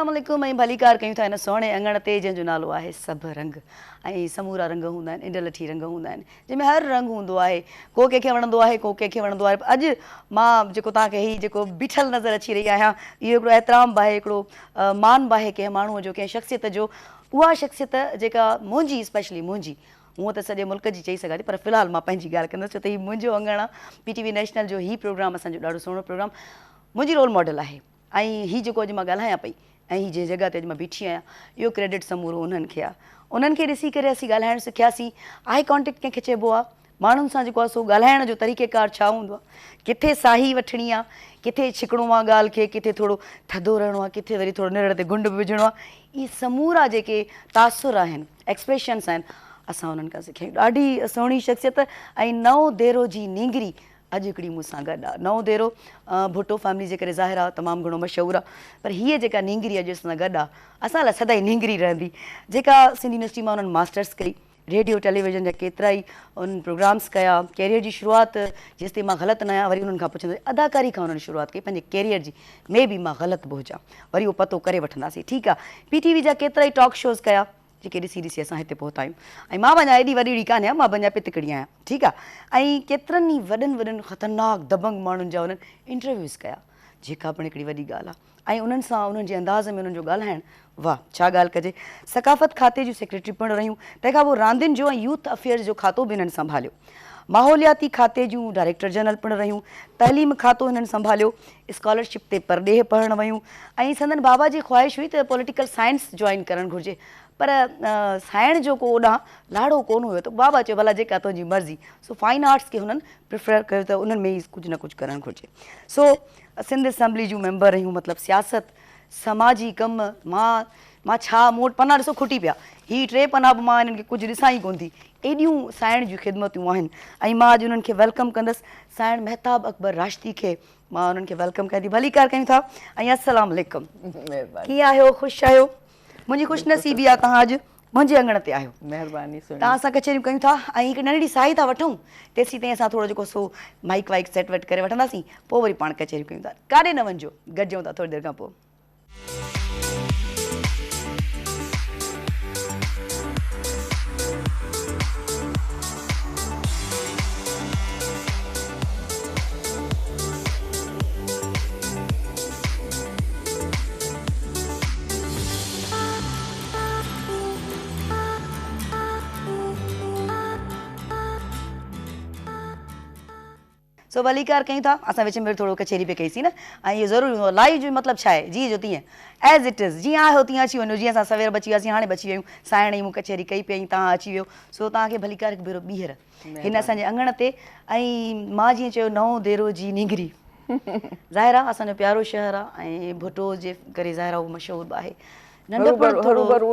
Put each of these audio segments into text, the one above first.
अस्सलाम वालेकुम ऐं भलीकार कयूं था इन सोणे अंगण ते जंहिंजो नालो आहे सभु रंग ऐं समूरा रंग हूंदा आहिनि इंडलठी रंग हूंदा आहिनि जंहिंमें हर रंग हूंदो आहे को कंहिंखे वणंदो आहे को कंहिंखे वणंदो आहे अॼु मां जेको तव्हांखे हीउ जेको बीठल नज़र अची रही आहियां इहो हिकिड़ो एहतराम आहे हिकिड़ो मान आहे कंहिं माण्हूअ जो कंहिं शख़्सियत जो उहा शख़्सियत जेका मुंहिंजी स्पेशली मुंहिंजी हूअं त सॼे मुल्क जी चई सघां थी पर फ़िलहालु मां पंहिंजी ॻाल्हि कंदसि छो त हीउ मुंहिंजो अंगण आहे PTV नेशनल जो हीउ प्रोग्राम असांजो ॾाढो सुहिणो प्रोग्राम मुंहिंजी रोल मॉडल आहे ऐं हीउ जेको अॼु मां ॻाल्हायां पई ऐं हीअ जंहिं जॻह ते अॼु मां बीठी आहियां इहो क्रेडिट समूरो उन्हनि खे आहे उन्हनि खे ॾिसी करे असीं ॻाल्हाइणु सिखियासीं आई कॉन्टेक्ट कंहिंखे चइबो आहे माण्हुनि सां जेको आहे सो ॻाल्हाइण जो तरीक़ेकार छा हूंदो आहे किथे साही वठणी आहे किथे छिकिणो आहे ॻाल्हि खे किथे थोरो थधो रहणो आहे किथे वरी थोरो निड़ ते गुंड बि विझणो आहे इहे समूरा जेके तासुर आहिनि एक्सप्रेशन्स आहिनि असां उन्हनि खां सिखिया ॾाढी सुहिणी शख़्सियत ऐं नओं देरो जी नींगरी अॼु हिकिड़ी मूंसां गॾु आहे नओं देरो भुट्टो फैमिली जे करे ज़ाहिर आहे तमामु घणो मशहूरु आहे पर हीअ जेका नींगरी अॼु असां गॾु आहे असां लाइ सदाईं नींगरी रहंदी जेका सिंधी यूनिवर्सिटी मां उन्हनि मास्टर्स कई रेडियो टेलीविज़न जा केतिरा ई उन्हनि प्रोग्राम्स कया कैरियर जी शुरूआति जेसिताईं मां ग़लति न आहियां वरी उन्हनि खां पुछंदसि अदाकारी खां उन्हनि शुरूआति कई पंहिंजे कैरियर जी में बि मां ग़लति बि हुजां वरी उहो पतो करे वठंदासीं ठीकु आहे PTV जा केतिरा ई टॉक शोज़ कया जेके ॾिसी ॾिसी असां हिते पहुता आहियूं ऐं मां वञा एॾी वॾी कान आहियां मां वञा पितकड़ी आहियां ठीकु आहे ऐं केतिरनि ई वॾनि ख़तरनाक दबंग माण्हुनि जा उन्हनि इंटरव्यूज़ कया जेका पिणु हिकिड़ी वॾी ॻाल्हि आहे ऐं उन्हनि सां उन्हनि जे अंदाज़ में उन्हनि जो ॻाल्हाइणु वाह छा ॻाल्हि कजे सकाफ़त खाते जूं सेक्रेटरी पिणु रहियूं तंहिंखां पोइ रांदियुनि जो ऐं यूथ अफेयर्स जो खातो बि हिननि संभालियो माहौलियाती खाते जूं डायरेक्टर जनरल पिणु रहियूं तइलीम खातो हिननि संभालियो स्कॉलरशिप ते परॾेह पढ़णु वियूं ऐं संदन बाबा जी ख़्वाहिश हुई त पॉलिटिकल साइंस जॉइन करणु घुरिजे पर साइण जो को ओॾां लाड़ो कोन हुयो त बाबा चयो भला जेका तुंहिंजी मर्ज़ी सो फाइन आर्ट्स खे हुननि प्रिफर कयो त उन्हनि में ई कुझु न कुझु करणु घुरिजे सो सिंध असेंबली जूं मेंबर रहियूं मतिलबु सियासत समाजी कम मां छा मूं वटि पना ॾिसो खुटी पिया हीअ 3 पना बि मां हिननि खे कुझु ॾिसां ई कोन थी एॾियूं साइण जूं ख़िदमतूं आहिनि ऐं मां अॼु उन्हनि खे वेलकम कंदसि साइण महताब अकबर राशदी खे मां उन्हनि खे वेलकम कयां थी भलीकार कयूं था ऐं अस्सलाम वालेकुम कीअं आहियो ख़ुशि आहियो मुंहिंजी ख़ुशनसीबी आहे तव्हां अॼु मुंहिंजे अंगण ते आहियो महिरबानी तव्हां सां कचहरियूं कयूं था ऐं हिकु नंढड़ी साई था वठूं तेसीं ताईं असां थोरो जेको सो माइक वाइक सेट वेट करे वठंदासीं पोइ वरी पाण कचहरियूं कयूं था काॾे न वञिजो गॾिजूं था थोरी देरि खां पोइ सो भलीकार कयूं था असां विच में थोरो कचहरी पे कईसीं न ऐं इहो ज़रूरी हूंदो लाइव जो मतिलबु छा आहे जीअं जो तीअं एज़ इट इज़ जीअं आहियो तीअं अची वञो जीअं असां सवेर बची वियासीं हाणे बची वियूं साइण ई मूं कचहरी कई पई तव्हां अची वियो सो तव्हांखे भलीकार हिकु भेरो ॿीहर हिन असांजे अंगण ते ऐं मां जीअं चयो नओं देरो जी नींगरी ज़ाहिर आहे असांजो प्यारो शहर आहे ऐं भुट्टो जे करे ज़ाहिर आहे उहो मशहूरु बि आहे नंढपण थोरो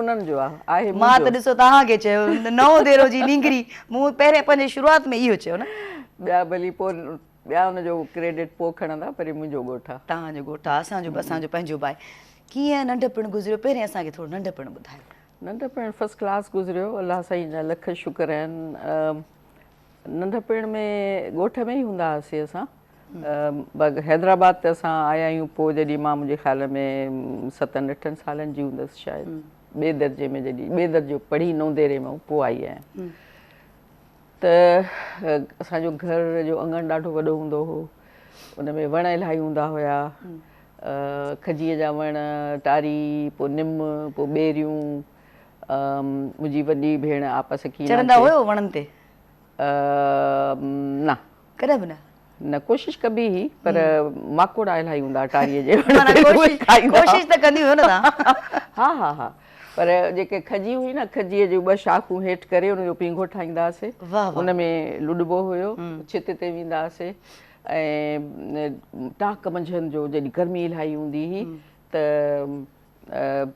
मां त ॾिसो तव्हांखे चयो नओं देरो जी नींगरी मूं पहिरें पंहिंजे शुरूआति में इहो चयो न ॿिया भली पोइ ॿिया हुनजो क्रेडिट पोइ खणंदा पर मुंहिंजो ॻोठु आहे तव्हांजो ॻोठु आहे असांजो पंहिंजो बि आहे कीअं नंढपण गुज़रियो पहिरें असांखे थोरो नंढपण ॿुधायो नंढपण फस्ट क्लास गुज़रियो अलाह साईं जा लख शुक्र आहिनि नंढपण में ॻोठ में ई हूंदा हुआसीं असां हैदराबाद ते असां आया आहियूं पोइ जॾहिं मां मुंहिंजे ख़्याल में 7-8 सालनि जी हूंदसि शायदि ॿिए दर्जे में जॾहिं ॿिए दर्जो पढ़ी नओं देरे में पोइ आई आहियां त असांजो घर जो अंगण ॾाढो वॾो हूंदो हो उन में वण इलाही हूंदा हुया खजीअ जा वण टारी पोइ निम पोइ ॿेरियूं मुंहिंजी वॾी भेण आपस की चढ़ंदा हुयो वणनि ते न कॾहिं बि न कोशिशि कबी हुई पर माकोड़ा इलाही हूंदा टारीअ जे कोशिशि त कंदी हुयो न तव्हां हा हा पर जेके खजी हुई न खजीअ जूं 2 शाखूं हेठि करे उनजो पींघो ठाहींदा हुआसीं उन में लुॾिबो हुयो छित ते वेंदा हुआसीं ऐं टाक मंझंदि जो जॾहिं गर्मी इलाही हूंदी हुई त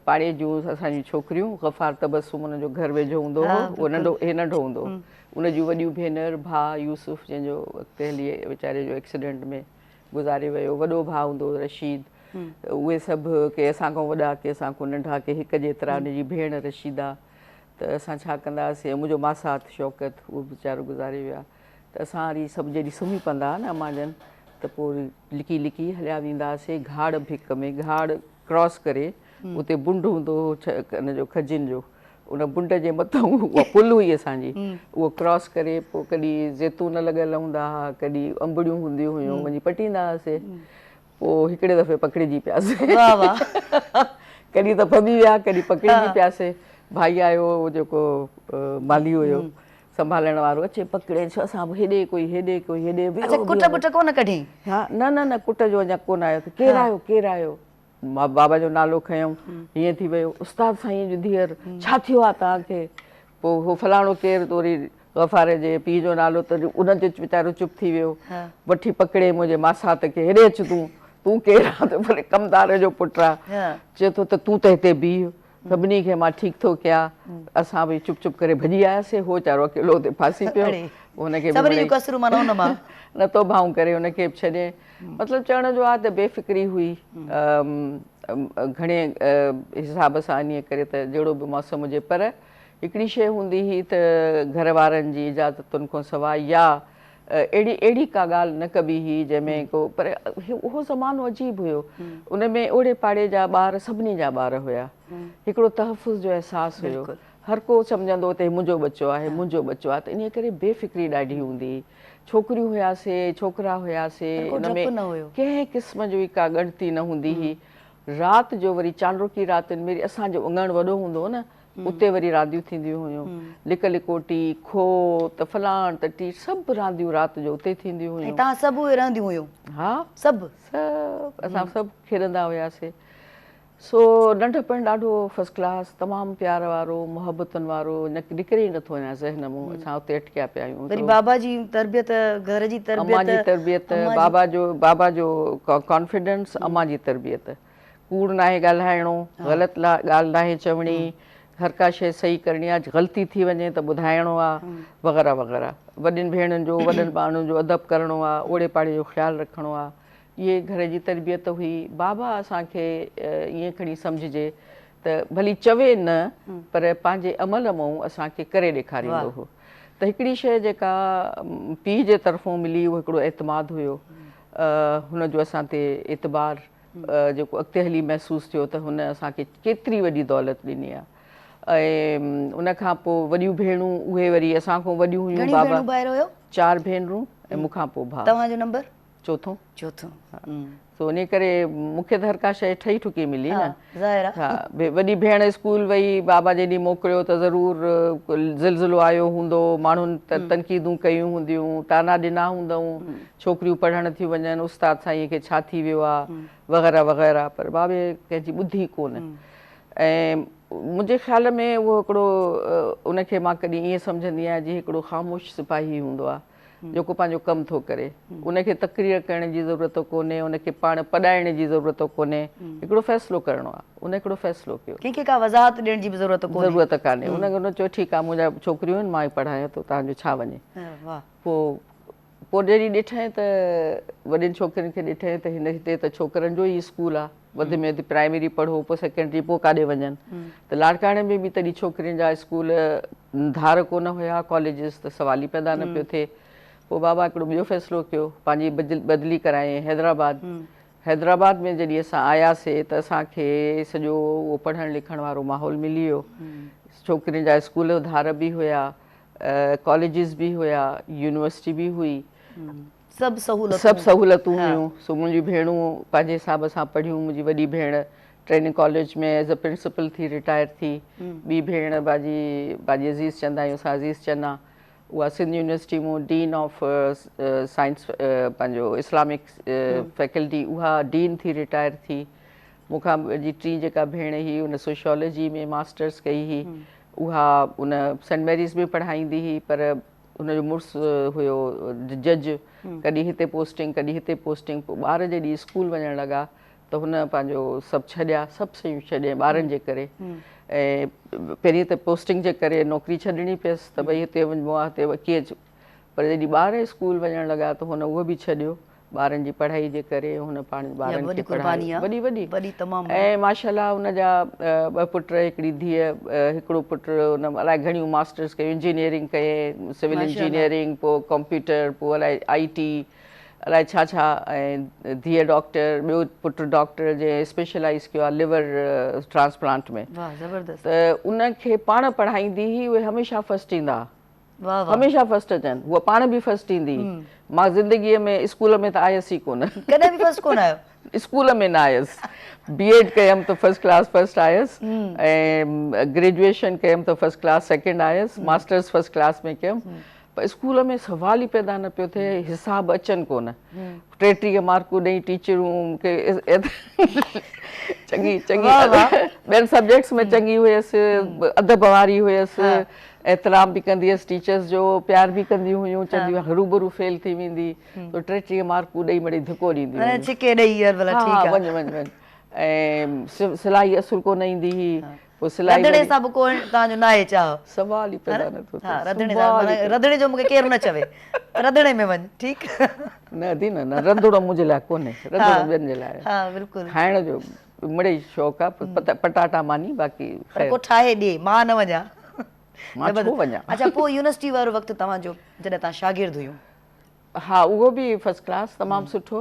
पाड़े जूं असांजी छोकिरियूं गफ़ार तबस्सुम उनजो घर वेझो हूंदो हो उहो नंढो हूंदो हो उन जूं वॾियूं भेनर भाउ यूसुफ जंहिंजो अॻिते हली वीचारे जो एक्सीडेंट में गुज़ारे वियो वॾो भाउ हूंदो रशीद उहे सभु के असां खां वॾा के असां खां नंढा के हिकु जेतिरा उनजी भेण रशीदा त असां छा कंदा हुआसीं मुंहिंजो मासात शौक़त उहो वीचारो गुज़ारे विया त असां वरी सभु जॾहिं सुम्ही पवंदा हुआ न अम्मा जन त पोइ लिकी लिकी हलिया वेंदा हुआसीं घाड़ भिक में घाड़ क्रॉस करे उते बुंड हूंदो हो हिन जो खजिन जो, उन बुंड जे मथां उहा पुल हुई असांजी, उहो क्रॉस करे पोइ कॾहिं ज़ैतून लॻल हूंदा हुआ, कॾहिं अंबड़ियूं हूंदियूं हुयूं, वञी पटींदा हुआसीं। पोइ हिकिड़े दफ़े पकिड़िजी पियासीं, वाह वाह कॾहिं त फबी विया, कॾहिं पकिड़िजी पियासीं। भाई आयो उहो जेको माली हुयो संभालण वारो, अचे पकिड़े छो असां हेॾे कोई हेॾे कोई हेॾे। अच्छा कुट बुट कोन कढी? हा न न न कुट जो अञा कोन आयो। केरु आयो केरु आयो, मां बाबा जो नालो खयऊं, हीअं थी वियो, उस्ताद साईं जी धीअर, छा थियो आहे तव्हांखे? पोइ उहो फलाणो केरु, त वरी गफ़ार जे पीउ जो नालो, त उन ते वीचारो चुप थी वियो, वठी पकिड़े मुंहिंजे मासात खे, हेॾे अच तूं केरु आहे? त भले कमदार जो पुटु आहे। चए थो त तूं त हिते बीह, सभिनी खे मां ठीकु थो कयां। असां बि चुप चुप करे भॼी आयासीं, हो वीचारो अकेलो हुते फासी पियो, हुनखे नथो भाऊं करे हुनखे बि छॾे। मतिलबु चवण जो आहे त बेफ़िक्री हुई घणे हिसाब सां, इन करे त जहिड़ो बि मौसम हुजे। पर हिकिड़ी शइ हूंदी हुई त घर वारनि जी इजाज़तुनि खां सवाइ या अहिड़ी का ॻाल्हि न कबी हुई जंहिंमें को, पर उहो ज़मानो अजीब हुयो। उन में ओड़े पाड़े जा ॿार सभिनी जा ॿार हुया, हिकिड़ो तहफ़ुज़ जो अहसासु हुयो, हर को सम्झंदो त मुंहिंजो बच्चो आहे, मुंहिंजो बच्चो आहे। त इन करे बेफ़िक्री ॾाढी हूंदी हुई। छोकिरियूं हुयासीं, छोकिरा हुयासीं, उन में कंहिं क़िस्म जी का ॻणती न हूंदी हुई। राति जो वरी चांडुकी रातिनि में असांजो अङण वॾो हूंदो हो न, उते वरी रांदियूं थींदियूं हुयूं, लिक लिकोटी, खो त फलाण त टी, सभु रांदियूं राति जो उते थींदियूं हुयूं। तव्हां सभु रहंदियूं हुयूं? हा सभु असां सभु खेॾंदा हुयासीं। सो नंढपण ॾाढो फर्स्ट क्लास, तमामु प्यार वारो, मुहबतुनि वारो, निकिरे ई नथो अञा ज़हन मां, असां उते अटकिया पिया आहियूं। वरी बाबा जी तरबियत, घर जी तरबियत, अम्मा जी तरबियत, बाबा जो कॉन्फिडेंस, अम्मा जी तरबियत, कूड़ नाहे ॻाल्हाइणो, ग़लति ॻाल्हि नाहे चवणी, हर का शइ सही करणी आहे, ग़लती थी वञे त ॿुधाइणो आहे, वग़ैरह वग़ैरह। वॾियुनि भेणनि जो, वॾनि माण्हुनि जो अदब करिणो आहे, ओड़े पाड़े जो ख़्यालु रखिणो आहे, इहे घर जी तरबियत हुई। बाबा असांखे ईअं खणी सम्झिजे त भली चवे न, पर पंहिंजे अमल मां असांखे करे ॾेखारींदो हो। त हिकिड़ी शइ जेका पीउ जे तरफ़ां मिली, उहो हिकिड़ो एतमाद हुयो, हुनजो असां ते एतबार जेको अॻिते हली महसूसु थियो त हुन असांखे केतिरी वॾी दौलत ॾिनी आहे। ऐं उन खां पोइ वॾियूं भेणूं, उहे वरी असां खां वॾियूं हुयूं। बाबा 4 भेनरूं ऐं मूंखां पोइ भाउ। तव्हांजो नंबर? चोथों। सो इन करे मूंखे त हर का शइ ठही ठुकी मिली न। हा, वॾी भेण स्कूल वई, बाबा जॾहिं मोकिलियो त ज़रूरु ज़िलज़िलो आयो हूंदो, माण्हुनि तनक़ीदूं कयूं हूंदियूं, ताना ॾिना हूंदऊं, छोकिरियूं पढ़ण थियूं वञनि, उस्ताद साईं खे छा थी वियो आहे, वग़ैरह वग़ैरह। पर बाबे कंहिंजी ॿुधी कोन। ऐं मुंहिंजे ख़्याल में उहो हिकिड़ो, उनखे मां कॾहिं ईअं सम्झंदी आहियां जीअं हिकिड़ो ख़ामोश सिपाही हूंदो आहे, जेको पंहिंजो कमु थो करे। उनखे तक़रीर करण जी ज़रूरत कोन्हे, उनखे पाण पढ़ाइण जी ज़रूरत कोन्हे, हिकिड़ो फ़ैसिलो करिणो आहे, उन हिकिड़ो फ़ैसिलो कयो। कंहिंखे का वज़ाहत ॾियण जी बि ज़रूरत कान्हे। उन चयो ठीकु आहे, मुंहिंजा छोकिरियूं आहिनि, मां ई पढ़ायां थो, तव्हांजो छा वञे। पोइ जॾहिं ॾिठईं त वॾियुनि छोकिरियुनि खे ॾिठईं त हिते त छोकिरनि जो ई स्कूल आहे, वधि में वधि प्राइमरी पढ़ो, पोइ सेकेंडरी, पोइ काॾे वञनि। त लाड़काणे में बि तॾहिं छोकिरियुनि जा स्कूल धार कोन हुया, कॉलेजिस त सवाल ई पैदा न पियो थिए। पोइ बाबा हिकिड़ो ॿियो फ़ैसिलो कयो, पंहिंजी बदिली करायईं हैदराबाद। हैदराबाद में जॾहिं असां आयासीं त असांखे सॼो उहो पढ़ण लिखण वारो माहौल मिली वियो। छोकिरियुनि जा स्कूल धार बि हुया, कॉलेजिस बि हुया, यूनिवर्सिटी बि हुई, सभु सहूलतूं हुयूं। सो मुंहिंजी भेणूं पंहिंजे हिसाब सां पढ़ियूं। मुंहिंजी वॾी भेण ट्रेनिंग कॉलेज में एज़ अ प्रिंसिपल थी रिटायर थी। ॿी भेण बाजी अज़ीज़ चंदा आहियूं असां, अज़ीज़ चन्ना, उहा सिंध यूनिवर्सिटी मां डीन ऑफ साइंस, पंहिंजो इस्लामिक फैकल्टी, उहा डीन थी रिटायर थी। मूंखां जी टी जेका भेण हुई, उन सोशियोलॉजी में मास्टर्स कई हुई, उहा उन सेंट मैरीज़ में पढ़ाईंदी हुई, पर हुनजो मुड़ुसु हुयो जज, कॾहिं हिते पोस्टिंग, कॾहिं हिते पोस्टिंग। पोइ ॿार जॾहिं स्कूल वञणु लॻा त हुन पंहिंजो सभु छॾिया, सभु शयूं छॾियईं ॿारनि जे करे। ऐं पहिरीं त पोस्टिंग जे करे नौकिरी छॾिणी पियसि त भई हिते वञिबो आहे, हिते कीअं। पर जॾहिं ॿार स्कूल वञणु लॻा त हुन उहो बि छॾियो ॿारनि जी पढ़ाई जे करे। हुन पाण ॿारनि खे पढ़ाई वॾी ऐं माशाल्लाह हुनजा 2 पुट, हिकिड़ी धीअ, हिकिड़ो पुटु हुन अलाए घणियूं मास्टर्स कयूं, इंजीनियरिंग कयईं, सिविल इंजीनियरिंग, पोइ कंप्यूटर, पोइ अलाए IT, अलाए छा छा, ऐं धीअ डॉक्टर, ॿियो पुटु डॉक्टर जे स्पेशलाइज़ कयो आहे लिवर ट्रांसप्लांट में। वाह ज़बरदस्त। त उनखे पाण पढ़ाईंदी हुई, उहे हमेशह फर्स्ट ईंदा, वाह वाह। हमेशह फर्स्ट अचनि, उहा पाण बि फर्स्ट ईंदी। मां ज़िंदगीअ में स्कूल में त आयसि ई कोन, कॾहिं बि फर्स्ट कोन आयो? स्कूल में न आयसि। बीएड कयमि त फर्स्ट क्लास फर्स्ट आयसि, ऐं ग्रेजुएशन कयमि त फर्स्ट क्लास सेकेंड आयसि, मास्टर्स फर्स्ट क्लास में कयमि। पर स्कूल में सवाल ई पैदा न पियो थिए, हिसाब अचनि कोन। 33 मार्कूं ॾेई टीचरूं खे चङी चङी ॿियनि सब्जेक्ट्स में चङी हुयसि, अदब वारी हुयसि, एतिराम बि कंदी हुयसि टीचर्स जो, प्यार बि कंदियूं हुयूं, चवंदियूं हरूभरू फेल थी वेंदी, तो 33 मार्कूं ॾेई मिड़ई धिको ॾींदी हुयूं। छिके ॾेई यार भला ठीकु आहे। वञ वञ वञ। ऐं सिलाई असुल कोन ईंदी हुई, पोइ सिलाई रंधिणे सां बि कोई तव्हांजो न आहे चाह? सवाल ई पैदा नथो थिए। हा, रंधिणे जो मूंखे केरु न चवे रंधिणे में वञ, ठीकु। न दी न, रंधिणो मुंहिंजे लाइ कोन्हे, रंधिणो ॿियनि जे लाइ। हा बिल्कुलु। खाइण जो मिड़ई शौक़ु आहे, पटाटा मानी, बाक़ी को ठाहे ॾे, मां न वञा। मां छो वञा। अच्छा, पोइ यूनिवर्सिटी वारो वक़्तु तव्हांजो जॾहिं तव्हां शागिर्द हुयूं? हा, उहो बि फर्स्ट क्लास, तमामु सुठो।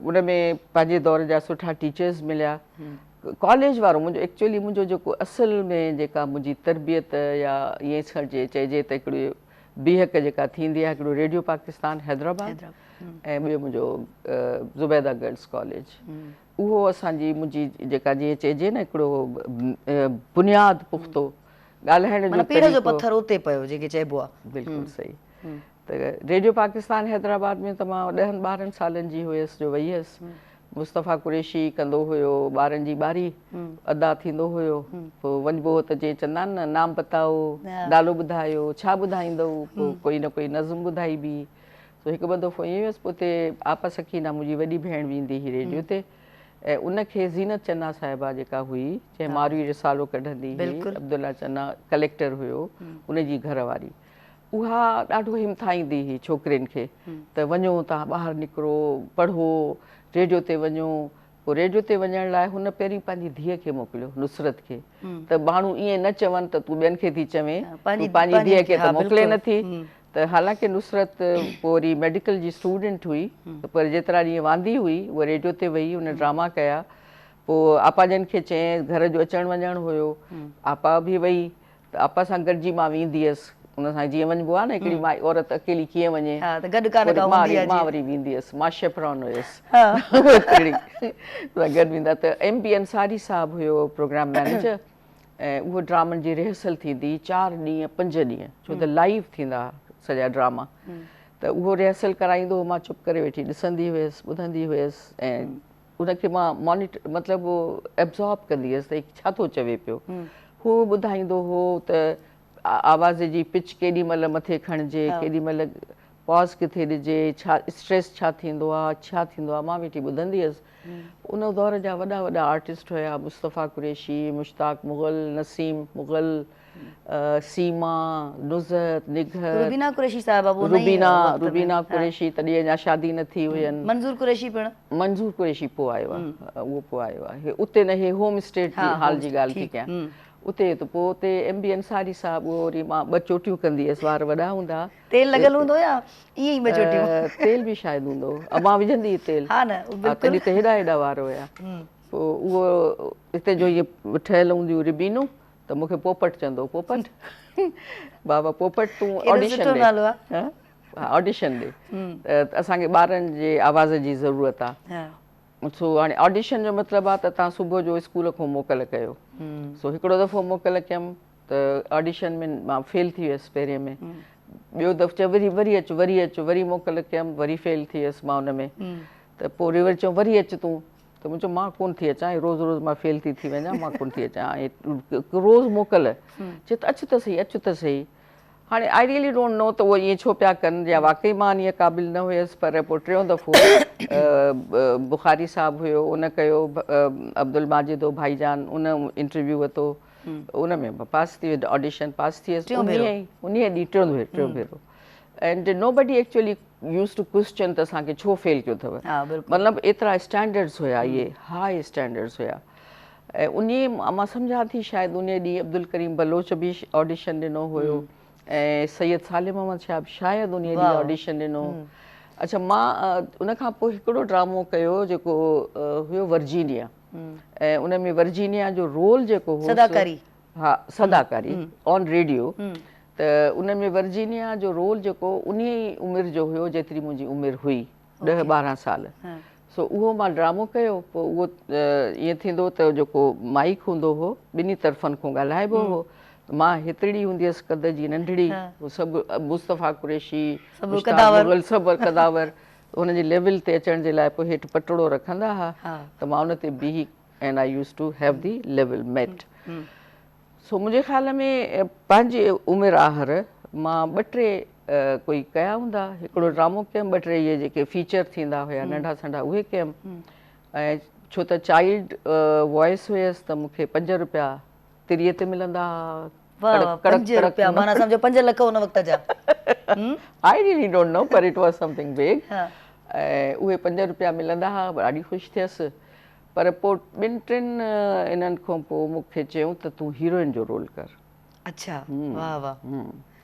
उन में पंहिंजे दौर जा सुठा टीचर्स मिलिया। कॉलेज वारो मुंहिंजो एक्चुअली मुंहिंजो जेको असल में जेका मुंहिंजी तरबियत या ईअं चइजे त हिकिड़ी बीहक जेका थींदी आहे, हिकिड़ो रेडियो पाकिस्तान हैदराबाद, ऐं ॿियो मुंहिंजो ज़ुबैदा गर्ल्स कॉलेज। उहो असांजी मुंहिंजी जेका जीअं चइजे न हिकिड़ो बुनियादु पुख़्तो ॻाल्हाइण जो पीढ़ जो पत्थर उते पियो जेके चइबो आहे। बिल्कुलु सही। त रेडियो पाकिस्तान हैदराबाद में त मां 10-12 सालनि जी हुयसि जो वई हुयसि। मुस्तफ़ा कुरैशी कंदो हुयो, ॿारनि जी ॿारी अदा थींदो हुयो, पोइ वञिबो हो त जीअं चवंदा आहिनि न, नाम बताओ, नालो ॿुधायो, छा ॿुधाईंदव, पोइ कोई न कोई नज़म ॿुधाइबी। सो हिकु ॿ दफ़ो ईअं हुयसि। पोइ उते आपा सखीना मुंहिंजी वॾी भेण वेंदी हुई रेडियो ते, ऐं उनखे ज़ीनत चन्ना साहिबा जेका हुई, जंहिं मारवी रिसालो कढंदी हुई, अब्दुल्ला चन्ना कलेक्टर हुयो, उनजी घरवारी, उहा ॾाढो हिमथाईंदी हुई छोकिरियुनि खे त वञो, तव्हां ॿाहिरि निकिरो, पढ़ो, रेडियो ते वञो। पोइ रेडियो ते वञण लाइ हुन पहिरीं पंहिंजी धीअ खे मोकिलियो, नुसरत खे, त माण्हू ईअं न चवनि त तूं ॿियनि खे थी चवें, पंहिंजी धीअ खे त मोकिले नथी। त हालांकि नुसरत पोइ वरी मेडिकल जी स्टूडेंट हुई, पर जेतिरा ॾींहं वांदी हुई उहा रेडियो ते वई, हुन ड्रामा कया। पोइ आपा जन खे चयईं, घर जो अचणु वञणु हुयो, आपा बि वई, त आपा सां गॾिजी मां वेंदी हुयसि। उन सां जीअं वञिबो आहे न, हिकिड़ी माई औरत अकेली कीअं वञे, मां वरी वेंदी हुयसि, मां शेफरॉन हुयसि, गॾु वेंदा। त MP अंसारी साहिबु हुयो प्रोग्राम मैनेजर, ऐं उहो ड्रामनि जी रिहर्सल थींदी 4 ॾींहं 5 ॾींहं, छो त लाइव थींदा सॼा ड्रामा। त उहो रिहर्सल कराईंदो, मां चुप करे वेठी ॾिसंदी हुयसि, ॿुधंदी हुयसि, ऐं उनखे मां मॉनिटर मतिलबु एब्ज़ॉर्ब कंदी हुयसि त छा थो चवे पियो। हू ॿुधाईंदो हो त आवाज़ जी पिच केॾी महिल मथे खणिजे, केॾी महिल पॉज़ किथे ॾिजे, छा स्ट्रेस छा थींदो आहे, छा थींदो आहे, मां वेठी ॿुधंदी हुयसि। उन दौर जा वॾा वॾा आर्टिस्ट हुया, मुस्तफ़ा कुरैशी, मुश्ताक मुग़ल, नसीम मुग़ल, सीमा, नुज़रत, निघत, रुबीना कुरैशी साहिबा, रुबीना कुरैशी तॾहिं अञा शादी न थी हुयनि, मंज़ूर कुरैशी पिणु, मंज़ूर कुरैशी पोइ आयो आहे, उहो पोइ आयो आहे। उते न, हे होम स्टेट जी हाल जी ॻाल्हि थी कयां उते। त पोइ उते MP अंसारी साहिबु, उहो वरी मां 2 चोटियूं कंदी हुयसि, वार वॾा हूंदा, तेल लॻल हूंदो या ईअं ई 2 चोटियूं? तेल बि शायदि हूंदो, मां विझंदी हुई तेल, तॾहिं त हेॾा हेॾा वार हुया। पोइ उहो हिते जो इहे ठहियल हूंदियूं रिबीनूं, त मूंखे पोपट चवंदो, पोपट बाबा पोपट तूं ऑडिशन ॾे, ऑडिशन ॾे, त असांखे ॿारनि जे आवाज़ जी ज़रूरत आहे। सो हाणे ऑडिशन जो मतिलबु आहे त तव्हां सुबुह जो स्कूल खां मोकल कयो। सो हिकिड़ो दफ़ो मोकल कयमि त ऑडिशन में मां फेल थी वियसि पहिरें में, ॿियो दफ़ो चयो वरी अचु, वरी मोकल कयमि, वरी फेल थी वियसि मां हुन में। त पोइ वरी चयो वरी अचु तूं, त मुंहिंजो मां कोन थी अचां, रोज़ु रोज़ु मां फेल थी वञा, मां कोन थी अचां, रोज़ु मोकल, चए त अचु त सही। हाणे आई रियली डोंट नो त उहो ईअं छो पिया कनि, या वाक़ई मां ईअं क़ाबिल न हुयसि। पर पोइ 3 दफ़ो बुखारी साहिबु हुयो, उन कयो, अब्दुल माजिद हो भाईजान, उन इंटरव्यू वरितो, उन में पास थी वियो, ऑडिशन पास थी वियसि। उन ॾींहुं 3 भेरो, and nobody actually use to question त असांखे छो फेल कयो अथव, मतिलबु एतिरा स्टैंडर्ड्स हुया, इहे हाई स्टैंडर्ड्स हुया। ऐं उन मां सम्झां थी शायदि उन ॾींहुं अब्दुल करीम बलोच बि ऑडिशन ॾिनो हुयो, ऐं सैयद सालिम अहमद साहिबु शायदि उन ॾींहुं ऑडिशन ॾिनो। अच्छा मां उन खां पोइ हिकिड़ो ड्रामो कयो जेको हुयो वर्जीनिया, ऐं उन में वर्जीनिया जो रोल जेको हो सदाकारी, हा सदाकारी ऑन रेडियो, त उन में वर्जीनिया जो रोल जेको उन उमिरि जो हुयो जेतिरी मुंहिंजी उमिरि हुई 10-12 साल। सो उहो मां ड्रामो कयो। पोइ उहो ईअं थींदो त जेको माइक हूंदो हो ॿिन्ही तरफ़नि खां ॻाल्हाइबो हो, मां हेतिरी हूंदी हुअसि कद जी नंढड़ी, सभु मुस्तफ़ा कुरैशी मुग़ल सभु कदावर हुनजे लेवल ते अचण जे लाइ पोइ हेठि पटड़ो रखंदा हुआ, त मां उन ते बीही and I use to have the level mate. So मुंहिंजे ख़्याल में पंहिंजी उमिरि आहर मां 2-3 कोई कया हूंदा, हिकिड़ो ड्रामो कयमि, 2-3 इहे जेके फीचर थींदा हुया नंढा संढा उहे कयमि। ऐं छो त चाइल्ड वॉइस हुयसि त मूंखे 5 रुपया तिरीअ ते मिलंदा हुआ। 5 रुपया माना सम्झो 5 लख उन वक़्त जा। आई रियली डोंट नो पर इट वाज समथिंग बिग। ऐं उहे 5 रुपया मिलंदा हुआ, ॾाढी ख़ुशि थियसि। पर पोइ 2-3 इन्हनि खां पोइ मूंखे चयूं त तूं हीरोइन जो रोल कर। अच्छा, वाह वाह।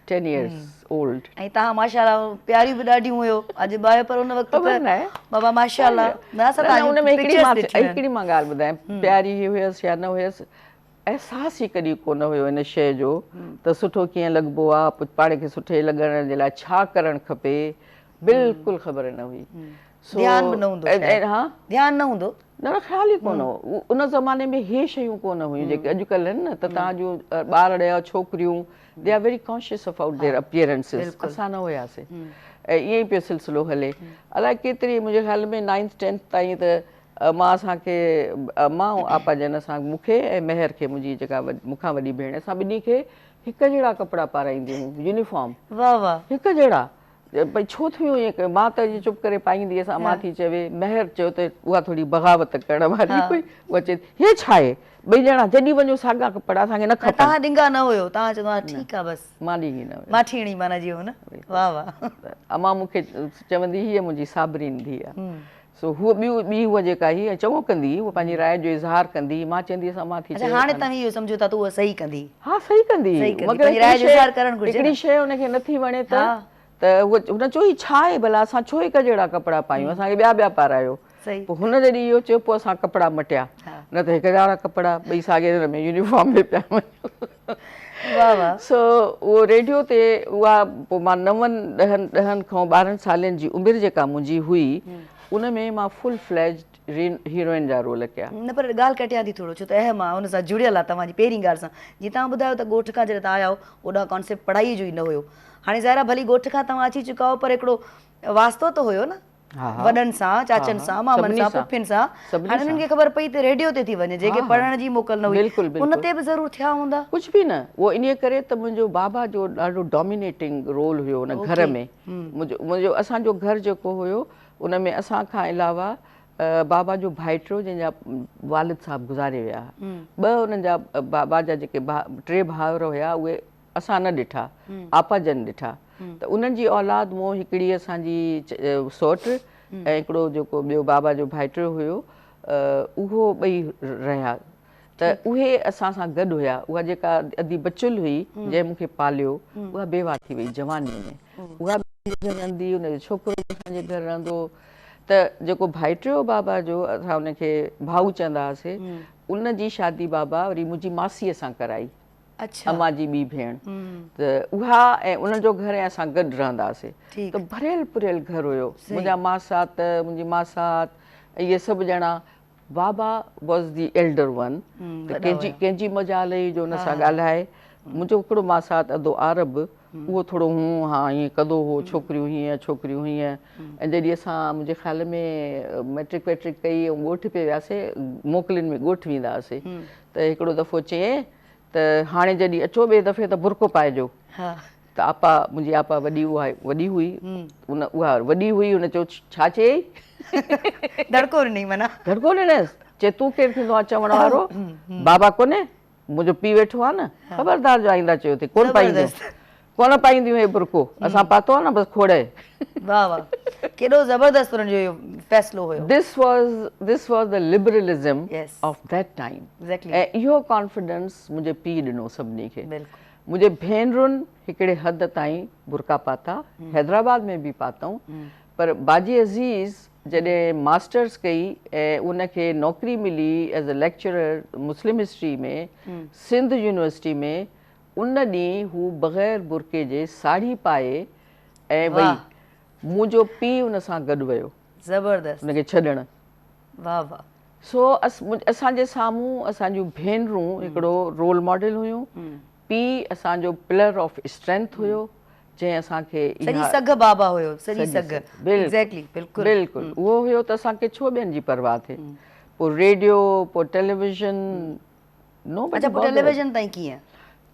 10 years old। ऐं तव्हां माशाअल्लाह प्यारियूं बि ॾाढियूं हुयो, अॼु ॿार पर उन वक़्त बाबा माशाअल्लाह उन में हिकिड़ी मां ॻाल्हि ॿुधायां, प्यारी हुयसि या न हुयसि, एहसास ई कॾहिं कोन हुयो इन शइ जो त सुठो कीअं लॻिबो आहे, पाण खे सुठे लॻण जे लाइ छा करणु खपे, बिल्कुलु ख़बर न हुई। ध्यानु बि न हूंदो, हा ध्यानु न हूंदो, न ख़्याल ई कोन हो। उन ज़माने में हे शयूं कोन हुयूं जेके अॼुकल्ह आहिनि न, त तव्हांजो ॿार या छोकिरियूं they are very conscious about their appearances, असां न हुयासीं। ऐं ईअं ई पियो सिलसिलो हले। अलाए केतिरी मुंहिंजे ख़्याल में 9th 10th ताईं त मां असांखे मां ऐं आपा जन असां मूंखे ऐं महर खे, मुंहिंजी जेका मूंखां वॾी भेण, असां ॿिन्ही खे हिकु जहिड़ा कपिड़ा पाराईंदियूं हुयूं, यूनिफॉर्म हिकु जहिड़ा। भई छो थियो ईअं कयो, मां त इअं चुप करे पाईंदी हुअसि, अमां थी चवे, महर चयो त उहा थोरी बग़ावत करण वारी हुई, उहा चए हे छा आहे, ॿई ॼणा जॾहिं वञो साॻा कपिड़ा असांखे न खपनि। तव्हां ॾिंगा न हुयो, तव्हां चवंदा हुआ ठीकु आहे बसि, मां ॾिंगी न हुयमि, माठीणी माना जीअं न। वाह वाह। अमां मूंखे चवंदी हीअ मुंहिंजी साबरीन धीउ आहे। सो हूअ ॿी उहा जेका हीअ चङो कंदी, उहा पंहिंजी राय जो इज़हार कंदी, मां चवंदी हुअसि अमां थी चवे हाणे तव्हां इहो सम्झो था त उहा सही कंदी। हा सही कंदी, मगर हिकिड़ी शइ हुनखे नथी वणे त उहा हुन चयो ही छा आहे भला, असां छो हिकु जहिड़ा कपिड़ा पायूं, असांखे ॿिया पारायो। पोइ हुन जॾहिं इहो चयो पोइ असां कपिड़ा मटिया, न त हिकु जहिड़ा कपिड़ा ॿई साॻे में यूनिफॉर्म में पिया वञूं। सो उहो रेडियो ते उहा पोइ मां 9-10 खां 12 सालनि जी उमिरि जेका मुंहिंजी हुई, उन में मां फुल फ्लैज्ड हीरोइन जा रोल कया। न पर ॻाल्हि कटियां थी थोरो, छो त मां हुन सां जुड़ियल आहे तव्हांजी पहिरीं ॻाल्हि सां। जीअं तव्हां ॿुधायो त ॻोठ खां जॾहिं तव्हां आया हो, ओॾा कॉन्सेप्ट पढ़ाईअ जो ई न हुयो। हाणे ज़ाहिर आहे भली ॻोठ खां तव्हां अची चुका हो, पर हिकिड़ो वास्तो त हुयो न वॾनि सां, चाचनि सां, मामनि सां, पुफियुनि सां। हाणे हुननि खे ख़बर पई त रेडियो ते थी वञे, जेके पढ़ण जी मोकल न हुई, उन ते बि ज़रूरु थिया हूंदा। कुझु बि न, उहो इन करे त मुंहिंजो बाबा जो ॾाढो डोमिनेटिंग रोल हुयो हुन घर में। मुंहिंजो असांजो घर जेको हुयो, उन में असां खां अलावा बाबा जो भाइटियो जंहिंजा वालिद साहब गुज़ारे विया, 2 उन्हनि जा बाबा जा जेके 3 भाउर हुया, उहे असां न ॾिठा, आपा जन ॾिठा। त उन्हनि जी औलाद मूं हिकिड़ी असांजी सौट ऐं हिकिड़ो जेको ॿियो बाबा जो भाइटियो हुयो, उहो ॿई रहिया। त उहे असां सां गॾु हुया। उहा जेका अधी बचुल हुई जंहिं मूंखे पालियो, उहा बेवा थी वई जवानीअ में, उहा घर रहंदी, हुनजो छोकिरो बि असांजे घर रहंदो। त जेको भाइटियो बाबा जो असां हुनखे भाऊ चवंदा हुआसीं, उन जी शादी बाबा वरी मुंहिंजी मासीअ सां कराई, अम्मा जी ॿी भेण। त उहा ऐं उन्हनि जो घर ऐं असां गॾु रहंदा हुआसीं। त भरियल पुरियल घर हुयो, मुंहिंजा मासात, मुंहिंजी मासात, इहे सभु ॼणा। बाबा वॉज दी एल्डर वन, त कंहिंजी मजाल हुई जो हुन सां ॻाल्हाए। मुंहिंजो हिकिड़ो मासात अधो अरब, उहो थोरो हूं हा ईअं कंदो हो, छोकिरियूं हीअं छोकिरियूं हीअं। ऐं जॾहिं असां मुंहिंजे ख़्याल में मैट्रिक वैट्रिक कई ऐं ॻोठ पे वियासीं, मोकलियुनि में ॻोठ वेंदा हुआसीं, त हिकिड़ो दफ़ो चयईं त हाणे जॾहिं अचो ॿिए दफ़े त बुरको पाइजो। त आपा, मुंहिंजी आपा वॾी वॾी हुई, उहा वॾी हुई, हुन चयो छा चयई, धड़को ॾिनई, माना धड़को ॾिनसि, चए तूं केरु थींदो आहे चवण वारो, बाबा कोन्हे, मुंहिंजो पीउ वेठो आहे न, ख़बरदार जो आईंदा चयो थी, कोन पाईंदियूं हे बुरको, असां पातो आहे न बसि खोड़े। वाह वाह, केॾो ज़बरदस्त उन्हनि जो फ़ैसिलो हुयो। This was the liberalism of that time. ऐं इहो कॉन्फिडेंस मुंहिंजे पीउ ॾिनो सभिनी खे। मुंहिंजे भेनरुनि हिकिड़े हद ताईं बुरका पाता, हैदराबाद में बि पातऊं, पर बाजी अज़ीज़ जॾहिं मास्टर्स कई ऐं उनखे नौकिरी मिली as a lecturer Muslim history में सिंध यूनिवर्सिटी में, उन ॾींहुं हू बग़ैर बुरके जे साड़ी पाए ऐं वई। मुंहिंजो पीउ उन सां गॾु वियो ज़बरदस्त उनखे छॾणु। वाह वाह। सो असांजे साम्हूं असांजूं भेनरूं हिकिड़ो रोल मॉडल हुयूं। पीउ असांजो पिलर ऑफ स्ट्रेंथ हुयो, जंहिं असांखे सॼी सघ बाबा हुयो, सॼी सघ। एग्ज़ैक्टली बिल्कुलु उहो हुयो त असांखे छो ॿियनि जी परवाह थिए। पोइ रेडियो, पोइ टेलीविज़न, नो। अच्छा, पोइ टेलीविज़न ताईं कीअं?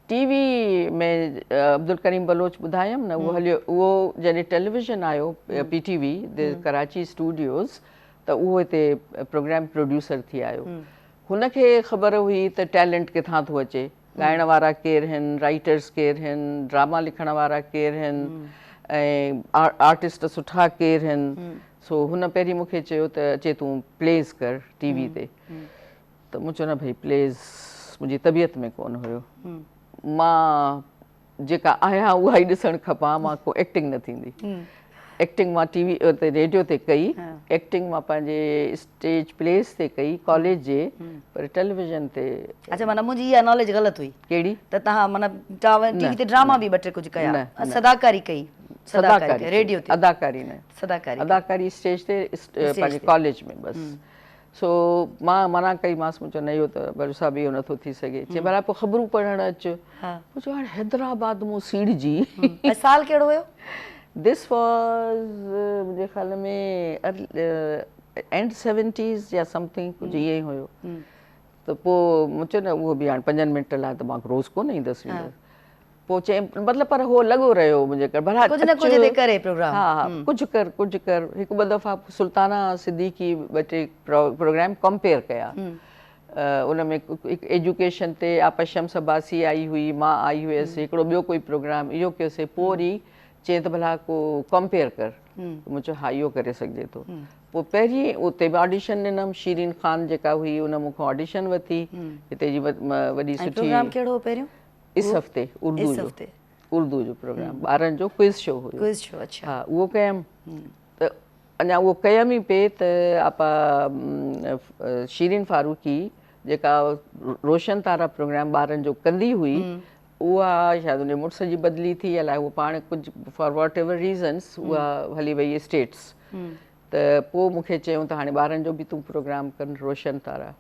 टीवी में अब्दुल करीम बलोच ॿुधायमि न, उहो हलियो। उहो जॾहिं टेलीविज़न आयो PTV कराची स्टूडियोज़, त उहो हिते प्रोग्राम प्रोड्यूसर थी आयो। हुनखे ख़बर हुई त टैलेंट किथां थो अचे, ॻाइण वारा केरु आहिनि, राइटर्स केरु आहिनि, ड्रामा लिखण वारा केरु आहिनि, ऐं आर्टिस्ट सुठा केरु आहिनि। सो हुन पहिरीं मूंखे चयो त अचे तूं प्लेस कर टीवी ते। त मूं चयो न भई प्लेस मुंहिंजी तबियत में कोन हुयो, मां जेका आहियां उहा ई ॾिसणु खपां, मां को एक्टिंग न थींदी। एक्टिंग मां टीवी ते रेडियो ते कई, एक्टिंग मां पंहिंजे स्टेज प्लेस ते कई कॉलेज जे, पर टेलीविज़न ते। अच्छा, माना मुंहिंजी इहा नॉलेज ग़लति हुई। कहिड़ी? त तव्हां माना टीवी ते ड्रामा बि ॿ टे कुझु कया, सदाकारी कई? सदाकारी रेडियो ते? अदाकारी न, अदाकारी स्टेज ते पंहिंजे कॉलेज में बसि। सो मां मना कई मांसि, मुंहिंजो न इहो त भरोसा बि इहो नथो थी सघे। चई भला पोइ ख़बरूं पढ़णु अचु। मूं चयो हाणे हैदराबाद मूं सीड़जी। साल कहिड़ो हुयो? दिस वॉज़ मुंहिंजे ख़्याल में एंड 70s या समथिंग कुझु ईअं ई हुयो। त पोइ मूं चयो न उहो बि हाणे 5 मिंट लाइ त मां रोज़ कोन ईंदसि वींदसि। पोइ चई मतिलबु, पर हो लॻो रहियो मुंहिंजे करे, भला कुझु न कुझु करे प्रोग्राम। हा हा, कुझु कर कुझु कर। हिकु ॿ दफ़ा सुल्ताना सिद्दीकी 2-3 प्रोग्राम कंपेयर कया। उन में हिकु एजुकेशन ते आपशम्स अब्बासी आई हुई, मां आई हुयसि, हिकिड़ो ॿियो कोई प्रोग्राम इहो कयोसीं। पोइ वरी चई त भला को कंपेयर कर। मूं चयो हा, इहो करे सघिजे थो। पोइ पहिरीं उते बि ऑडिशन ॾिनमि, शीरीन ख़ान जेका हुई उन मूंखां ऑडिशन वरिती। हिते जी वॾी सुठी। प्रोग्राम कहिड़ो हो पहिरियों? इस हफ़्ते उर्दू जो प्रोग्राम, ॿारनि जो क्विज़ शो हुयो। क्विज़ शो, अच्छा। हा, उहो कयमि। त अञा उहो कयमि ई पे त आपा शीरीन फारूकी जेका रोशन तारा प्रोग्राम ॿारनि जो कंदी हुई, उहा शायदि उन मुड़ुस जी बदिली थी, अलाए उहो पाण कुझु फॉर वॉट एवर रीज़न्स उहा हली वई स्टेट्स। त पोइ मूंखे चयूं त हाणे ॿारनि जो बि तूं प्रोग्राम कर, रोशन तारा।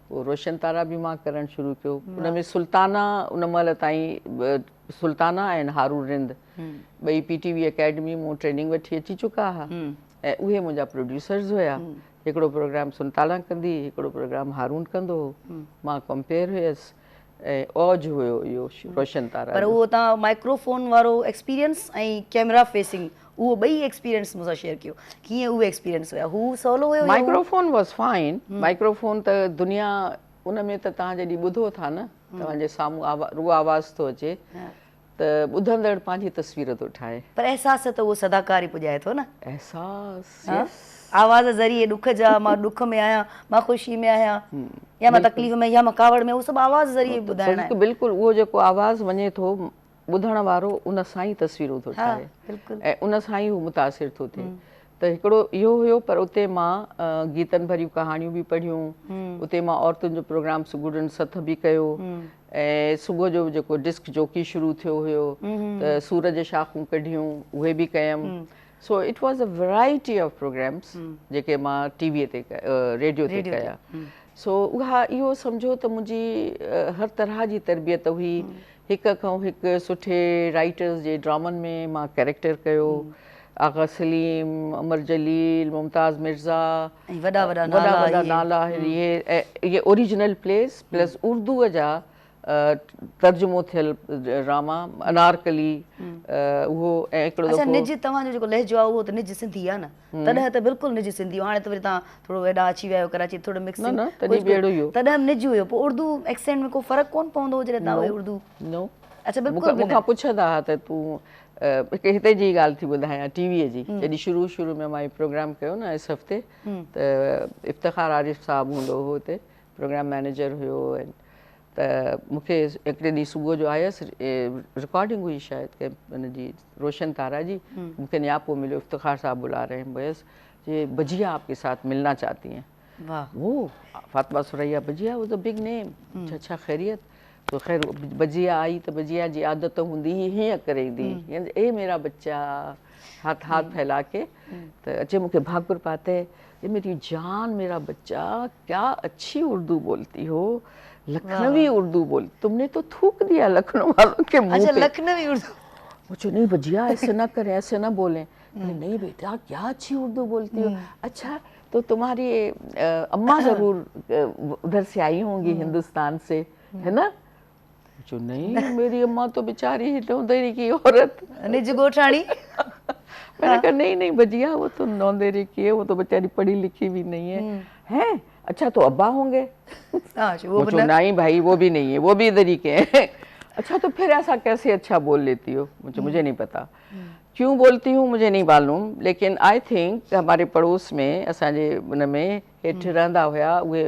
पोइ रोशन तारा बि मां करणु शुरू कयो। उन में सुल्ताना उन महिल ताईं, सुल्ताना ऐं हारून रिंद ॿई PTV अकेडमी मूं ट्रेनिंग वठी अची चुका हुआ, ऐं उहे मुंहिंजा प्रोड्यूसर्स हुया। हिकिड़ो प्रोग्राम सुल्ताना कंदी, हिकिड़ो प्रोग्राम हारून कंदो हो, मां कंपेयर हुयसि, ऐं औज हुयो इहो रोशन तारा। पर उहो तव्हां माइक्रोफोन वारो एक्सपीरियंस ऐं कैमरा फेसिंग, उहो ॿई एक्सपीरियंस मूंसां शेयर कयो, कीअं उहे एक्सपीरियंस हुया? हू सवलो हुयो? Microphone was fine. माइक्रोफोन त दुनिया उन में त तव्हां जॾहिं ॿुधो था न, तव्हांजे साम्हूं रुॻो आवाज़ थो अचे, त ॿुधंदड़ पंहिंजी तस्वीर थो ठाहे। पर एहसास त उहो सदाकारी पुॼाए थो न? एहसास आवाज़ ज़रिए ॾुख जा, मां ॾुख में आहियां, मां ख़ुशी में आहियां, या मां तकलीफ़ में, या मां कावड़ में, उहो सभु आवाज़ ज़रिए ॿुधाइणु आहे। बिल्कुलु उहो जेको आवाज़ वञे थो, ॿुधण वारो उन सां ई तस्वीरूं थो ठाहे, ऐं उन सां ई हू मुतासिर थो थिए। त हिकिड़ो इहो हुयो। पर उते मां गीतनि भरियूं कहाणियूं बि पढ़ियूं, उते मां औरतुनि जो प्रोग्राम सुगुरनि सथ बि कयो, ऐं सुबुह जो जेको डिस्क जॉकी शुरू थियो हुयो त सूरज शाखूं कढियूं, उहे बि कयमि। So it was a variety of programs जेके मां टीवीअ ते रेडियो ते कया। सो उहा इहो सम्झो त मुंहिंजी हर तरह जी तरबियत हुई। हिक खां हिकु सुठे राइटर्स जे ड्रामनि में मां कैरेक्टर कयो। आगा सलीम, अमर जलील, मुमताज़ मिर्ज़ा, वॾा वॾा नाला, इहे ओरिजिनल प्लेस प्लस उर्दूअ जा तर्जुमो थियल ड्रामा, अनारकली, उहो। ऐं हिकिड़ो अच्छा, निज तव्हांजो जेको लहजो आहे उहो त निज सिंधी आहे न? तॾहिं त बिल्कुलु निज सिंधी। हाणे त वरी तव्हां थोरो हेॾां अची विया आहियो कराची, थोरो मिक्सिंग, तॾहिं निज हुयो। पोइ उर्दू एक्सेंट में को फ़र्क़ु कोन पवंदो हो जॾहिं तव्हां उर्दू? अच्छा, बिल्कुलु। मूंखां पुछंदा हुआ त तूं हिते जी ॻाल्हि थी ॿुधायां, टीवीअ जी, जॾहिं शुरू में मां इहो प्रोग्राम कयो न इस हफ़्ते, त इफ़्तिखार आरिफ़ साहिबु हूंदो हो हुते, प्रोग्राम मैनेजर हुयो। त त मूंखे हिकिड़े ॾींहुं सुबुह जो आयसि, रिकॉर्डिंग हुई शायदि के हुन जी रोशन तारा जी, मूंखे न्यापो मिलियो, इफ्तिखार साहब बुला रहे हैं बयस जे बजिया आपके साथ मिलना चाहती हैं। वो Fatima Suraiya Bajiya was a big name. अच्छा खैरियत? तो खैर बजिया आई तो बजिया जी आदत हूंदी ही हीअं करे ईंदी, ए मेरा बच्चा, हाथ फैला के तो अचे मूंखे भाकुर पाते, ये मेरी जान मेरा बच्चा क्या अच्छी उर्दू बोलती हो, लखनवी उर्दू बोल, तुमने तो थूक दिया लखनऊ वालों के मुंह पे। अच्छा लखनवी उर्दू? मुझे नहीं बजिया ऐसे ना करें, ऐसे ना बोलें। नहीं बेटा क्या अच्छी उर्दू बोलती हो। अच्छा तो तुम्हारी अम्मा जरूर उधर से आई होंगी हिंदुस्तान से, है ना? जो नहीं मेरी अम्मा तो बेचारी नौंदेरी की औरत, निज गोठानी। मैंने कहा नहीं नहीं बजिया वो तो नौंदेरी की है, वो तो बेचारी पढ़ी लिखी भी नहीं है। हैं? अच्छा तो अब्बा होंगे? वो नहीं भाई वो भी नहीं है, वो भी इधर ही के हैं। अच्छा तो फिर ऐसा कैसे अच्छा बोल लेती हो? मुझे नहीं पता क्यों बोलती हूँ, मुझे नहीं मालूम, लेकिन आई थिंक हमारे पड़ोस में असांजे उन में हेठि रहंदा हुआ उहे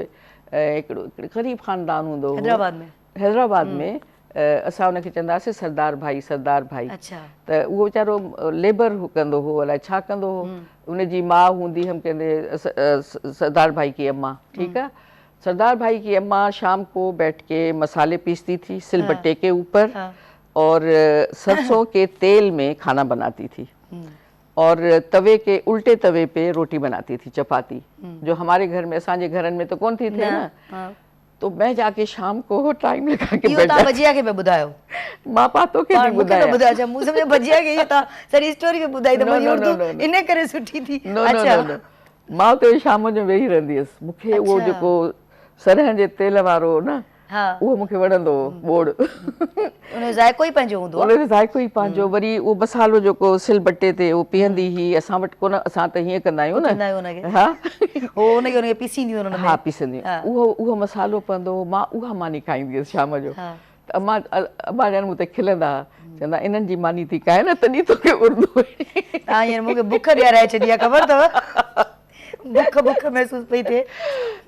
हिकिड़ो ग़रीब ख़ानदान हूंदो हो हैदराबाद में, असां उनखे चवंदासीं सरदार भाई, सरदार भाई। अच्छा। त उहो वीचारो लेबर कंदो हो, अलाए छा कंदो हो, उनजी माउ हूंदी हम कहंदे सरदार भाई की अम्मा, ठीकु है। सरदार भाई की अम्मा शाम को बैठ के मसाले पीसती थी सिलबट्टे के ऊपर और सरसों के तेल में खाना बनाती थी और तवे के उल्टे तवे पे रोटी बनाती थी, चपाती, जो हमारे घर में असांजे घरनि में तो कोन थी थे ना। तो मैं जाके शाम को टाइम लगा के बैठ जाती। बजिया के पे बुधायो मां पातो के नहीं बुधाया बुधा अच्छा मुझे समझ बजिया के ये ता सारी स्टोरी के बुधाई तो मुझे उर्दू इने करे सुठी थी। अच्छा मां तो शाम जो वेही रहंदी हुअसि, मूंखे वो जेको सरहं जे तेल वारो न उहो मूंखे वणंदो बोड़, उन जायको ई पंहिंजो हूंदो, उन जायको ई पंहिंजो। वरी उहो मसालो जेको सिलबट्टे ते उहो पीहंदी ही, असां वटि कोन, असां त हीअं कंदा आहियूं न, हा हो उनखे पीसींदी हुन में, हा पीसंदी, उहो मसालो पवंदो, मां उहा मानी खाईंदी हुअसि शाम जो। त अम्मा ॼण मूं ते खिलंदा, चवंदा इन्हनि जी मानी थी खाए न तॾहिं तोखे उर्दू तव्हां हींअर मूंखे बुख ॾियाराए छॾी आहे, ख़बर अथव? बुख महसूस पई थिए।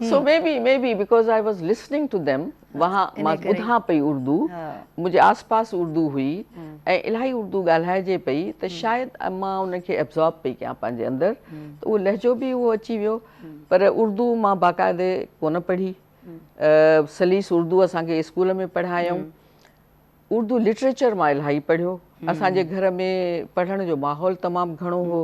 So maybe because I was listening to them, वहाँ मां ॿुधां पई उर्दू, मुंहिंजे आसपास उर्दू हुई ऐं इलाही उर्दू ॻाल्हाइजे पई, त शायदि मां उनखे एब्ज़ॉर्ब पई कयां पंहिंजे अंदरि, त उहो लहजो बि उहो अची वियो। पर उर्दू मां बाक़ाइदे कोन पढ़ी, सलीस उर्दू असांखे स्कूल में पढ़ायऊं, उर्दू लिटरेचर मां इलाही पढ़ियो, असांजे घर में पढ़ण जो माहौल तमामु घणो हो।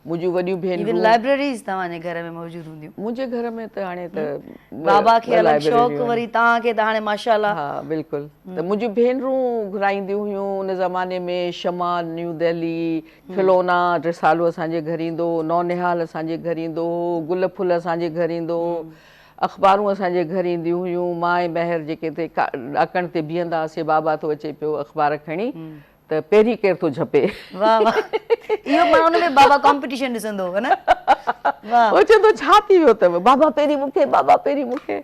मुंहिंजूं वॾियूं भेनरूं, लाइब्रेरीज़ तव्हांजे घर में मौजूदु हूंदियूं? मुंहिंजे घर में त हाणे त बाबा खे अलॻि शौक़ु, वरी तव्हांखे त हाणे माशाअल्लाह। हा बिल्कुलु, त मुंहिंजूं भेनरूं घुराईंदियूं हुयूं उन ज़माने में, शमा न्यू दिल्ली, खिलौना रिसालो असांजे घर ईंदो, नौनिहाल असांजे घर ईंदो, गुल फुल असांजे घर ईंदो, अख़बारूं असांजे घर ईंदियूं हुयूं। मां ऐं ॿाहिर जेके ते ॾाकण ते बीहंदा हुआसीं, बाबा थो अचे पियो अख़बार खणी, त पहिरीं केरु थो झपे। वाह वाह, इहो मां उन में बाबा कॉम्पिटिशन ॾिसंदो हो न। वाह, हो चवंदो छा थी वियो अथव, बाबा पहिरीं मूंखे, बाबा पहिरीं मूंखे।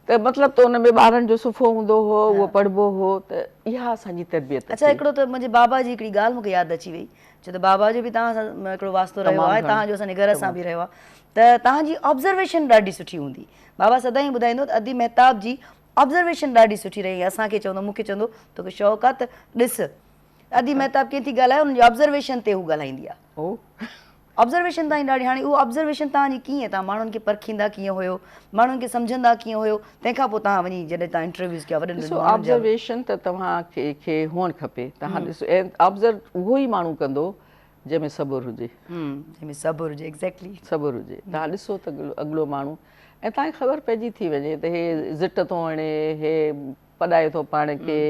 त मतिलबु त उन में ॿारनि जो सुफ़ो हूंदो हो, उहो पढ़बो हो, त इहा असांजी तरबियत। अच्छा हिकिड़ो त मुंहिंजे बाबा जी हिकिड़ी ॻाल्हि मूंखे यादि अची वई, छो त बाबा जो बि तव्हां सां हिकिड़ो वास्तो रहियो आहे, तव्हांजो असांजे घर सां बि रहियो आहे, त तव्हांजी ऑब्ज़र्वेशन ॾाढी सुठी हूंदी। बाबा सदाईं ॿुधाईंदो त अदी मेहताब जी ऑब्ज़र्वेशन ॾाढी सुठी रही, असांखे चवंदो, मूंखे चवंदो तोखे शौक़ु आहे त ॾिस अदी मेहताब कीअं थी ॻाल्हाए, हुनजी ऑब्ज़र्वेशन ते हू ॻाल्हाईंदी आहे। ऑब्ज़र्वेशन तव्हांजी ॾाढी, हाणे उहा ऑब्ज़र्वेशन तव्हांजी कीअं, तव्हां माण्हुनि खे परखींदा कीअं हुयो, माण्हुनि खे सम्झंदा कीअं हुयो, तंहिंखां पोइ तव्हां वञी जॾहिं तव्हां इंटरव्यूज़ कया वॾनि वॾनि। ऑब्ज़र्वेशन त तव्हांखे हुअणु खपे, तव्हां ॾिसो ऑब्ज़र्व उहो ई माण्हू कंदो जंहिंमें सबुरु हुजे, जंहिंमें सबुरु हुजे, एग्ज़ैक्टली सबुरु हुजे। तव्हां ॾिसो त अॻिलो माण्हू, ऐं तव्हांखे ख़बर पइजी थी वञे त हे ज़िट थो हणे, हे पढ़ाए थो पाण खे,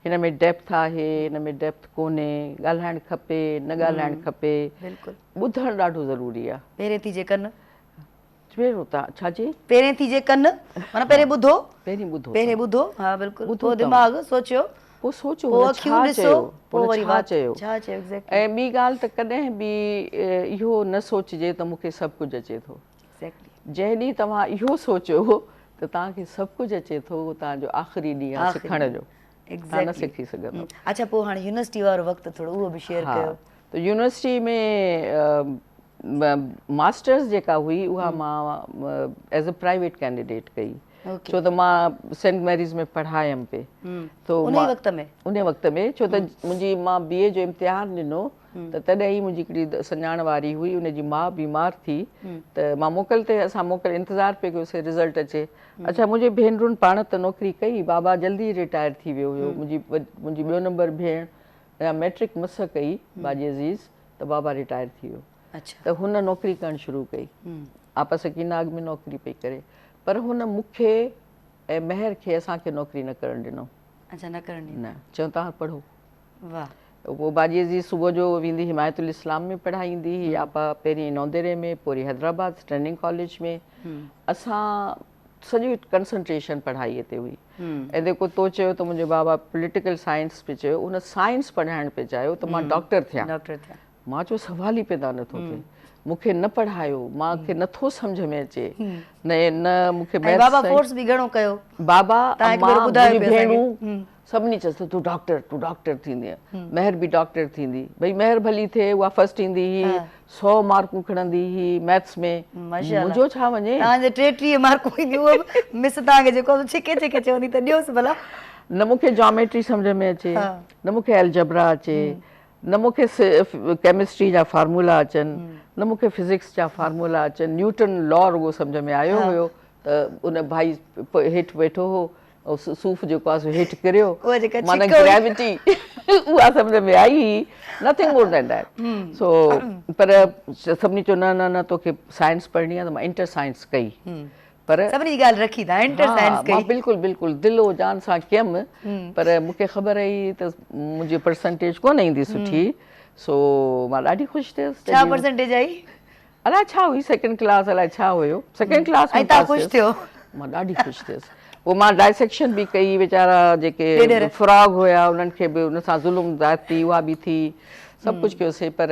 हिन में डेप्थ आहे, हिन में डेप्थ कोन्हे, ॻाल्हाइणु खपे न ॻाल्हाइणु खपे, बिल्कुलु ॿुधणु ॾाढो ज़रूरी आहे। पहिरें थी जे कनि, पहिरियों तव्हां छा चई, पहिरें थी जे कनि, माना पहिरें ॿुधो, पहिरीं ॿुधो, पहिरें ॿुधो, हा बिल्कुलु, पोइ दिमाग़ सोचियो, पोइ सोचो अखियूं ॾिसो, पोइ वरी छा चयो, छा चयो, एग्ज़ैक्टली। ऐं ॿी ॻाल्हि त कॾहिं बि इहो न सोचिजे त मूंखे सभु कुझु अचे थो, जंहिं ॾींहुं तव्हां इहो सोचियो त तव्हांखे सभु कुझु अचे थो, उहो तव्हांजो आख़िरी ॾींहुं आहे सिखण जो, तव्हां न सिखी सघंदो। अच्छा पोइ हाणे यूनिवर्सिटी वारो वक़्तु थोरो उहो बि शेयर कयो। त यूनिवर्सिटी में मास्टर्स जेका हुई उहा मां एज़ अ प्राइवेट कैंडिडेट कई, छो त मां सेंट मैरीज़ में पढ़ायमि पे तो उन वक़्त में छो त मुंहिंजी मां BA जो इम्तिहान ॾिनो त तॾहिं ई मुंहिंजी हिकिड़ी सुञाण वारी हुई, उनजी माउ बीमार थी त मां असां मोकल इंतज़ारु पिए कयोसीं रिज़ल्ट अचे। अच्छा, मुंहिंजी भेनरुनि पाण त नौकिरी कई, बाबा जल्दी रिटायर थी वियो हुयो। मुंहिंजी ॿियो नंबर भेण मैट्रिक मिस कई बाजी अज़ीज़, त बाबा रिटायर थी वियो। त हुन नौकिरी करणु शुरू कई, आपस की नाग में नौकिरी पई करे, पर हुन मूंखे ऐं महर खे असांखे नौकिरी न करणु ॾिनो। न, चयो तव्हां पढ़ो। पोइ बाजी अज़ीज़ सुबुह जो वेंदी हिमायतुल इस्लाम में पढ़ाईंदी हुई, आपा पहिरीं नौंदेरे में, पोइ हैदराबाद ट्रेनिंग कॉलेज में। असां सॼी कंसंट्रेशन पढ़ाईअ ते हुई। ऐं जेको तो चयो त मुंहिंजे बाबा पॉलिटिकल साइंस पे चयो, उन साइंस पढ़ाइण पे चाहियो त मां डॉक्टर थियां। मां चयो सवाल ई पैदा नथो थिए, मूंखे न पढ़ायो, मूंखे नथो सम्झ में अचे। न मूंखे बाबा फोर्स बि घणो कयो। बाबा मुंहिंजी भेणूं सभिनी चयोसि तूं डॉक्टर थींदीअ, महर बि डॉक्टर थींदी। भई महर भली थिए, उहा फर्स्ट ईंदी हुई, 100 मार्कूं खणंदी हुई मैथ्स में, मुंहिंजो छा वञे। तव्हांजे 33 मार्कूं ईंदियूं, उहा मिस तव्हांखे जेको छिके चवंदी त ॾियोसि भला। न मूंखे ज्योमेट्री सम्झ में अचे, न मूंखे अलजबरा अचे, न मूंखे केमिस्ट्री जा फार्मूला अचनि, न मूंखे फिज़िक्स जा फार्मूला अचनि। न्यूटन लॉ रुगो सम्झ में आयो हुयो, त उन भाई हेठि वेठो हो, सूफ़ जेको आहे हेठि किरियो, माना ग्रेविटी उहा सम्झ में आई, नथिंग मोर देन दैट। सो पर सभिनी चयो न न न तोखे साइंस पढ़णी आहे, त मां इंटर साइंस कई। पर सभिनी जी ॻाल्हि रखी था, इंटर साइंस कई। मां बिल्कुलु दिलि हो जान सां कयमि, पर मूंखे ख़बर आई त मुंहिंजी परसेंटेज कोन ईंदी सुठी, सो मां ॾाढी ख़ुशि थियसि। छा परसेंटेज आई? अलाए छा हुई, सेकेंड क्लास, अलाए छा हुयो, सेकेंड क्लास में। तव्हां ख़ुशि थियो? मां ॾाढी ख़ुशि थियसि। पोइ मां डाइसेक्शन बि कई, वीचारा जेके फ्रॉग हुया उन्हनि खे बि उन सां ज़ुल्म ज़्यादती उहा बि थी, सभु कुझु कयोसीं, पर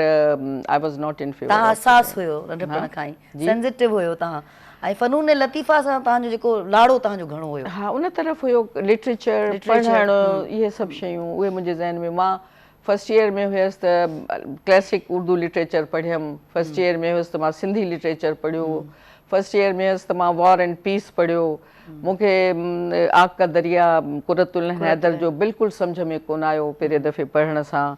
I was not in favour. तव्हां हसास हुयो नंढपण खां ई, सेंसिटिव हुयो तव्हां, ऐं फ़नून लतीफ़ा सां तव्हांजो जेको लाड़ो तव्हांजो घणो हुयो। हा, उन तरफ़ हुयो, लिटरेचर पढ़णु, इहे सभु शयूं उहे मुंहिंजे ज़हन में। मां फर्स्ट ईयर में हुयसि त क्लासिक उर्दू लिटरेचर पढ़ियमि, फर्स्ट ईयर में हुयसि त मां सिंधी लिटरेचर पढ़ियो, फर्स्ट ईयर में हुयसि त मां वॉर एंड पीस पढ़ियो। मूंखे आग का दरिया कुरतुल हैदर जो बिल्कुलु सम्झ में कोन आयो पहिरें दफ़े पढ़ण सां,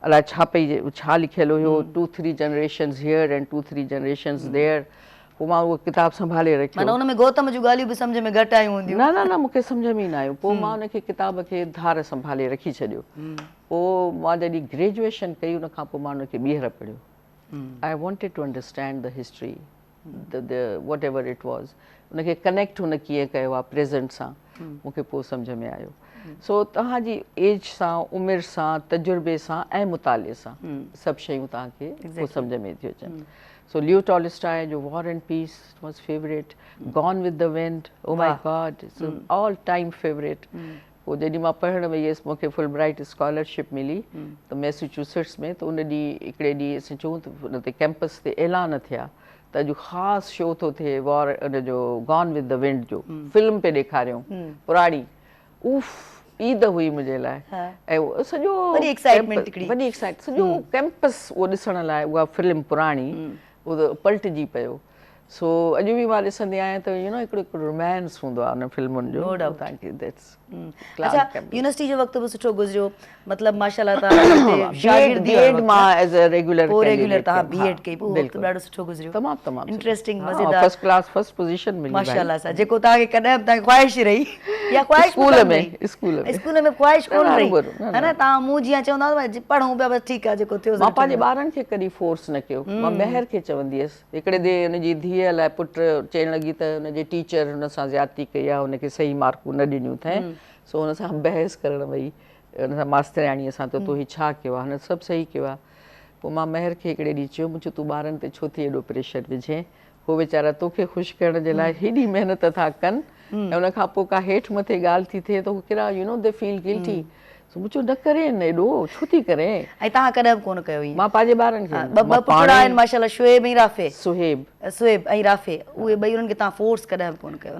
अलाए छा लिखियलु हुयो, 2-3 generations here and 2-3 generations there. पोइ मां उहो किताबु संभाले रखियो। माना उन में गौतम जूं ॻाल्हियूं बि सम्झ में घटि आयूं हूंदियूं? न, मूंखे सम्झ में ई न आयो। पोइ मां उनखे किताब खे धार संभाले रखी छॾियो। पोइ मां जॾहिं ग्रेजुएशन कई, उन खां पोइ मां उनखे ॿीहर पढ़ियो। I wanted to understand the history, whatever it was, उनखे कनेक्ट हुन कीअं कयो आहे प्रेज़ेंट सां, मूंखे पोइ सम्झ में आयो। सो तव्हांजी एज सां, उमिरि सां, तजुर्बे सां ऐं मुताले सां सभु शयूं तव्हांखे पोइ सम्झ में थियूं अचनि। So Leo Tolstoy, जो War and Peace was favorite, Gone with the Wind, oh my God, it's an all-time favorite. पोइ जॾहिं मां पढ़ण वई हुयसि, मूंखे फुल ब्राइट स्कॉलरशिप मिली त मैसेच्यूसेट्स में, त उन ॾींहुं हिकिड़े ॾींहुं असां चऊं त उन ते कैंपस ते ऐलान थिया त अॼु ख़ासि शो थो थिए वॉर उनजो गॉन विद द विंड जो, फिल्म पे ॾेखारियूं पुराणी। उफ, ईद हुई मुंहिंजे लाइ, ऐं सॼो वॾी एक्साइटमेंट, सॼो कैंपस उहो ॾिसण लाइ उहा फिल्म पुराणी उहो पलटिजी पियो। सो अॼु बि मां ॾिसंदी आहियां त हिकिड़ो रोमांस हूंदो आहे उन फिल्मुनि जो। अच्छा, यूनिवर्सिटी जो वक़्तु बि सुठो गुज़रियो, मतिलबु माशाल्लाह तव्हां शागिर्दी मां एज़ अ रेगुलर तव्हां बीएड कई, पोइ वक़्तु ॾाढो सुठो गुज़रियो, तमामु इंटरेस्टिंग, मज़ेदार, फर्स्ट क्लास फर्स्ट पोजीशन मिली माशाल्लाह सां, जेको तव्हांखे कॾहिं बि तव्हांखे ख्वाहिश रही या ख्वाहिश स्कूल में ख्वाहिश कोन रही, है न? तव्हां मूं जीअं चवंदा पढ़ूं पिया, बसि ठीकु आहे, जेको थियो। मां पंहिंजे ॿारनि खे कॾहिं फोर्स न कयो, मां महर खे चवंदी हुयसि। हिकिड़े ॾींहुं हुनजी धीअ लाइ पुटु चवणु लॻी त हुनजे टीचर हुन सां ज़्यादती कई आहे, हुनखे सही मार्कूं न ॾिनियूं अथई, सो हुन सां बहस करणु वई, हुन सां मास्तरियाणीअ सां, त तूं हीउ छा कयो आहे, हुन सभु सही कयो आहे। पोइ मां महर खे हिकिड़े ॾींहुं चयो, मुंहिंजो तूं ॿारनि ते छो थी एॾो प्रेशर विझे, हो वीचारा तोखे ख़ुशि करण जे लाइ हेॾी महिनत था कनि, ऐं हुन खां पोइ का हेठि मथे ॻाल्हि थी थिए त हू किरा दे फील गिल्टी। मुंहिंजो न करे न एॾो, छो थी करे? ऐं तव्हां कॾहिं बि कोन कयो? मां पंहिंजे ॿारनि खे, ॿ पुटड़ा आहिनि माशाल्लाह, शुएब ऐं राफ़े, सुहेब ऐं राफ़े, उहे ॿई उन्हनि खे तव्हां फोर्स कॾहिं बि कोन कयो?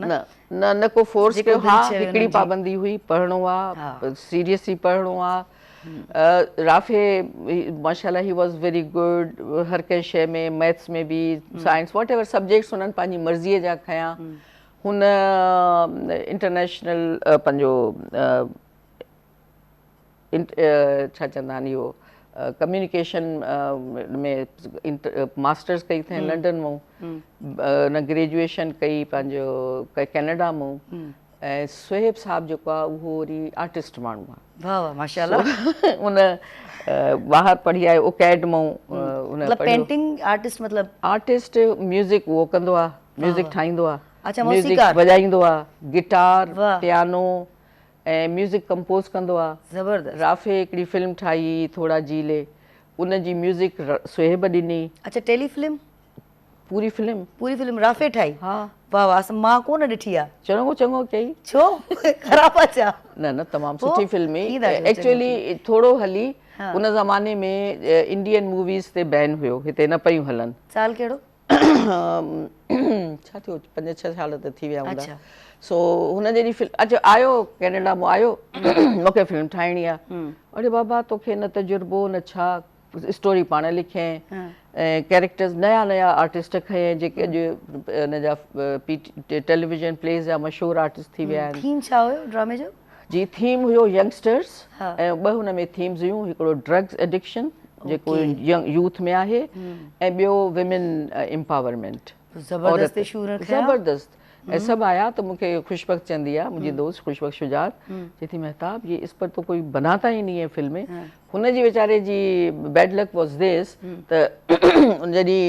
न को फोर्स कयो। हा, हिकिड़ी पाबंदी हुई, पढ़णो आहे, सीरियसली पढ़णो आहे। राफ़े माशाल्लाह ही वॉज़ वेरी गुड, हर कंहिं शइ में, मैथ्स में बि, साइंस, वॉट एवर सब्जेक्ट्स हुननि पंहिंजी मर्ज़ीअ जा खयां। हुन इंटरनेशनल पंहिंजो छा चवंदा आहिनि इहो कम्युनिकेशन में मास्टर्स कई अथई लंडन मां, न ग्रेजुएशन कई पंहिंजो कैनेडा मां। ऐं सुहेब साहब जेको आहे उहो वरी आर्टिस्ट माण्हू आहे। वाह वाह माशाल्लाह। उन ॿाहिरि पढ़ी आयो उकैड मां। मतलब पेंटिंग आर्टिस्ट मतलब आर्टिस्ट म्यूज़िक उहो कंदो आहे, म्यूज़िक ठाहींदो आहे, अच्छा म्यूज़िक मौसीक़ार वॼाईंदो आहे, गिटार वाह। पियानो ऐं म्यूज़िक कंपोज़ कंदो आहे। ज़बरदस्त। राफ़े हिकिड़ी फिल्म ठाही थोड़ा जीले, उन जी म्यूज़िक सुहेब ॾिनी। अच्छा टेलीफिल्म? पूरी फिल्म राफ़े ठाही? हा। वाह वाह मां कोन ॾिठी आहे। चङो कई। छो ख़राब अच्छा? न तमामु सुठी फिल्म हुई। थी था चओ एक्चुअली थोरो हली उन ज़माने में इंडियन मूवीज़ ते बैन हुयो, हिते न पियूं हलनि। साल कहिड़ो? छा थियो 5-6 साल त थी विया हूंदा। सो हुन जहिड़ी फिल्म अच्छा आयो कैनेडा मां आयो मूंखे फिल्म ठाहिणी आहे। अरे बाबा तोखे न तजुर्बो न छा, स्टोरी पाण लिखियईं ऐं कैरेक्टर्स नया आर्टिस्ट खयईं जेके अॼु हिन जा टेलीविजन प्लेस जा मशहूरु आर्टिस्ट थी विया आहिनि। थीम छा हुयो ड्रामे जो? जी थीम हुयो यंगस्टर्स ऐं 2 हुन में थीम्स हुयूं, हिकिड़ो ड्रग्स एडिक्शन जेको यंग यूथ में आहे ऐं ॿियो विमेन एम्पावरमेंट। ज़बरदस्त। ऐं सभु आया त मूंखे खुशबख़्त चवंदी आहे मुंहिंजी दोस्त खुशबख़्त शुजात, चए थी महताब ये इस पर तो कोई बनाता ही नहीं है फिल्में। हुन जी वीचारे जी बैड लक वॉज दिस त जॾहिं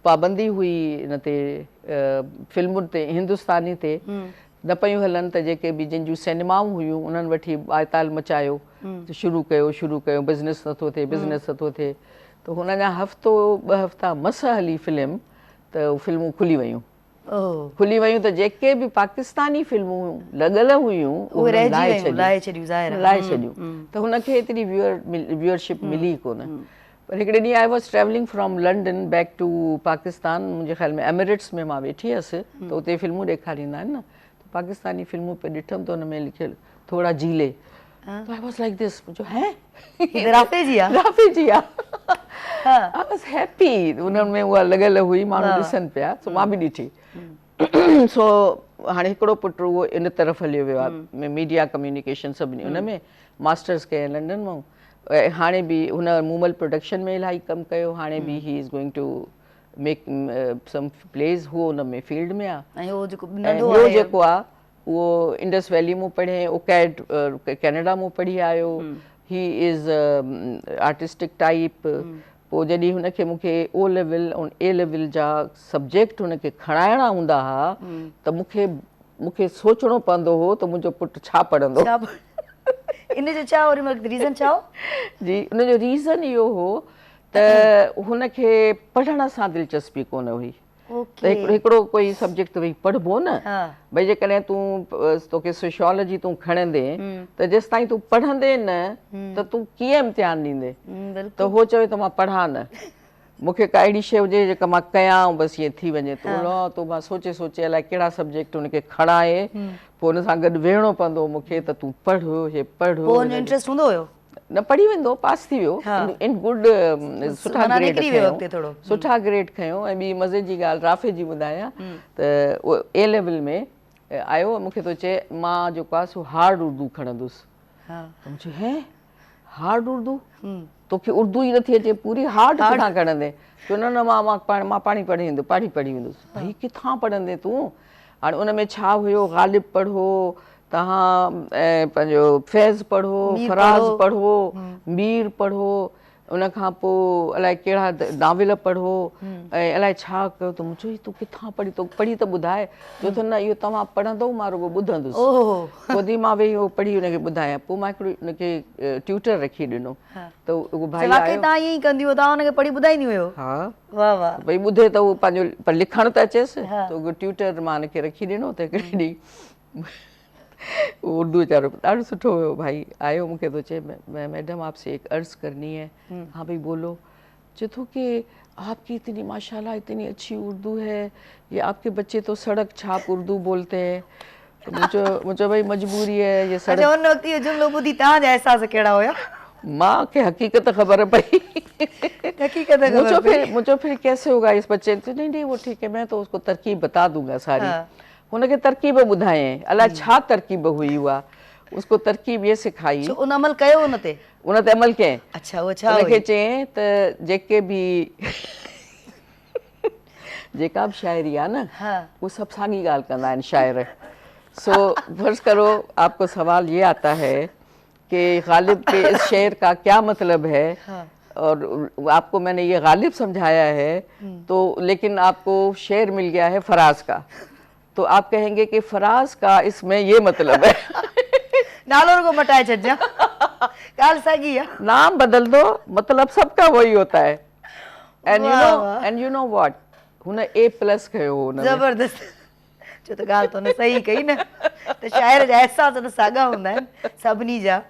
पाबंदी हुई हिन ते फिल्मुनि ते हिंदुस्तानी ते न पियूं हलनि त जेके बि जिन जूं सिनेमाऊं हुयूं उन्हनि वठी आयताल मचायो त शुरू कयो बिज़नेस नथो थिए त हुन जा हफ़्तो 2 हफ़्ता मस हली फिल्म त फिल्मूं खुली वयूं त जेके बि पाकिस्तानी फिल्मूं लॻल हुयूं उहे लाहे छॾियूं त हुनखे एतिरी व्यूअरशिप मिली कोन। पर हिकिड़े ॾींहुं I was travelling from London back to Pakistan, मुंहिंजे ख़्याल में एमिरेट्स में मां वेठी हुअसि त उते फिल्मूं ॾेखारींदा आहिनि न, त पाकिस्तानी फिल्मूं पे ॾिठमि त हुन में लिखियलु थोड़ा जीले। I was like this, Rafe जी आहे। I was happy, उन्हनि में उहा लॻल हुई, माण्हू ॾिसनि पिया, सो मां बि ॾिठी। सो हाणे हिकिड़ो पुट उहो इन तरफ़ हलियो वियो आहे, मीडिया कम्युनिकेशन सभिनी उन में मास्टर्स कयईं लंडन मां। हाणे बि हुन मूमल प्रोडक्शन में इलाही कमु कयो, हाणे बि he is going to make some place, हू हुन में फील्ड में आहे। ऐं ॿियो जेको आहे उहो इंडस वैली मूं पढ़ियईं, उकैड कैनेडा मूं पढ़ी आयो। He is artistic type. पोइ जॾहिं हुनखे मूंखे O लेवल ऐं A लेवल जा सब्जेक्ट हुनखे खणाइणा हूंदा हुआ त मूंखे सोचणो पवंदो हो त मुंहिंजो पुटु छा पढ़ंदो। इन जो छा रीज़न छा हो? जी उनजो रीज़न इहो हो त हुनखे पढ़ण सां दिलचस्पी कोन हुई। त हिकिड़ो कोई सब्जेक्ट वही पढ़बो न, भई जेकॾहिं तोखे सोशियोलॉजी तूं खणंदे त जेसि ताईं तूं पढ़ंदे न त तूं कीअं इम्तिहान ॾींदे, त हो चवे त मां पढ़ा न, मूंखे का अहिड़ी शइ हुजे जेका मां कयां बसि ईअं थी वञे। त मां सोचे अलाए कहिड़ा सब्जेक्ट हुनखे खणाए पोइ हुन सां गॾु वेहणो पवंदो मूंखे त तूं पढ़ हे पढ़। इंट्रस्ट हूंदो हुयो? न पढ़ी वेंदो, पास थी वियो इन गुड, सुठा ग्रेड खयो। ऐं ॿी मज़े जी ॻाल्हि राफ़े जी ॿुधायां त उहो A लेवल में आयो, मूंखे थो चए मां जेको आहे सो हार्ड उर्दू खणंदुसि। त मूं चयो हैं हार्ड उर्दू, तोखे उर्दू ई नथी अचे पूरी हार्ड किथां खणंदे? चयो न मां पाणी पढ़ी वेंदुसि। भई किथां पढ़ंदे तूं? हाणे उन में छा हुयो, ग़ालिब पढ़ो, तव्हां पंहिंजो फैज़ पढ़ो, फराज़ पढ़ो, मीर पढ़ो, उन खां पोइ अलाए कहिड़ा नाविल पढ़ो ऐं अलाए छा कयो। त मूं चयो तूं किथां पढ़ी, तो पढ़ी त ॿुधाए। चयो त न इहो तव्हां पढ़ंदो, मां रुॻो ॿुधंदुसि। पोइ मां वेही उहो पढ़ी हुनखे ॿुधायां। पोइ मां हिकिड़ो हुनखे ट्यूटर रखी ॾिनो त उहो भाई भई ॿुधे त उहो पंहिंजो पर लिखणु त अचेसि, त उहो ट्यूटर मां हुनखे रखी ॾिनो। त हिकिड़े ॾींहुं उर्दू वीचारो ॾाढो सुठो हुयो, भाई आयो मूंखे थो चए मैडम आपसे एक अर्ज़ करनी है। हाँ भाई बोलो। चए थो कि आपकी इतनी माशाल्लाह इतनी अच्छी उर्दू है, ये आपके बच्चे तो सड़क छाप उर्दू बोलते हैं। तो मुझे भाई मजबूरी है ये सड़क। उन वक्त ये जुमलो ॿुधी तव्हांजा एहसास कहिड़ा हुया? मां खे हकीकत ख़बर पई। मुझे फिर कैसे होगा इस बच्चे? नहीं वो ठीक है, मैं तो उसको तरकीब बता दूंगा सारी। हुनखे तरकीब ॿुधायईं, अलाए छा तरकीब हुई उहा, उसको तरकीब ये सिखाई। छो उन अमल कयो उन ते अमल कयईं। अच्छा उहो छा हुनखे चयईं त जेके बि जेका बि शाइरी आहे न, वो सब साॻी ॻाल्हि कंदा आहिनि शाइर। सो फर्ज़ करो आपको सवाल ये आता है कि गालिब के इस शेर का क्या मतलब है, और आपको मैंने ये गालिब समझाया है, तो लेकिन आपको शेर मिल गया है फराज का, तो आप कहेंगे कि फराज का इसमें ये मतलब है। नालो को मटाए छॾिजां, ॻाल्हि साॻी आहे, नाम बदल दो, मतलब सबका वही होता है। एंड यू नो व्हाट, हुन A+ कयो हुन में। ज़बरदस्त, छो त ॻाल्हि त हुन सही कई न, त शाइर जा अहसास त साॻा हूंदा आहिनि सभिनी जा।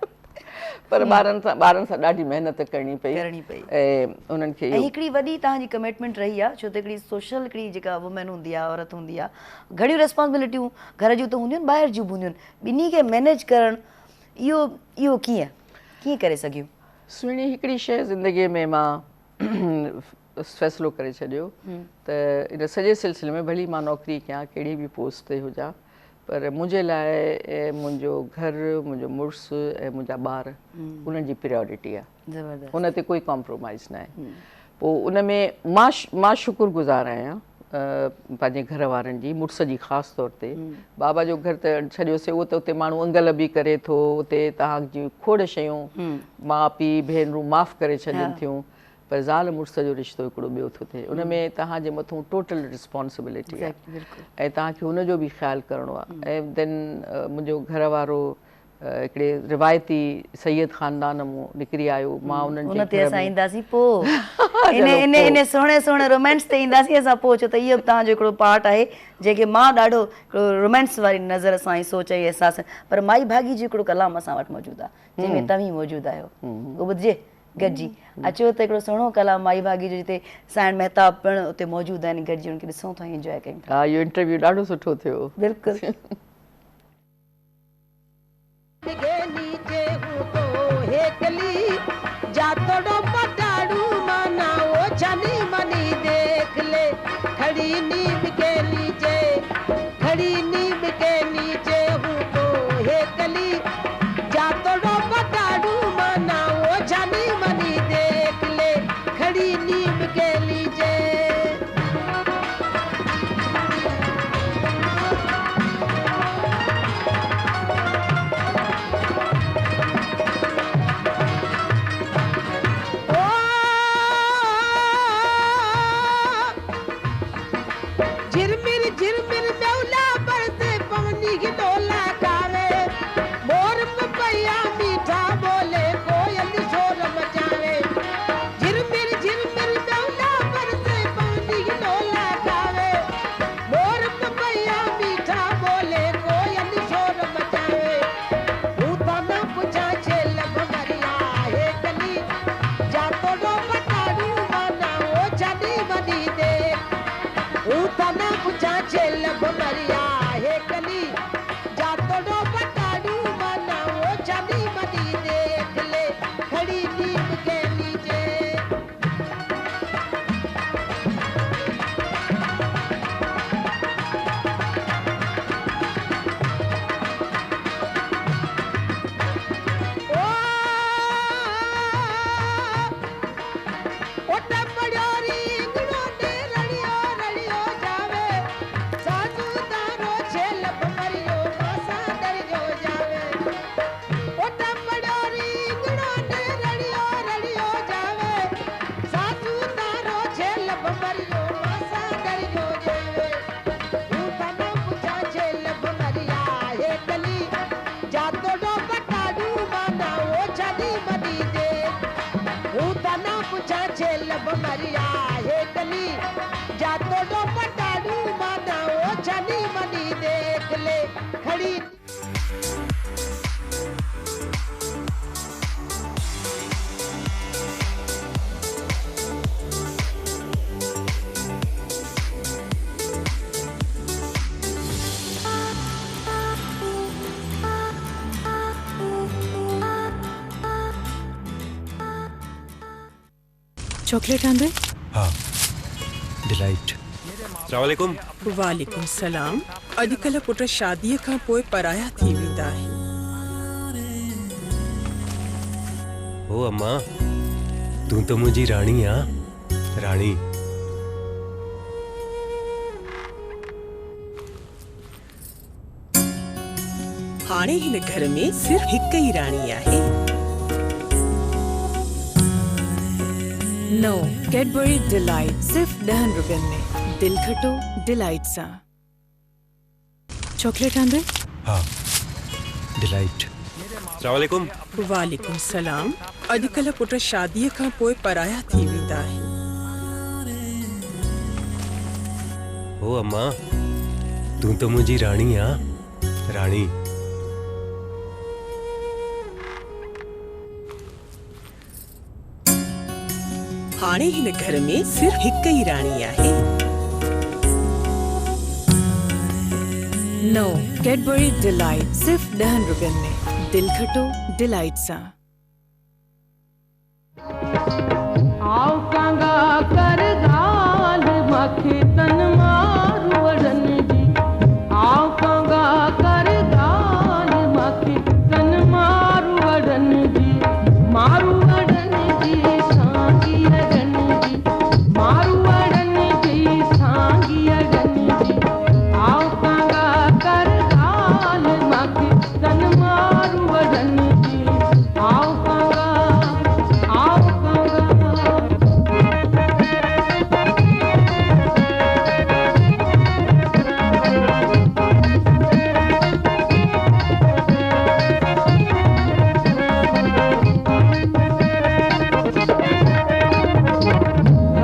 पर ॿारनि सां ॾाढी महिनत करणी पई ऐं उन्हनि खे। ऐं हिकिड़ी वॾी तव्हांजी कमिटमेंट रही आहे, छो त हिकिड़ी सोशल हिकिड़ी जेका वुमेन हूंदी आहे, औरत हूंदी आहे, घणियूं रिस्पॉन्सिबिलिटियूं घर जूं त हूंदियूं आहिनि, ॿाहिरि जूं बि हूंदियूं आहिनि, ॿिन्ही खे मैनेज करणु इहो कीअं करे सघियूं? सुहिणी हिकिड़ी शइ ज़िंदगीअ में मां फ़ैसिलो करे छॾियो त इन सॼे सिलसिले में भली मां नौकिरी कयां, कहिड़ी बि पोस्ट ते हुजां, पर मुंहिंजे लाइ मुंहिंजो घरु, मुंहिंजो मुड़ुसु ऐं मुंहिंजा ॿार उन्हनि जी प्रायोरिटी आहे। ज़बरदस्त, उन ते कोई कॉम्प्रोमाइज़ न आहे। पोइ उन में मां शुक्रगुज़ार आहियां पंहिंजे घर वारनि जी, मुड़ुस जी ख़ासि तौर ते। बाबा जो घर त छॾियोसीं, उहो त उते माण्हू अंगल बि करे थो, उते तव्हांजी खोड़ शयूं माउ पीउ भेनरूं माफ़ु करे छॾनि थियूं, पर ज़ाल मुड़ुस जो रिश्तो हिकिड़ो ॿियो थो थिए, उन में तव्हांजे मथां टोटल रिस्पॉन्सिबिलिटी आहे ऐं तव्हांखे हुनजो बि ख़्यालु करिणो आहे। ऐं देन मुंहिंजो घर वारो हिकिड़े रिवायती सैयद ख़ानदान मां निकिरी आयो, मां उन्हनि ते असां ईंदासीं पोइ इन सुहिणे रोमांस ते ईंदासीं असां पोइ, छो त इहो बि तव्हांजो हिकिड़ो पार्ट आहे जेके मां ॾाढो रोमांस वारी नज़र सां ऐं सोच ऐं अहसास, पर माई भागी जो हिकिड़ो कलाम असां वटि मौजूदु आहे, जंहिंमें तव्हीं मौजूदु आहियो, उहो ॿुधिजे गॾिजी अचो त हिकिड़ो सुहिणो कलाम माई भागी जो, जिते सायण मेहताब पिणु उते मौजूदु आहिनि, गॾिजी उनखे ॾिसूं था, एंजॉय कयूं था। हा, इहो इंटरव्यू ॾाढो सुठो थियो। बिल्कुलु। चॉकलेट आंदे? हाँ, डिलाइट। अस्सलाम वालेकुम। वालेकुम सलाम। अॼुकल्ह पुट शादीअ खां पोइ पराया थी वेंदा आहिनि। ओ अम्मा, तू तो मुझी रानी आ, रानी। हाणे हिन घर में सिर्फ हिक ई राणी आहे। नो कैडबरी डिलाइट सिर्फ 10 रुपयनि में। दिल खटो डिलाइट सां। चॉकलेट आंदे? हाँ, डिलाइट। अस्सलाम वालेकुम। वालेकुम सलाम। अॼुकल्ह पुट शादीअ खां पोइ पराया थी वेंदा आहिनि। ओ अम्मा, तू तो मुझी रानी आ, रानी। हाणे हिन घर में सिर्फ हिक ई राणी आहे। नो कैडबरी डिलाइट सिर्फ 10 रुपयनि में। दिल खटो डिलाइट सां। आओ कांगा कर गाल मखे तन मारू वड़न जी। आओ कांगा कर गाल मखे तन मारू वड़न जी। मारू वड़न जी सांगी अड़न जी। मारू वड़न जी सांगी अड़न जी। आओ कांगा कर गाल मखे तन मारू वड़न जी। आओ कांगा आओ कांगा।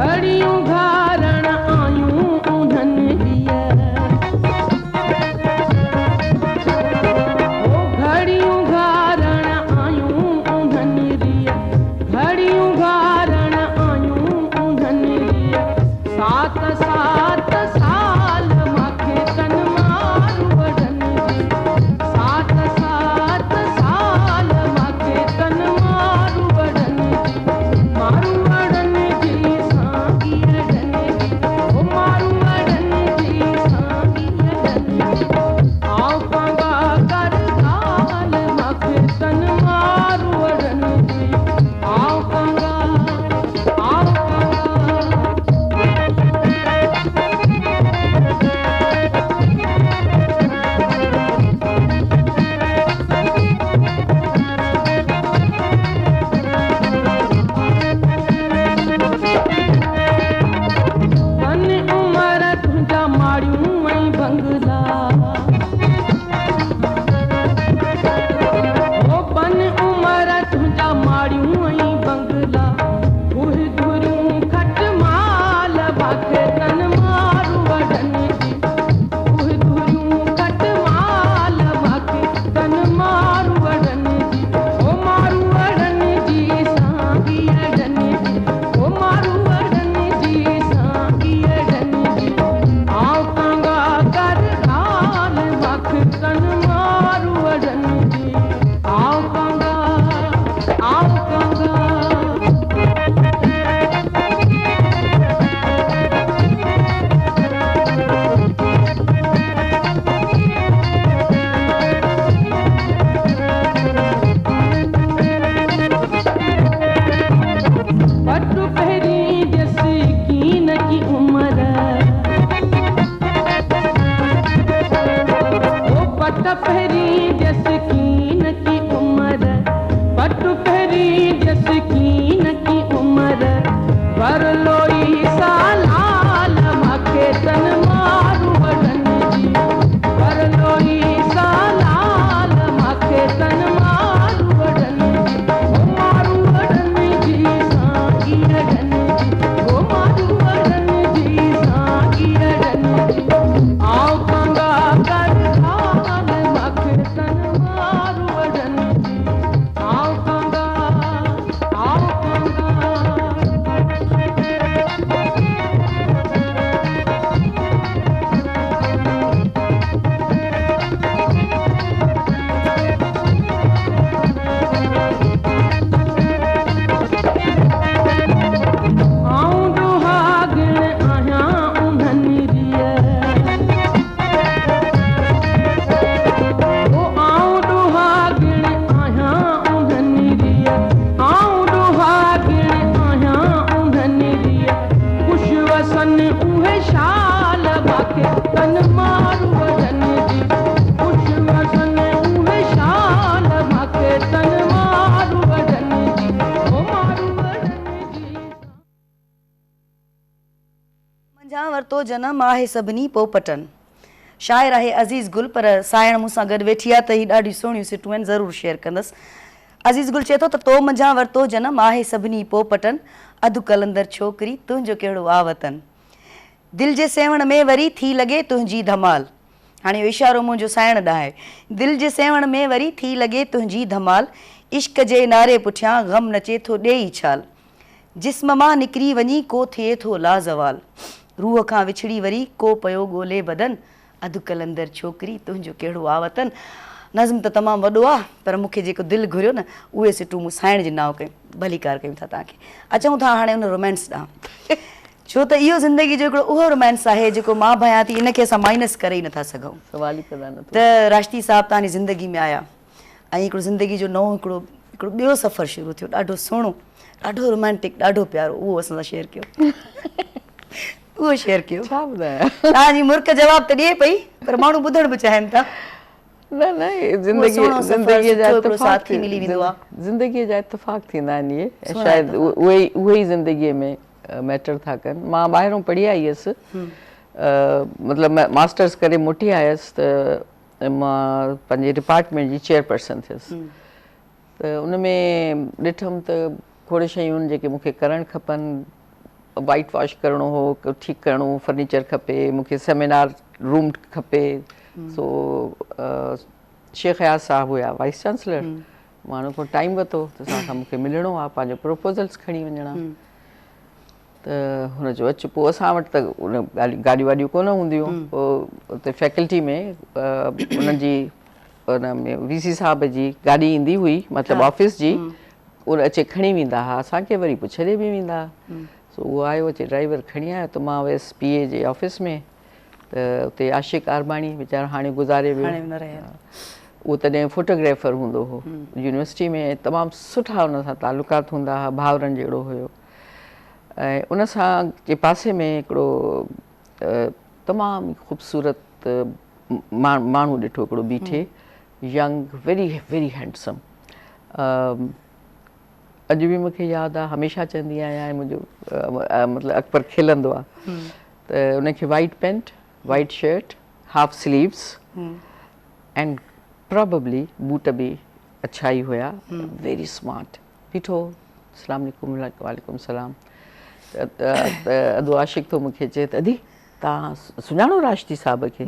घड़ियूं घारण आयूं उन्हनि ॾींहं। ओ घड़ियूं घारण आयूं उन्हनि ॾींहं। घड़ियूं घारण आयूं उन्हनि ॾींहं। सात सात साल मूंखे तन मारू वड़न जी। सात सात साल मूंखे तन मारू वड़न जी। मारू वड़न जी सांगी अड़न जी। ओ मारू वड़न जी सांगी अड़न जी। आओ कांगा कर गाल मूंखे तन मारू वड़न जी। आओ कांगा आओ कांगा। शाल माखे तन मारू वजन जी कुछ वसन उहे शाल माखे तन मारू वजन जी ओ मारू वजन जी मंझां वरितो जनम आहे सभिनी पोपटनि। शाइर आहे अज़ीज़ गुल, पर साइण मूंसां गॾु वेठी आहे त ही ॾाढियूं सुहिणियूं सिटूं आहिनि, ज़रूरु शेयर कंदसि। अज़ीज़ गुल चए थो त तो मंझां वरितो जनम आहे सभिनी पोपटनि, अधु कलंदर छोकिरी तुंहिंजो कहिड़ो आवतन, दिलि जे सेवण में वरी थी लॻे तुंहिंजी धमाल। हाणे इहो इशारो मुंहिंजो साइण ॾांहुं आहे। दिलि जे सेवण में वरी थी लॻे तुंहिंजी धमाल, इश्क जे नारे पुठियां ग़म नचे थो ॾेई छाल, जिस्म मां निकिरी वञी को थिए थो लाज़वाल, रूह खां विछड़ी वरी को पियो ॻोल्हे बदन, अधु कलंदर छोकिरी तुंहिंजो कहिड़ो आवतन। नज़्म त तमामु वॾो आहे, पर मूंखे जेको दिलि घुरियो न उहे सिटूं मूं साइण जे नाव कयूं, भलीकार कयूं था तव्हांखे। अचूं था हाणे उन रोमांस ॾांहुं, छो त इहो ज़िंदगी जो हिकिड़ो उहो रोमांस आहे जेको मां भयां थी, इनखे असां माइनस करे ई नथा सघूं। सवाल ई पैदा नथो। त राष्ट्री साहिबु तव्हांजी ज़िंदगी में आया ऐं हिकिड़ो ज़िंदगी जो नओं हिकिड़ो ॿियो सफ़र शुरू थियो, ॾाढो सुहिणो, ॾाढो रोमांटिक, ॾाढो प्यारो, उहो असां सां शेयर कयो। उहो शेयर कयो। छा ॿुधायां? तव्हांजी मुर्क जवाब त ॾिए पई, पर माण्हू ॿुधण बि चाहिनि था। न न ज़िंदगीअ जा इतफ़ाक़ थींदा आहिनि इहे, शायदि उहे ई ज़िंदगीअ में मैटर था कनि। मां ॿाहिरों पढ़ी आई हुयसि, मतिलबु मास्टर्स करे मोटी आयसि त मां पंहिंजे डिपार्टमेंट जी चेयरपर्सन थियसि, त उन में ॾिठमि त खोड़ शयूं जेके मूंखे करणु खपनि, वाइट वॉश करिणो हो, ठीकु करिणो हो, फर्नीचर खपे, मूंखे सेमिनार रूम खपे। सो शेख हयात साहब हुया वाइस चांसलर, माण्हू खां टाइम वरितो त असां सां मूंखे मिलणो आहे, पंहिंजो प्रपोज़ल्स खणी वञणा, त हुनजो अचु। पोइ असां वटि त उन गाॾियूं वाॾियूं कोन हूंदियूं, पोइ उते फैकल्टी में उन्हनि जी उन में वीसी साहब जी गाॾी ईंदी हुई, मतिलबु ऑफिस जी, उहे अचे खणी वेंदा हुआ, असांखे वरी पोइ छॾे बि वेंदा हुआ। सो उहो आयो, अचे ड्राइवर खणी आयो, त मां वियसि PA जे ऑफिस में, त उते आशिक़ आरबाणी वीचारो हाणे गुज़ारे वियो, उहो तॾहिं फोटोग्राफर हूंदो हो यूनिवर्सिटी में, तमामु सुठा हुन सां तालुकात हूंदा हुआ, भाउरनि जहिड़ो हुयो। ऐं उन सां जे पासे में हिकिड़ो तमामु ख़ूबसूरत माण्हू ॾिठो हिकिड़ो बीठे, यंग, वेरी वेरी हैंडसम। अॼु बि मूंखे यादि आहे, हमेशह चवंदी आहियां, ऐं मुंहिंजो मतिलबु अकबर खिलंदो आहे, त उनखे white pant, white shirt, half sleeves and probably boot बि अच्छा ई हुया, वेरी स्मार्ट, बीठो, अस्सलाम वालेकुम, वालेकुम सलाम। त अदो आशिक़ थो मूंखे चए त अदी तव्हां सुञाणो राष्ट्री साहिब खे?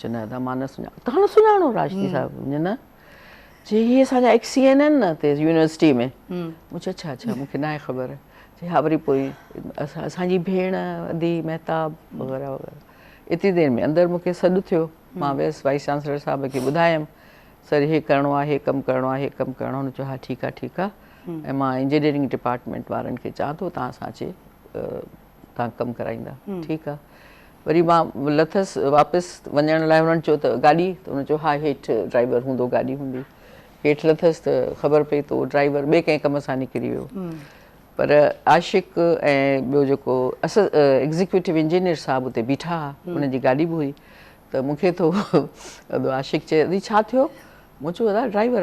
चयो न दा मां न सुञाणो। तव्हां न सुञाणो राष्ट्री साहिब? न चई इहे असांजा XCN आहिनि न हिते यूनिवर्सिटी में। मूं चयो अच्छा अच्छा, मूंखे न आहे ख़बर। चई हा, वरी पोइ असांजी भेण अदी महताब वग़ैरह वग़ैरह। एतिरी देरि में अंदरि मूंखे सॾु थियो, मां वियसि वाइस चांसलर साहिब खे ॿुधायमि, सर हे करिणो आहे, हे कमु करिणो आहे, हे कमु करिणो आहे। हुन चयो हा ठीकु आहे ठीकु आहे, ऐं मां इंजीनियरिंग डिपार्टमेंट वारनि खे चवां थो तव्हां सां अचे तव्हां कमु कराईंदा। ठीकु आहे। वरी मां लथसि वापसि वञण लाइ, हुननि चयो त गाॾी, त हुन चयो हा हेठि ड्राइवर हूंदो, गाॾी हूंदी। हेठि लथसि त ख़बर पई त उहो ड्राइवर ॿिए कंहिं कम सां निकिरी वियो। पर आशिक़ ऐं ॿियो जेको एग्ज़ीक्यूटिव इंजीनियर साहिबु हुते बीठा हुआ, हुनजी गाॾी बि हुई, त मूंखे थो आशिक़ चए अदी छा थियो? मूं चयो दादा ड्राइवर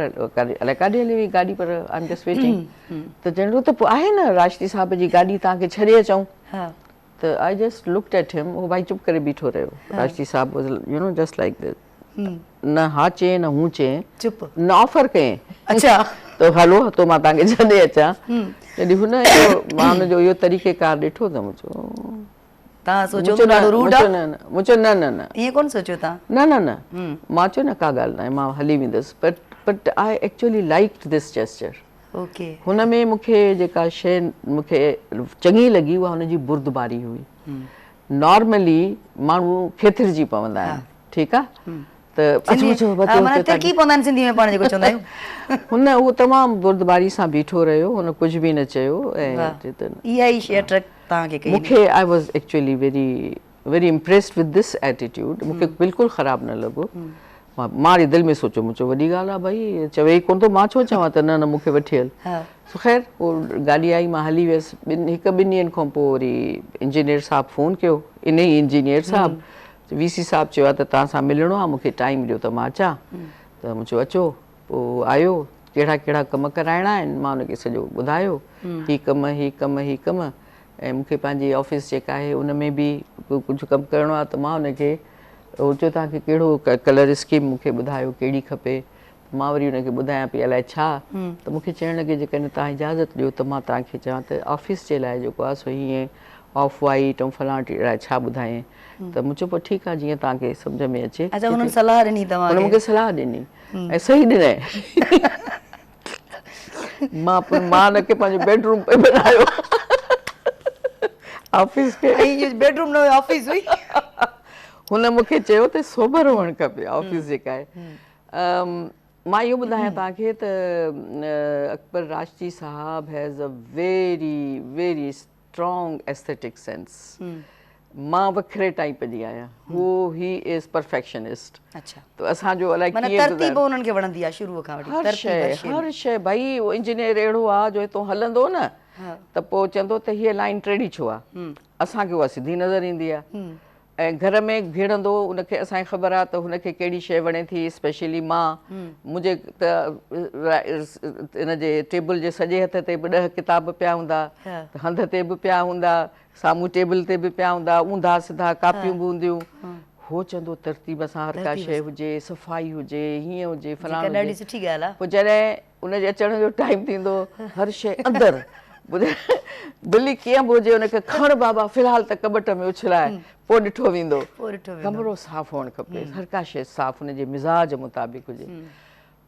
अलाए काॾे हली वई गाॾी, पर आई एम जस्ट वेटिंग। त चवंदो त पोइ आहे न राष्ट्री साहिब जी गाॾी, तव्हांखे छॾे अचूं? त I just looked at him, उहो भाई चुप करे बीठो रहियो। राष्ट्री साहिब was you know just like this, न हा चए न हूं चए, चुप न ऑफर कयईं। अच्छा, त हलो तो मां तव्हांखे छॾे अचां। जॾहिं हुन मां हुनजो इहो तरीक़ेकार ॾिठो त मूं चयो तव्हां सोचो ॾाढो रूड आहे? मूं चयो न न न, ईअं कोन सोचियो तव्हां? न न न, मां चयो न का ॻाल्हि न आहे, मां हली वेंदसि। But I actually liked this gesture. Okay. हुन में मूंखे जेका शइ मूंखे चङी लॻी उहा हुनजी बुर्दबारी हुई। नॉर्मली माण्हू खेतिरजी पवंदा आहिनि, ठीकु आहे, हुन उहो तमामु बुर्दबारी सां बीठो रहियो, हुन कुझु बि न चयो। मूंखे I was actually very very impressed with this attitude, मूंखे बिल्कुलु ख़राबु न लॻो। मां दिलि में सोचियो मुंहिंजो वॾी ॻाल्हि आहे भई चवे कोन थो मां छो चवां त न न मूंखे वठी हल सो ख़ैर पोइ गाॾी आई मां हली वियसि हिकु ॿिनि ॾींहंनि खां पोइ वरी इंजीनियर साहब फ़ोन कयो इन ई इंजीनियर साहब वीसी साहब चयो आहे त तव्हां सां मिलणो आहे मूंखे टाइम ॾियो त मां अचां त मूं चयो अचो पोइ आयो कहिड़ा कहिड़ा कम कराइणा आहिनि मां हुनखे सॼो ॿुधायो हीअ कमु ऐं मूंखे पंहिंजी ऑफिस जेका आहे उन में बि कुझु कमु करिणो आहे त मां हुनखे चयो तव्हांखे कहिड़ो कलर स्कीम मूंखे ॿुधायो कहिड़ी खपे मां वरी हुनखे ॿुधायां पई अलाए छा त मूंखे चवणु लॻे जेकॾहिं तव्हां इजाज़त ॾियो त मां तव्हांखे चवां त ऑफिस जे लाइ जेको आहे सो हीअं ऑफ वाइट ऐं फलाण टीड़ा छा ॿुधायां त मूं चयो पोइ ठीकु आहे जीअं तव्हांखे सम्झ में अचे हुननि सलाह ॾिनी हुन मूंखे सलाह ॾिनी ऐं सही ॾिनई मां हुनखे पंहिंजो बेडरूम पे बनायो ऑफिस खे बेडरूम न ऑफिस हुई हुन मूंखे चयो त सोबर हुअणु खपे ऑफिस जेका आहे मां इहो ॿुधायां तव्हांखे त अकबर राजती साहब has a very very strong aesthetic sense मां वखरे टाइप जी आहियां हू ही इज़ परफेक्शनिस्ट अच्छा त असांजो अलाए तरतीब उन्हनि खे वणंदी आहे शुरूअ खां वठी हर शइ भई उहो इंजीनियर अहिड़ो आहे जो हितां हलंदो न त पोइ चवंदो त हीअ लाइन टेढ़ी छो आहे असांखे उहा सिधी नज़र ईंदी आहे ऐं घर में घिड़ंदो उनखे असांखे ख़बर आहे त हुनखे कहिड़ी शइ वणे थी स्पेशली मां मुंहिंजे त इन जे टेबल जे सॼे हथ ते बि 10 किताब पिया हूंदा त हंध ते बि पिया हूंदा साम्हूं टेबल ते बि पिया हूंदा ऊंधा सिधा कापियूं बि हूंदियूं हो चवंदो तरतीब सां हर का शइ हुजे सफ़ाई हुजे हीअं हुजे फलाण ॾाढी सुठी ॻाल्हि आहे पोइ जॾहिं उनजे अचण जो टाइम थींदो हर शइ अंदरि बिली कीअं बि हुजे हुनखे खण बाबा फ़िलहाल त कॿट में उछलाए पोइ ॾिठो वेंदो कमिरो साफ़ हुअणु खपे हर का शइ साफ़ हुनजे मिज़ाज मुताबिक़ हुजे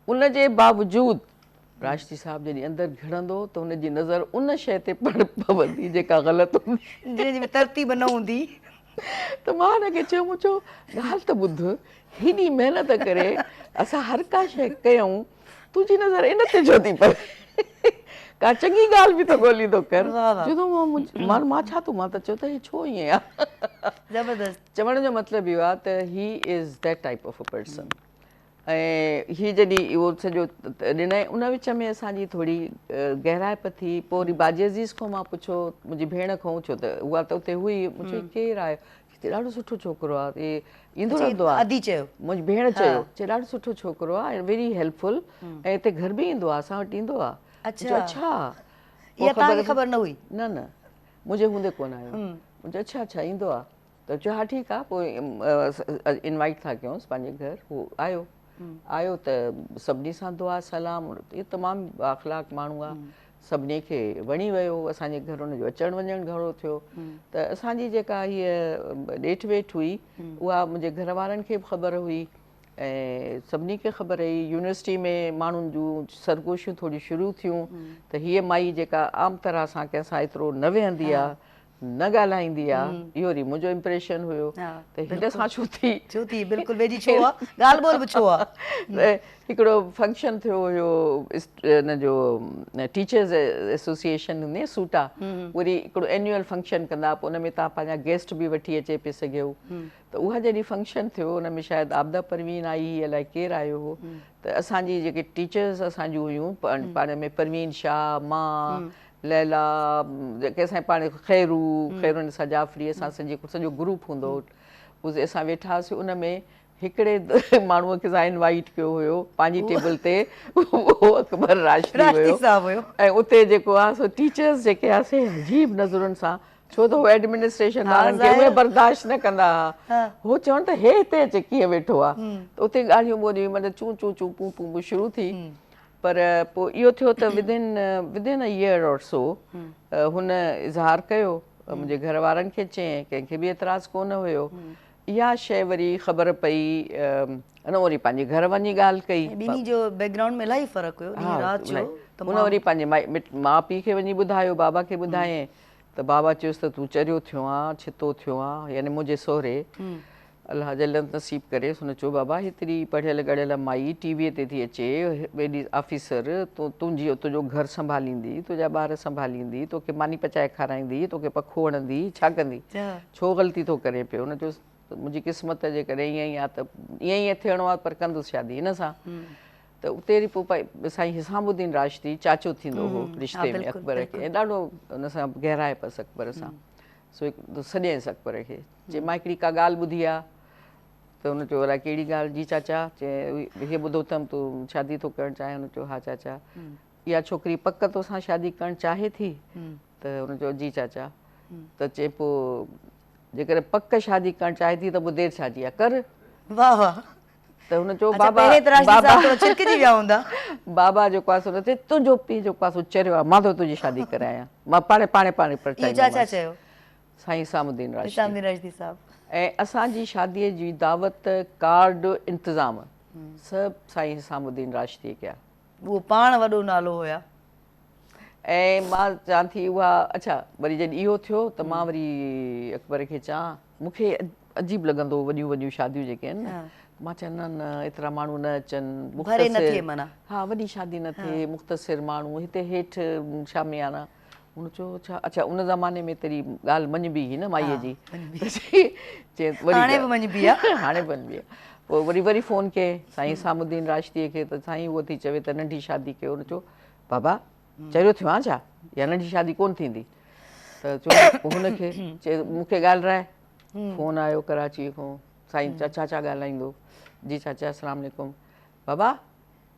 उनजे बावजूदि राजती साहब जॾहिं अंदरि घिड़ंदो त हुनजी नज़र उन शइ ते पवंदी जेका ग़लति हूंदी तरतीब न हूंदी त मां हुनखे चयो मूं चयो ॻाल्हि त ॿुध हेॾी महिनत करे असां हर का शइ कयूं तुंहिंजी नज़र इन ते छो थी पए का चङी ॻाल्हि बि त ॻोल्ही थो कर मां छा तूं मां त चयो त हे छो ईअं आहे ज़बरदस्त चवण जो मतिलबु इहो आहे त he is that type of a person ऐं हीअ जॾहिं इहो सॼो ॾिनई उन विच में असांजी थोरी गहराइप थी पोइ वरी बाजी अज़ीज़ खां मां पुछो मुंहिंजी भेण खां छो त उहा त उते हुई मुंहिंजो केरु आहे हिते ॾाढो सुठो छोकिरो आहे ईंदो रहंदो आहे अदी चयो मुंहिंजी भेण चयो ॾाढो सुठो छोकिरो आहे वेरी हेल्पफुल ऐं हिते घर बि ईंदो आहे असां वटि ईंदो आहे अच्छा इहा तव्हांखे ख़बर न हुई न न मुंहिंजे हूंदे कोन आयो मुंहिंजो अच्छा ईंदो आहे त चयो हा ठीकु आहे पोइ इनवाइट था कयूंसि पंहिंजे घर हू आयो त सभिनी सां दुआ सलाम इहो तमामु अख़लाक़ माण्हू आहे सभिनी खे वणी वियो असांजे घर हुनजो अचणु वञणु घणो थियो त असांजी जेका हीअ ॾेठ वेठ हुई उहा मुंहिंजे घर वारनि खे बि ख़बर हुई ऐं सभिनी खे ख़बर हुई यूनिवर्सिटी में माण्हुनि जूं सरगोशियूं थोरी शुरू थियूं त हीअ माई जेका आम तरह सां कंहिंसां एतिरो न वेहंदी आहे न ॻाल्हाईंदी आहे इहो वरी मुंहिंजो इम्प्रेशन हुयो त हिन सां छो थी बिल्कुलु वेझी छो आहे ॻाल्हि ॿोल बि छो आहे हिकिड़ो फंक्शन थियो हुयो हिनजो टीचर्स एसोसिएशन हूंदी आहे सूटा वरी हिकिड़ो एन्युअल फंक्शन कंदा पोइ हुन में तव्हां पंहिंजा गेस्ट बि वठी अचे पिए सघियो त उहा जॾहिं फंक्शन थियो हुन में शायदि आबदा परवीन आई अलाए केरु आयो हो त असांजी जेके टीचर्स असांजूं हुयूं पाण में परवीन शाह मां लैला जेके असांजे पाण ख़ैरून सां जाफ़री असां सॼो ग्रुप हूंदो हो असां वेठा हुआसीं उन में हिकिड़े माण्हूअ खे असां इनवाइट कयो हुयो पंहिंजी टेबल ते उहो अकबर राजती हुयो ऐं उते जेको आहे सो टीचर्स जेके हुआसीं अजीब नज़रुनि सां छो त उहो एडमिनिस्ट्रेशन वारनि खे उहे बर्दाश्त न कंदा हुआ उहो चवनि त हे हिते अचे कीअं वेठो आहे त उते ॻाल्हियूं ॿोलियूं मतिलबु चूं चूं चूं पू पू शुरू थी पर पोइ इहो थियो त विदिन अ ईयर और सो हुन इज़हार कयो मुंहिंजे घर वारनि खे चयईं कंहिंखे बि एतिराज़ु कोन हुयो इहा शइ वरी ख़बर पई न वरी पंहिंजे घर वञी ॻाल्हि कई ॿिन्ही जो बैकग्राउंड में इलाही फ़र्क़ु हुयो हुन वरी पंहिंजे माउ पीउ खे वञी ॿुधायो बाबा खे ॿुधायईं त बाबा चयुसि त तूं चरियो थियो आहे छितो थियो आहे यानी मुंहिंजे सहुरे अलाह जल्द नसीब करे हुन चयो बाबा हेतिरी पढ़ियल गढ़ियल माई टीवीअ ते थी अचे एॾी ऑफिसर तुंहिंजो घर संभालींदी तुंहिंजा ॿार संभालींदी तोखे मानी पचाए खाराईंदी तोखे पखो हणंदी छा कंदी छो ग़लती थो करे पियो हुन चयोसि मुंहिंजी क़िस्मत जे करे ईअं ई आहे त ईअं ई थियणो आहे पर कंदुसि शादी हिन सां। त उते वरी पोइ साईं हिसामुद्दीन राशदी चाचो थींदो हो रिश्ते में अकबर खे, ऐं ॾाढो हुन सां गहराए पियसि अकबर सां। सो हिकु सॾियसि अकबर खे, चई मां हिकिड़ी का ॻाल्हि ॿुधी आहे। त हुन चयो अलाए कहिड़ी ॻाल्हि? जी चाचा, चए हीअ ॿुधो अथमि तूं शादी थो करणु चाहे। हुन चयो हा चाचा। इहा छोकिरी पक तोसां शादी करणु चाहे थी? त हुन चयो जी चाचा। त चए पोइ जेकर पक शादी करणु चाहे थी त पोइ देरि छाजी आहे, कर। वाह वाह। त हुन चयो अच्छा, बाबा पहिरें त राशदी साहब थोरो छिकिजी विया हूंदा। बाबा जेको आहे सो चए तुंहिंजो पीउ जेको आहे सो चरियो आहे, मां थो तुंहिंजी शादी करायां, मां पाणे इहो छा चयो? साईं हिसामुद्दीन राशदी। हिसामुद्दीन राशदी साहब। ऐं असांजी शादीअ जी दावत, कार्ड, इंतज़ाम सभु साईं हिसामुद्दीन राशदीअ कया। उहो पाण वॾो नालो हुया। ऐं मां चवां थी उहा, अच्छा वरी जॾहिं इहो थियो त मां वरी अकबर खे चवां, मूंखे अजीब लॻंदो वॾियूं वॾियूं शादियूं जेके आहिनि न, मां चवां न न एतिरा माण्हू न अचनि, भरे न थिए माना। हा, वॾी शादी न थिए, मुख़्तसिर माण्हू हिते हेठि शामियाना। हुन चयो अच्छा अच्छा, उन ज़माने में तेरी ॻाल्हि मञबी हुई न माईअ जी? हाणे बि मञबी आहे। हाणे बि मञबी आहे। पोइ वरी फ़ोन कये साईं हिसामुद्दीन राशदीअ खे, त साईं उहो थी चवे त नंढी शादी कयो। हुन चयो बाबा चरियो थियो आहे छा, या नंढी शादी कोन थींदी? त चयो हुनखे चए मूंखे ॻाल्हाए। फ़ोन आयो कराची खां, साईं चाचा ॻाल्हाईंदो। जी चाचा अस्सलाम वालेकुम। बाबा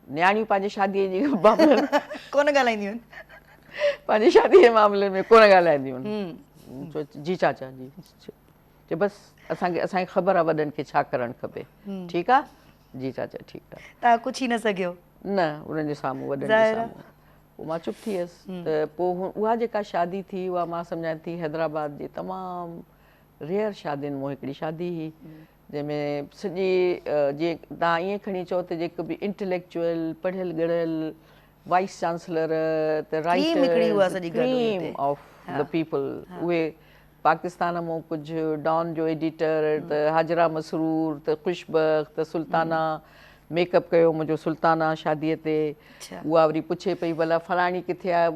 न्याणियूं पंहिंजी शादीअ जी मामले कोन ॻाल्हाईंदियूं आहिनि, पंहिंजी शादीअ जे मामले में कोन ॻाल्हाईंदियूं आहिनि। जी चाचा जी। चए बसि असांखे ख़बर आहे वॾनि खे छा करणु खपे। ठीकु आहे? जी चाचा ठीकु आहे। तव्हां कुझु ई न सघियो? न, उन्हनि जे साम्हूं, वॾनि जे साम्हूं। पोइ मां चुप थी वियसि। त पोइ उहा जेका शादी थी उहा मां सम्झां थी हैदराबाद जी तमामु रेयर शादियुनि मां हिकिड़ी शादी हुई, जंहिंमें सॼी जीअं तव्हां ईअं खणी चओ त जेको बि इंटेलेक्चुअल पढ़ियल ॻढ़ियल वाइस चांसलर, त राइटर, क्रीम ऑफ द पीपल, उहे पाकिस्तान मां कुझु डॉन जो एडिटर, त हाजरा मसरूर, त खुशबख्त, त सुल्ताना मेकअप कयो मुंहिंजो सुल्ताना शादीअ ते। उहा वरी पुछे पई भला फलाणी किथे आहे,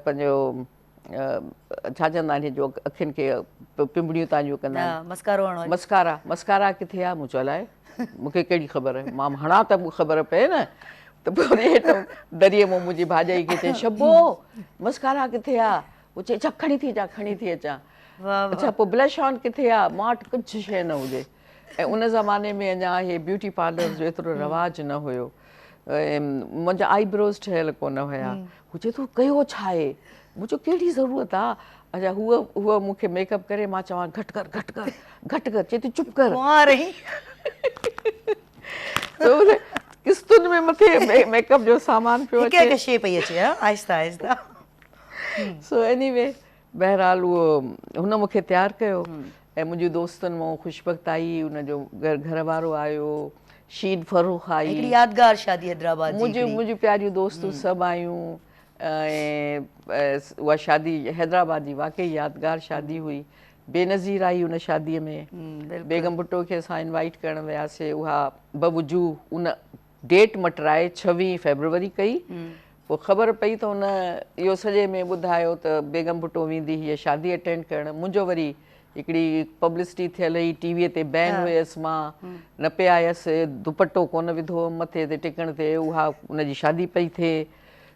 पंहिंजो छा चवंदा आहिनि जो अखियुनि खे पिंबड़ियूं तव्हांजूं कंदा आहिनि, मस्कारा किथे आहे? मूं चयो अलाए, मूंखे कहिड़ी ख़बर आहे, मां हणा त मूंखे ख़बर पए न। त पोइ वरी हेठि दरिए मां मुंहिंजी भाॼाई खे चई शबो मस्कारा किथे आहे? उहो चए अच्छा खणी थी अचां। अच्छा पोइ ब्लश ऑन किथे आहे? मां वटि कुझु शइ न हुजे। ऐं उन ज़माने में अञा इहे ब्यूटी पार्लर जो एतिरो रवाजु न हुयो, मुंहिंजा आईब्रोज़ ठहियल कोन हुया। हू चए तूं कयो छा आहे? मूं चयो कहिड़ी ज़रूरत आहे? अच्छा हूअ मूंखे मेकअप करे, मां चवां घटि कर, चए थी चुप कर। किस्तुनि में मथे मेकअप जो सामान पियो अचे, शइ पई अचे आहिस्ता आहिस्ता। सो एनीवे बहरहाल उहो हुन मूंखे तयारु कयो। ऐं मुंहिंजी दोस्तनि मां खुशबख्त आई, हुनजो घर वारो आयो, शीन फरूख आई, हिकिड़ी यादगार शादी हैदराबाद जी। मुंहिंजी प्यारियूं दोस्तूं सभु आयूं। ऐं उहा शादी हैदराबाद जी वाकई यादगार शादी हुई। बेनज़ीर आई उन शादीअ में। बेगम भुट्टो खे असां इनवाइट करणु वियासीं। उहा बवजू उन डेट मटराए 26 फरवरी कई। पोइ ख़बर पई त हुन इहो सॼे में ॿुधायो त बेगम भुट्टो वेंदी हीअ शादी अटेंड करणु। मुंहिंजो वरी हिकिड़ी पब्लिसिटी थियल हुई, टीवीअ ते बैन हुयसि, मां न पे आयसि, दुपटो कोन विधो मथे ते टिकण ते, उहा उनजी शादी पई थिए।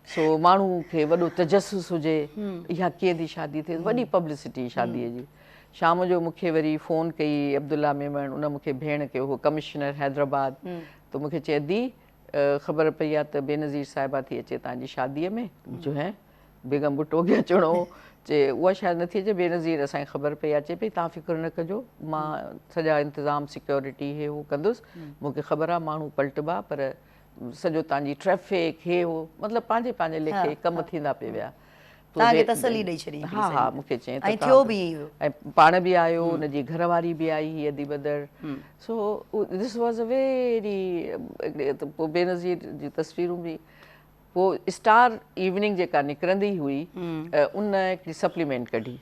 सो माण्हू खे वॾो तजसुस हुजे इहा कीअं थी शादी थिए, वॾी पब्लिसिटी शादीअ जी। शाम जो मूंखे वरी फ़ोन कई अब्दुल्ला मेमण, उन मूंखे भेण कयो, उहो कमिश्नर हैदराबाद। त मूंखे चए दी ख़बर पई आहे त बेनज़ीर साहिबा थी अचे तव्हांजी शादीअ में, जो है बेगम भुट्टो खे अचिणो। चए उहा शायदि नथी अचे, बेनज़ीर असांखे ख़बर पई आहे। चए पई तव्हां फ़िक्रु न कजो, मां सॼा इंतज़ाम सिक्योरिटी हे हो कंदुसि, मूंखे ख़बर आहे माण्हू पलटबा, पर सॼो तव्हांजी ट्रैफिक हे हो, मतिलबु पंहिंजे लेखे कम थींदा पिया विया। तसली ॾेई छॾी। हा मूंखे चई ऐं पाण बि आयो, हुनजी घरवारी बि आई हुई अदी Badar. So this was a very, पोइ बेनज़ीर जी तस्वीरूं बि। पोइ स्टार इवनिंग जेका निकिरंदी हुई, उन हिकिड़ी सप्लीमेंट कढी।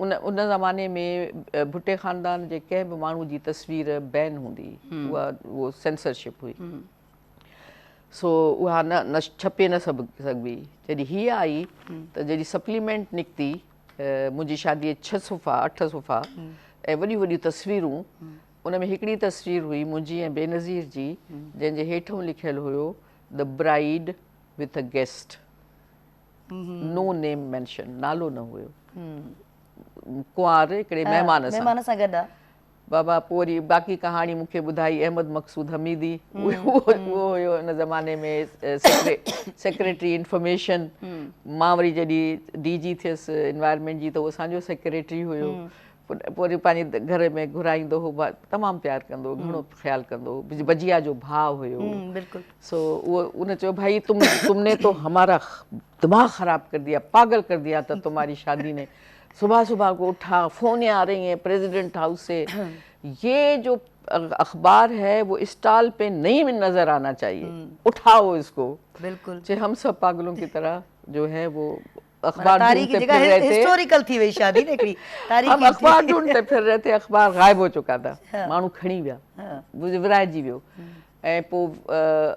उन ज़माने में भुट्टे ख़ानदान जे कंहिं बि माण्हू जी तस्वीर बैन हूंदी, उहो सेंसरशिप हुई। सो उहा न छपे न सघबी। जॾहिं हीअ आई त जॾहिं सप्लीमेंट निकिती, मुंहिंजी शादीअ 6 सुफ़ा 8 सुफ़ा, ऐं वॾियूं वॾियूं तस्वीरूं। उन में हिकिड़ी तस्वीर हुई मुंहिंजी ऐं बेनज़ीर जी, जंहिंजे हेठों लिखियलु हुयो the bride with a guest, no name mention, नालो न हुयो, कुंवार हिकिड़े महिमान सां गॾु। बाबा पोइ वरी बाक़ी कहाणी मूंखे ॿुधाई अहमद मक़सूद हमीदी, उहो हुयो हिन ज़माने में सेक्रेटरी इंफॉर्मेशन। मां वरी जॾहिं DG थियसि एनवायरमेंट जी, त उहो असांजो सेक्रेटरी हुयो। पोइ वरी पंहिंजे घर में घुराईंदो हो, तमामु प्यारु कंदो हो, घणो ख़्यालु कंदो हो। बजिया जो भाउ हुयो। सो उहो उन चयो भाई तुमने तो हमारा दिमाग ख़राब कर दिया, पागल कर दिया था तुम्हारी शादी ने। सुबह सुबह को उठा, फ़ोनें आ रही हैं प्रेसिडेंट हाउस से, ये जो अखबार है वो स्टॉल पे नहीं नजर आना चाहिए, उठाओ इसको। बिल्कुल हम सब पागलों की तरह जो है वो अखबार ढूंढते फिर रहे थे। हिस्टोरिकल थी वही शादी ने हिकिड़ी, हम अखबार ढूंढते फिर रहे थे, अखबार गायब हो चुका था, माण्हू खणी विया, विराइजी वियो। ऐं पोइ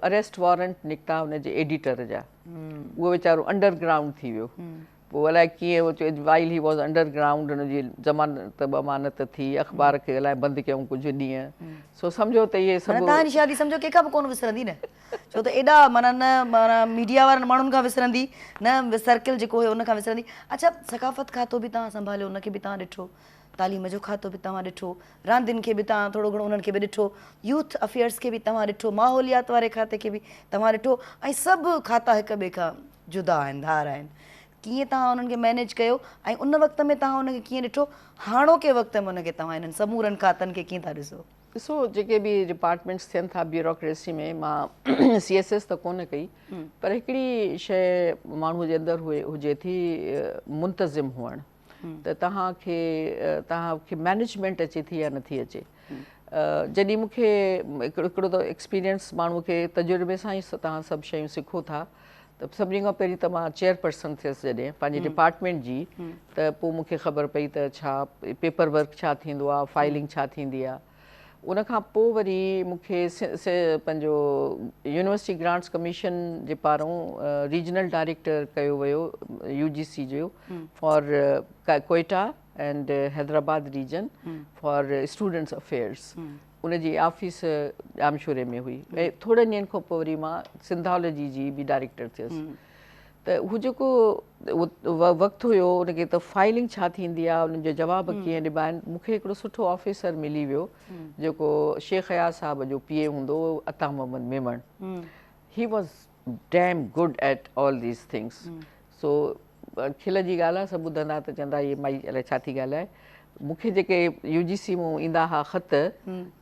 अरेस्ट वारंट निकिता हुनजे एडिटर जा, उहो वीचारो अंडरग्राउंड थी वियो। पोइ अलाए कीअं उहो चयो वाइल ही वॉज अंडरग्राउंड, हुनजी ज़मानत बमानत थी, अख़बार खे अलाए बंदि कयूं कुझु ॾींहं। सो सम्झो त इहे सभु तव्हांजी शादी सम्झो कंहिंखां बि कोन विसरंदी न, छो त एॾा माना न माना मीडिया वारनि माण्हुनि खां विसरंदी न, सर्किल जेको हुयो उन खां विसरंदी। अच्छा, सकाफ़त खातो बि तव्हां संभालियो, उनखे बि तव्हां ॾिठो, तालीम जो खातो बि तव्हां ॾिठो, रांदियुनि खे बि तव्हां थोरो घणो उन्हनि खे बि ॾिठो, यूथ अफेयर्स खे बि तव्हां ॾिठो, माहौलियात वारे खाते खे बि तव्हां ॾिठो, ऐं सभु खाता हिक ॿिए खां जुदा आहिनि, धार आहिनि। कीअं तव्हां उन्हनि खे मैनेज कयो, ऐं उन वक़्त में तव्हां उनखे कीअं ॾिठो, हाणोके वक़्त में उनखे तव्हां इन्हनि समूरनि खातनि खे कीअं था ॾिसो? ॾिसो, जेके बि डिपार्टमेंट्स थियनि था ब्यूरोक्रेसी में, मां CSS त कोन कई, पर हिकिड़ी शइ माण्हू जे अंदरि हुजे थी, मुंतज़िम हुअणु। त तव्हांखे मैनेजमेंट अचे थी या नथी अचे। जॾहिं मूंखे हिकिड़ो त एक्सपीरियंस माण्हूअ खे तजुर्बे सां ई तव्हां सभु शयूं सिखो था। त सभिनी खां पहिरीं त मां चेयरपर्सन थियसि जॾहिं पंहिंजे डिपार्टमेंट जी, त पोइ मूंखे ख़बर पई त छा पेपर वर्क छा थींदो आहे, फाइलिंग छा थींदी आहे। उन खां पोइ वरी मूंखे पंहिंजो यूनिवर्सिटी ग्रांट्स कमीशन जे पारां रीजनल डायरेक्टर कयो वियो UGC जो for Quetta and Hyderabad region for students affairs. उनजी ऑफिस जामशोरे में हुई, ऐं थोड़े ॾींहंनि खां पोइ वरी मां सिंधोलॉजी जी बि डायरेक्टर थियसि। त हू जेको वक़्तु हुयो, उनखे त फाइलिंग छा थींदी आहे, उनजो जवाब कीअं ॾिबा आहिनि, मूंखे हिकिड़ो सुठो ऑफिसर मिली वियो जेको शेख हयात साहब जो PA हूंदो हो, अता Mohammad Memon. He was damn good at all these things. So खिल जी ॻाल्हि आहे, सभु ॿुधंदा त चवंदा इहे माई अलाए छा थी ॻाल्हाए। मूंखे जेके UGC मां ईंदा हुआ ख़त,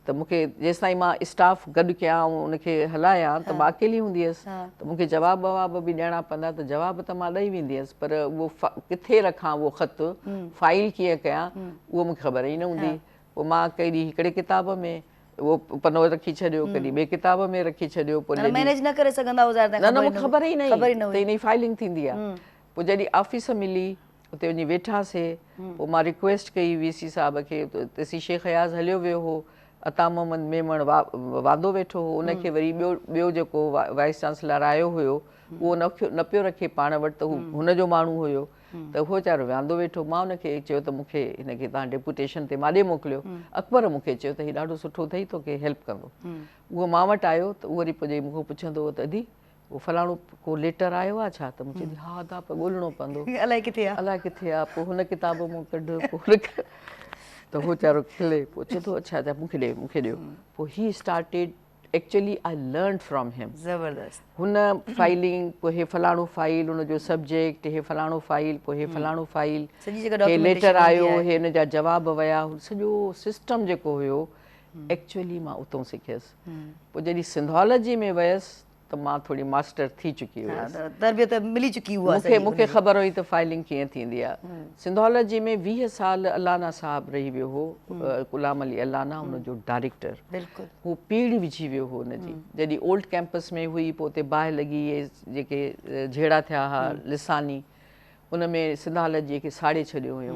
त मूंखे जेसिताईं मां स्टाफ गॾु कयां ऐं उनखे हलायां, त मां अकेली हूंदी हुअसि, त मूंखे जवाब बि ॾियणा पवंदा, त जवाब त मां ॾेई वेंदी हुअसि, पर उहो किथे रखां उहो ख़त, फाइल कीअं कयां, उहो मूंखे ख़बर ई न हूंदी। पोइ मां कॾहिं हिकिड़े किताब में उहो पनो रखी छॾियो, कॾहिं ॿिए किताब में रखी छॾियो। पोइ मैनेज न करे सघंदा हुआ, न मूंखे ख़बर ई न त इन जी फाइलिंग थींदी आहे। पोइ जॾहिं ऑफिस मिली, उते वञी वेठासीं, पोइ मां रिक्वेस्ट कई VC साहब खे, तेसी शेख हयाज़ हलियो वियो हो, अता मोहम्मद मेमण वांदो वेठो हो, उनखे वरी ॿियो जेको वाइस चांसलर आयो हुयो, उहो न पियो रखे पाण वटि, त हुनजो माण्हू हुयो, त उहो वीचारो वांदो वेठो। मां उनखे चयो त मूंखे हिनखे तव्हां डेपुटेशन ते माॾे मोकिलियो। अकबर मूंखे चयो त हीउ ॾाढो सुठो अथई, तोखे हेल्प कंदो। उहो मां वटि आयो, त उहो वरी पोइ मूंखां पुछंदो हो त अदी उहो फलाणो को लेटर आयो आहे छा, त मूंखे हा दा, पर ॻोल्हणो पवंदो, अलाए किथे आहे। पोइ हुन किताब मां कढ, पोइ त उहो वीचारो खिले, पोइ चए थो अच्छा अच्छा मूंखे ॾियो। पोइ he started, actually I learn from हिम। ज़बरदस्त। हुन फाइलिंग, पोइ हे फलाणो फाइल, हुनजो सब्जेक्ट, हे फलाणो फाइल, पोइ हे फलाणो फाइल, हे लेटर आयो, हे हिन जा जवाब विया, सॼो सिस्टम जेको हुयो, एक्चुअली मां उतां सिखियसि। पोइ जॾहिं सिंधोलॉजी में वियसि, त मां थोरी मास्टर थी चुकी हुयसि, तरबियत मिली चुकी हुई। मूंखे ख़बर हुई त फाइलिंग कीअं थींदी आहे। सिंधोलॉजी में 20 साल अलाना साहब रही वियो हो, गुलाम अली अलाना, हुनजो डायरेक्टर। हू पीढ़ी विझी वियो हो हुनजी, जॾहिं ओल्ड कैंपस में हुई, पोइ उते बाहि लॻी, इहे जेके झेड़ा थिया हुआ लिसानी, उन में सिंधोलॉजीअ खे साड़े छॾियो हुयो।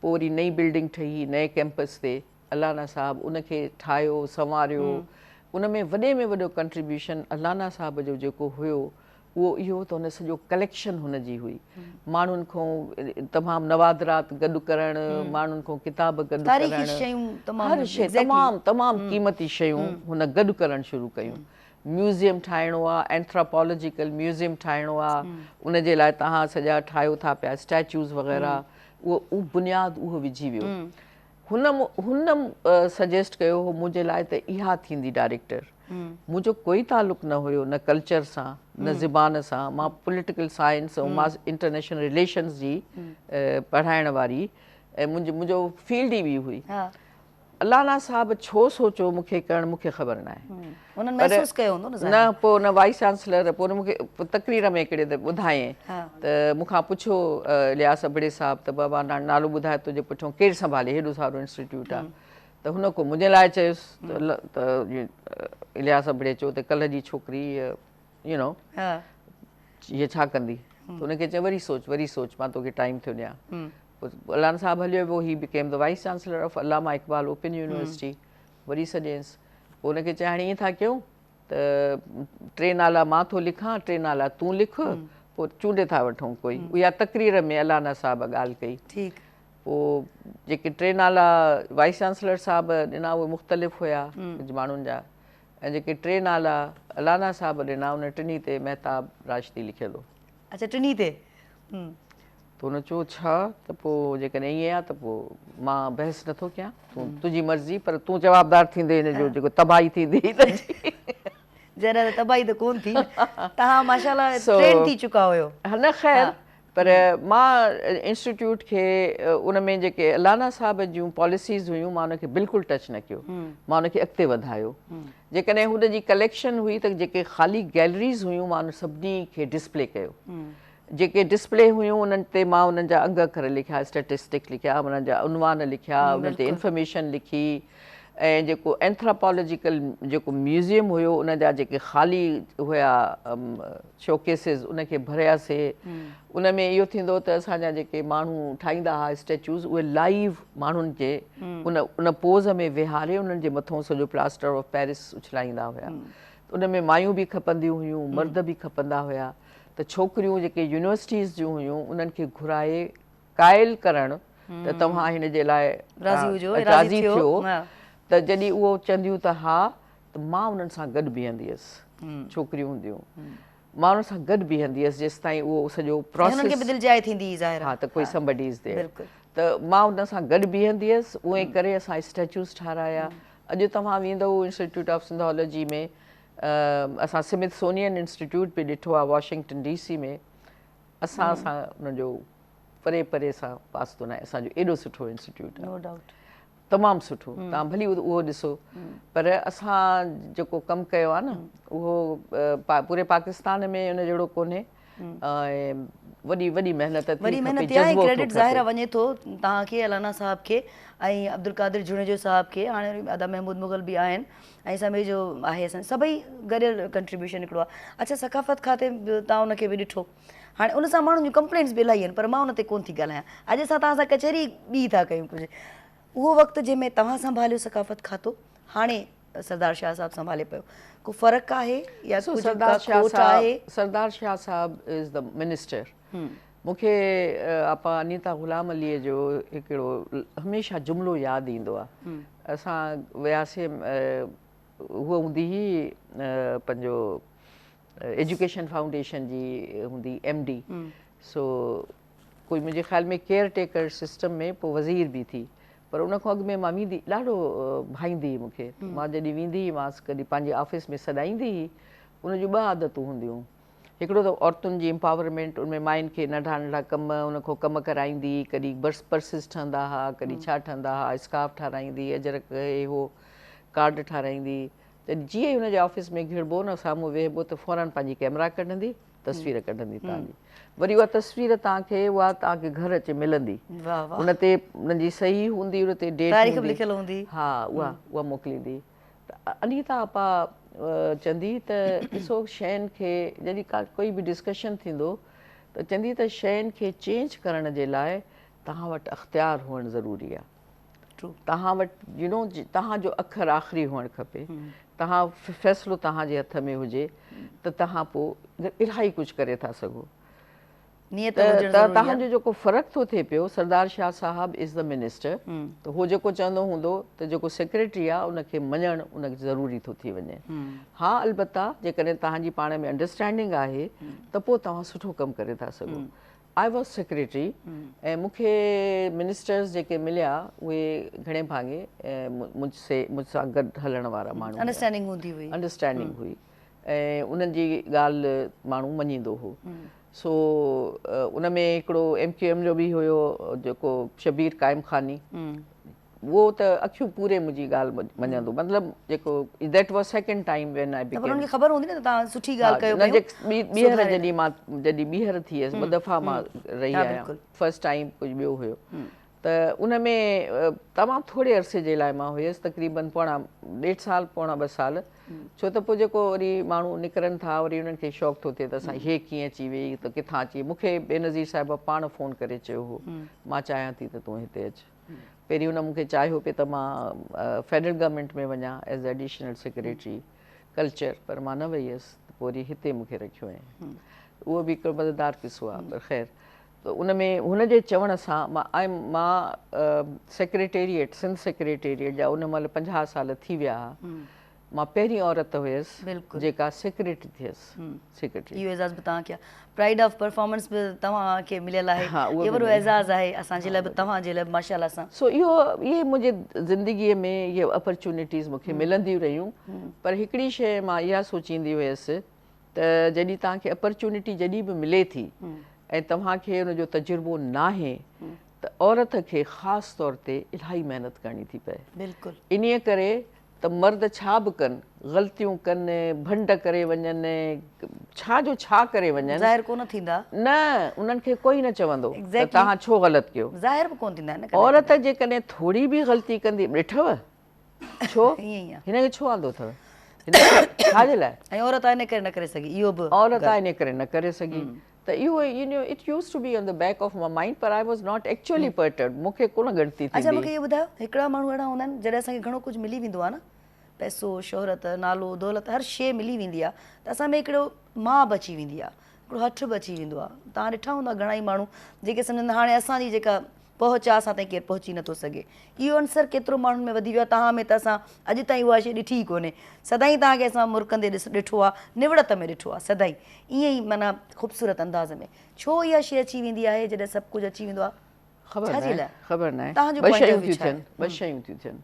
पोइ वरी नई बिल्डिंग ठही नए कैंपस ते, अलाना साहब उनखे ठाहियो, संवारियो। उन में वॾे में वॾो कंट्रीब्यूशन अलाना साहब जो जेको हुयो, उहो इहो त हुन सॼो कलेक्शन हुनजी हुई माण्हुनि खां तमामु नवादरात गॾु करणु माण्हुनि खां किताब गॾु तारीख़ी शयूं करणु तमामु हर शइ तमामु क़ीमती शयूं हुन गॾु करणु शुरू कयूं म्यूज़ियम ठाहिणो आहे एंथ्रोपोलॉजिकल म्यूज़ियम ठाहिणो आहे उनजे लाइ तव्हां सॼा ठाहियो था पिया स्टैच्यूज़ वग़ैरह उहो बुनियादु उहो विझी वियो हुन सजेस्ट कयो हो मुंहिंजे लाइ त इहा थींदी डायरेक्टर मुंहिंजो कोई तालुक़ु न हुयो न कल्चर सां न ज़बान सां मां पॉलिटिकल साइंस ऐं मां इंटरनेशनल रिलेशन्स जी पढ़ाइण वारी ऐं मुंहिंजो फील्ड ई ॿी हुई अलाना साहब छो सोचियो मूंखे करणु मूंखे ख़बर न आहे उन्हनि महसूस कयो हूंदो न पोइ न वाइस चांसलर पोइ मूंखे तकरीर में हिकिड़े त ॿुधायईं त मूंखां पुछियो इलियास अबड़े साहब त बाबा नालो ॿुधाए तुंहिंजे पुठियां केरु संभाले हेॾो सारो इंस्टीट्यूट आहे त हुन को मुंहिंजे लाइ चयुसि त इलियास अबड़े चयो त कल्ह जी छोकिरी यू नो हीअ छा कंदी त हुनखे चयो वरी सोच मां तोखे टाइम थो ॾियां अलाना साहब हलियो वियो he became the wise chancellor of Allama Iqbal open university वरी सॼेसि पोइ हुनखे चयो हाणे ईअं था कयूं त 3 नाला मां थो लिखां 3 नाला तूं लिख पोइ चूंडे था वठूं कोई उहा तकरीर में अलाना साहब ॻाल्हि कई ठीकु पोइ जेके 3 नाला वाइस चांसलर साहब ॾिना उहे मुख़्तलिफ़ हुया कुझु माण्हुनि जा ऐं जेके 3 नाला अलाना साहब ॾिना उन टिनी ते महताब राशिदी लिखियलु हो अच्छा टिनी ते त हुन चयो छा त पोइ जेकॾहिं ईअं आहे त पोइ मां बहस नथो कयां तुंहिंजी मर्ज़ी पर तूं जवाबदार थींदे हिन जो जेको तबाही थींदी जॾहिं तबाही त कोन थी तव्हां माशाल्लाह ट्रेन थी चुका हुयो न ख़ैर पर मां इंस्टीट्यूट खे उन में जेके अलाना साहब जूं पॉलिसीज़ हुयूं मां उनखे बिल्कुलु टच न कयो मां उनखे अॻिते वधायो जेकॾहिं हुनजी कलेक्शन हुई त जेके ख़ाली गैलरीज़ हुयूं मां उन सभिनी खे डिस्प्ले कयो जेके डिस्प्ले हुयूं उन्हनि ते मां उन्हनि जा अंग अखर लिखिया स्टेटिस्टिक लिखिया उन्हनि जा उनवान लिखिया उन्हनि ते इंफॉर्मेशन लिखी ऐं जेको एंथ्रोपोलॉजिकल जेको म्यूज़ियम हुयो उन जा जेके ख़ाली हुया शोकेसिस उनखे भरियासीं उन में इहो थींदो त असांजा जेके माण्हू ठाहींदा हुआ स्टैच्यूज़ उहे लाइव माण्हुनि जे उन पोज़ में विहारे उन्हनि जे मथां सॼो प्लास्टर ऑफ पेरिस उछलाईंदा हुया उन में मायूं बि खपंदियूं हुयूं मर्द बि खपंदा हुया त छोकिरियूं जेके यूनिवर्सिटीज़ जूं हुयूं उन्हनि खे घुराए क़ाइल करणु त तव्हां हिन जे लाइ राज़ी थियो त जॾहिं उहो चवंदियूं त हा त मां उन्हनि सां गॾु बीहंदी हुअसि छोकिरियूं हूंदियूं मां उन्हनि सां गॾु बीहंदी हुअसि जेसि ताईं उहो सॼो प्रोसेस हा त कोई somebody is there त मां उन सां गॾु बीहंदी हुअसि उहे करे असां स्टैच्यूज़ ठाहिराया अॼु तव्हां वेंदव इंस्टीट्यूट ऑफ सिंधोलॉजी में असां स्मिथसोनियन इंस्टीट्यूट बि ॾिठो आहे वॉशिंगटन DC में असां सां उनजो परे परे सां वास्तो न आहे असांजो एॾो सुठो इंस्टीट्यूट आहे नो डाउट तमामु सुठो तव्हां भली उहो ॾिसो पर असां जेको कमु कयो आहे न उहो पूरे पाकिस्तान में उन जहिड़ो कोन्हे ऐं वॾी वॾी महिनत क्रेडिट ज़ाहिर वञे थो तव्हांखे अलाना साहब खे ऐं अब्दुल कादिर जुनेजो साहब खे हाणे अदा महमूद मुग़ल बि आहिनि ऐं समय जो आहे असां सभई गॾियल कंट्रीब्यूशन हिकिड़ो आहे अच्छा सकाफ़त खाते तव्हां उनखे बि ॾिठो हाणे उन सां माण्हुनि जूं कंप्लेंट्स बि इलाही आहिनि पर मां उन ते कोन थी ॻाल्हायां अॼु असां तव्हां सां कचहरी ॿी था कयूं कुझु उहो वक़्तु जंहिंमें तव्हां संभालियो सकाफ़त खातो हाणे सरदार शाह साहब संभाले पियो को फ़र्क़ु आहे या सरदार शाह साहब इज़ द मिनिस्टर मूंखे आपा अनीता ग़ुलाम अलीअ जो हिकिड़ो हमेशह जुमिलो यादि ईंदो आहे असां वियासीं उहा हूंदी हुई पंहिंजो एजुकेशन फाउंडेशन जी हूंदी MD सो कोई मुंहिंजे ख़्याल में केयर टेकर सिस्टम में पोइ वज़ीर बि थी पर उन खां अॻु में मां वेंदी ॾाढो भाईंदी हुई मूंखे मां जॾहिं वेंदी हुईमांसि कॾहिं पंहिंजे ऑफिस में सॾाईंदी हुई उन जूं 2 आदतूं हूंदियूं हिकिड़ो त औरतुनि जी एम्पावरमेंट उनमें मायुनि खे नंढा नंढा कम उन खां कम कराईंदी कॾहिं पर्सिस ठहंदा हुआ कॾहिं छा ठहंदा हुआ स्कार्फ ठाराईंदी अजरक हे हो कार्ड ठाराईंदी त जीअं ई हुनजे ऑफिस में घिरबो न साम्हूं वेहबो त फ़ौरन पंहिंजी कैमरा कढंदी तस्वीर कढंदी तव्हांजी वरी उहा तस्वीर तव्हांखे घर अची मिलंदी उन ते उन्हनि जी सही हूंदी उन ते डेट हूंदी हा उहा मोकिलींदी त अनीता आपा चवंदी त ॾिसो शयुनि खे जॾहिं कोई बि डिस्कशन थींदो त चवंदी त शयुनि खे चेंज करण जे लाइ तव्हां वटि अख़्तियार हुअणु ज़रूरी आहे तव्हां वटि तव्हांजो अखर आख़िरी हुअणु खपे तव्हां फ़ैसिलो तव्हांजे हथ में हुजे त तव्हां पोइ इलाही कुझु करे था सघो। नियत त हुजणु ज़रूरी आहे। तव्हांजो जेको फ़र्क़ु थो थिए पियो, सरदार शाह साहब इज़ द मिनिस्टर, त उहो जेको चवंदो हूंदो त जेको सेक्रेटरी आहे उनखे मञणु उनखे ज़रूरी थो थी वञे। हा अलबत्ता जेकॾहिं तव्हांजी पाण में अंडरस्टैंडिंग आहे त पोइ तव्हां सुठो कमु करे था सघो। आई वॉज सेक्रेटरी ऐं मूंखे मिनिस्टर्स जेके मिलिया उहे घणे भाङे मूंसां गॾु हलण वारा माण्हू अंडरस्टैंडिंग हूंदी हुई। अंडरस्टैंडिंग हुई ऐं उन्हनि जी ॻाल्हि माण्हू मञींदो हो। सो उन में हिकिड़ो MQM जो बि हुयो जेको शबीर काइम खानी, वो त अखियूं पूरे मुंहिंजी ॻाल्हि मञंदो, मतिलबु जेको that was second time when I became. उन्हनि खे ख़बर हूंदी न त तव्हां सुठी ॻाल्हि कयो ॿीहर जॾहिं ॿीहर थी हुयसि, ॿ दफ़ा मां रही आहियां, फर्स्ट टाइम कुझु ॿियो हुयो, त उन में तमामु थोरे अरसे जे लाइ मां हुयसि, तक़रीबन ॾेढ साल पौणा 2 साल। छो त पोइ जेको वरी माण्हू निकिरनि था वरी उन्हनि खे शौक़ु थो थिए त असां इहे कीअं अची वई, त किथां अची। मूंखे बेनज़ीर साहिबा पाण फ़ोन करे चयो हो, मां चाहियां थी त तूं हिते अचु। पहिरीं उन मूंखे चाहियो पिए त मां फेडरल गवर्नमेंट में वञा एज़ एडिशनल सेक्रेटरी कल्चर, पर मां न वई हुयसि, पोइ वरी हिते मूंखे रखियो ऐं उहो बि हिकिड़ो मज़ेदार किस्सो आहे। पर ख़ैर त उन में हुनजे चवण सां मां सेक्रेटेरिएट सिंध सेक्रेटेरिएट जा उन महिल 50 साल थी विया हुआ, मां पहिरीं औरत हुयसि जेका सेक्रेटरी थियसि। सेक्रेटरी इहो एज़ाज़ बि तव्हांखे प्राइड ऑफ परफॉर्मेंस बि तव्हांखे मिलियल आहे। इहो वॾो एज़ाज़ आहे असांजे लाइ बि, तव्हांजे लाइ बि माशाअल्लाह सां। सो इहे मुंहिंजे ज़िंदगीअ में इहे अपॉर्चुनिटीज़ मूंखे मिलंदियूं रहियूं। पर हिकिड़ी शइ मां इहा सोचींदी हुयसि त जॾहिं तव्हांखे अपॉर्चुनिटी जॾहिं बि मिले थी ऐं तव्हांखे हुनजो तजुर्बो नाहे त औरत खे ख़ासि तौर ते इलाही महिनत करणी थी पए। बिल्कुलु। इन्हीअ करे त मर्द छा बि कनि, ग़लतियूं कनि, भंड करे वञनि, छा जो छा करे वञनि, ज़ाहिर कोन थींदा न उन्हनि खे कोई न चवंदो त तव्हां छो ग़लति कयो। ज़ाहिर बि कोन थींदा आहिनि। औरत जेकॾहिं थोरी बि ग़लती कंदी, ॾिठव छो हिनखे छो आंदो अथव, छाजे लाइ? ऐं औरत इन करे न करे सघी, इहो बि औरत इन करे न करे सघी। त इहो it use to be on the back of my mind, पर I was not actually perturbed, मूंखे कोन ॻणती थी। अच्छा मूंखे इहो ॿुधायो, हिकिड़ा माण्हू अहिड़ा हूंदा आहिनि जॾहिं असांखे घणो कुझु मिली वेंदो आहे न, पैसो शोहरत नालो दौलत हर शइ मिली वेंदी आहे, त असां में हिकिड़ो मां बि अची वेंदी आहे, हिकिड़ो हठ बि अची वेंदो आहे। तव्हां ॾिठा हूंदा घणा ई माण्हू जेके सम्झंदा हाणे असांजी जेका पहुच आहे असां ताईं केरु पहुची नथो सघे। इहो अंसर केतिरो माण्हुनि में वधी वियो आहे, तव्हां में त असां अॼु ताईं उहा शइ ॾिठी ई कोन्हे। सदाईं तव्हांखे असां मुर्कंदे ॾिठो आहे, निवड़त में ॾिठो आहे, सदाईं ईअं ई माना ख़ूबसूरत अंदाज़ में। छो इहा शइ अची वेंदी आहे जॾहिं सभु कुझु अची वेंदो आहे? ख़बर न आहे। तव्हांजो ॿ शयूं थियूं थियनि।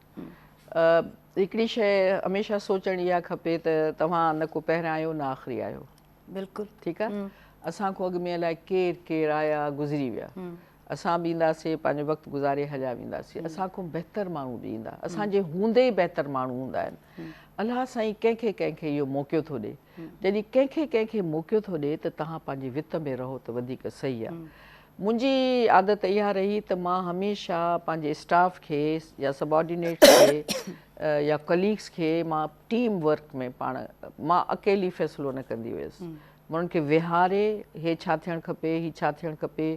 हिकिड़ी शइ हमेशह सोचणी इहा खपे त तव्हां न को पहिरियां आहियो न आख़िरी आहियो। बिल्कुलु ठीकु आहे। असां खां अॻु में अलाए केरु केरु आया गुज़री विया, असां बि ईंदासीं, पंहिंजो वक़्तु गुज़ारे हलिया वेंदासीं। असां खां बहितर माण्हू बि ईंदा, असांजे हूंदे ई बहितर माण्हू हूंदा आहिनि। अलाह साईं कंहिंखे कंहिंखे इहो मौक़ो थो ॾिए, जॾहिं कंहिंखे कंहिंखे मौक़ो थो ॾिए त तव्हां पंहिंजे वित में रहो त वधीक सही आहे। मुंहिंजी आदत इहा रही त मां हमेशह पंहिंजे स्टाफ खे या सबऑर्डिनेट्स खे या कलीग्स खे मां टीम वर्क में पाण मां अकेली फ़ैसिलो न कंदी हुयसि। मां उन्हनि खे विहारे हे छा थियणु खपे, ही छा थियणु खपे।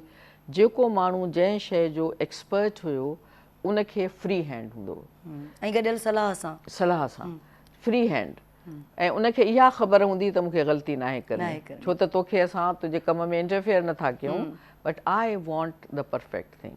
जेको माण्हू जंहिं शइ जो एक्सपर्ट हुयो उनखे फ्री हैंड हूंदो हो ऐं गॾियल सलाह सां फ्री हैंड, ऐं उनखे इहा ख़बर हूंदी त मूंखे ग़लती नाहे करणी, छो त तोखे असां तुंहिंजे कम में इंटरफेयर नथा कयूं, but I want the perfect thing.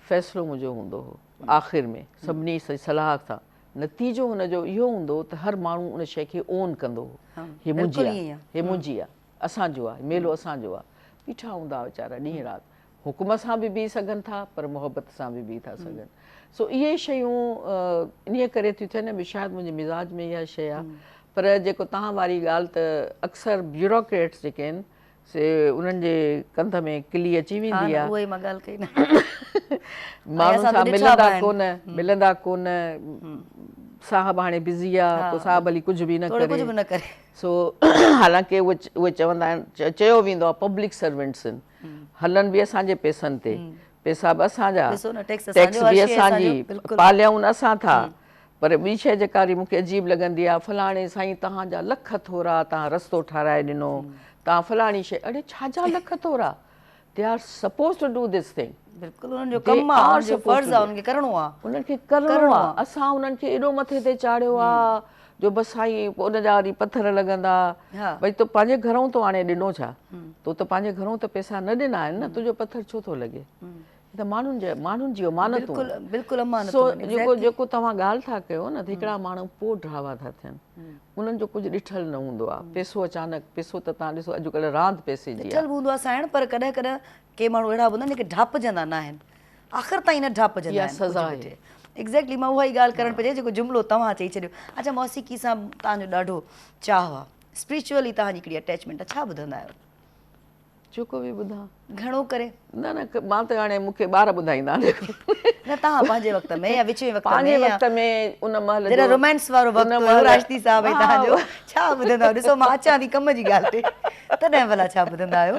फ़ैसिलो मुंहिंजो हूंदो हो आख़िर में सभिनी सलाह सां, नतीजो हुनजो इहो हूंदो त हर माण्हू उन शइ खे ओन कंदो हो, हे मुंहिंजी आहे, हे मुंहिंजी आहे, असांजो आहे, मेलो असांजो आहे। बीठा हूंदा वीचारा ॾींहुं राति, हुकुम सां बि बीह सघनि था पर मोहबत सां बि बीह था सघनि। सो इहे शयूं इन करे थियूं थियनि, बि शायदि मुंहिंजे मिज़ाज में इहा शइ आहे। पर जेको तव्हां वारी ॻाल्हि त अक्सर ब्यूरोक्रेट्स जेके आहिनि से उन्हनि जे कंध में किली अची वेंदी आहे, माण्हुनि सां मिलंदा कोन, साहब हाणे बिज़ी आहे, पोइ साहब हली कुझु बि न करे। सो हालांकि उहे चवंदा आहिनि, चयो वेंदो आहे पब्लिक सर्वेंट्स आहिनि, हलनि बि असांजे पैसनि ते, पैसा बि असांजा, टैक्स बि असांजी, पालियूं असां था। पर ॿी शइ जेका वरी मूंखे अजीब लॻंदी आहे, फलाणे साईं तव्हांजा लख थोरा, तव्हां रस्तो ठाराए ॾिनो, तव्हां फलाणी शइ, अड़े छाजा लख थोरा, they are suppose to do this thing. बिल्कुलु उन्हनि जो कमु आहे, उन्हनि जो फर्ज़ आहे, उन्हनि खे करिणो आहे, उन्हनि खे करिणो आहे। असां उन्हनि खे एॾो मथे ते चाढ़ियो आहे जो बसि साईं पोइ उन जा वरी पथर लॻंदा, भई तूं पंहिंजे घरों तो हाणे ॾिनो छा, तूं त पंहिंजे घरों त पैसा न ॾिना आहिनि न, तुंहिंजो पथर छो थो लॻे, त माण्हुनि जी अमानतूं। बिल्कुलु अमानत। जेको तव्हां ॻाल्हि था कयो न, त हिकिड़ा माण्हू पोइ ड्रावा था थियनि, उन्हनि जो कुझु ॾिठल न हूंदो आहे, पैसो अचानक, पैसो त तव्हां ॾिसो अॼुकल्ह रांदि पैसे जी ॾिठल हूंदो आहे साईं, पर कॾहिं कॾहिं के माण्हू अहिड़ा हूंदा आहिनि जेके ढापजंदा न आहिनि, आख़िर ताईं न ढापजंदा आहिनि। सज़ा आहे। एग्ज़ैक्टली, मां उहा ई ॻाल्हि करणु पिए जेको जुमिलो तव्हां चई छॾियो। अच्छा, मौसीक़ी सां तव्हांजो ॾाढो चाहु आहे, स्पिरिचुअली तव्हांजी हिकिड़ी अटैचमेंट आहे, छा ॿुधंदा आहियो? जेको बि ॿुधां। घणो करे? न मां त हाणे मूंखे ॿार ॿुधाईंदा न, तव्हां पंहिंजे वक़्त में या विच में वक़्त में? पंहिंजे वक़्त में उन महिल जॾहिं रोमांस वारो वक़्तु हुयो राशिदी साहब ऐं तव्हांजो, छा ॿुधंदा आहियो? ॾिसो मां अचां थी कम जी ॻाल्हि ते, तॾहिं भला छा ॿुधंदा आहियो?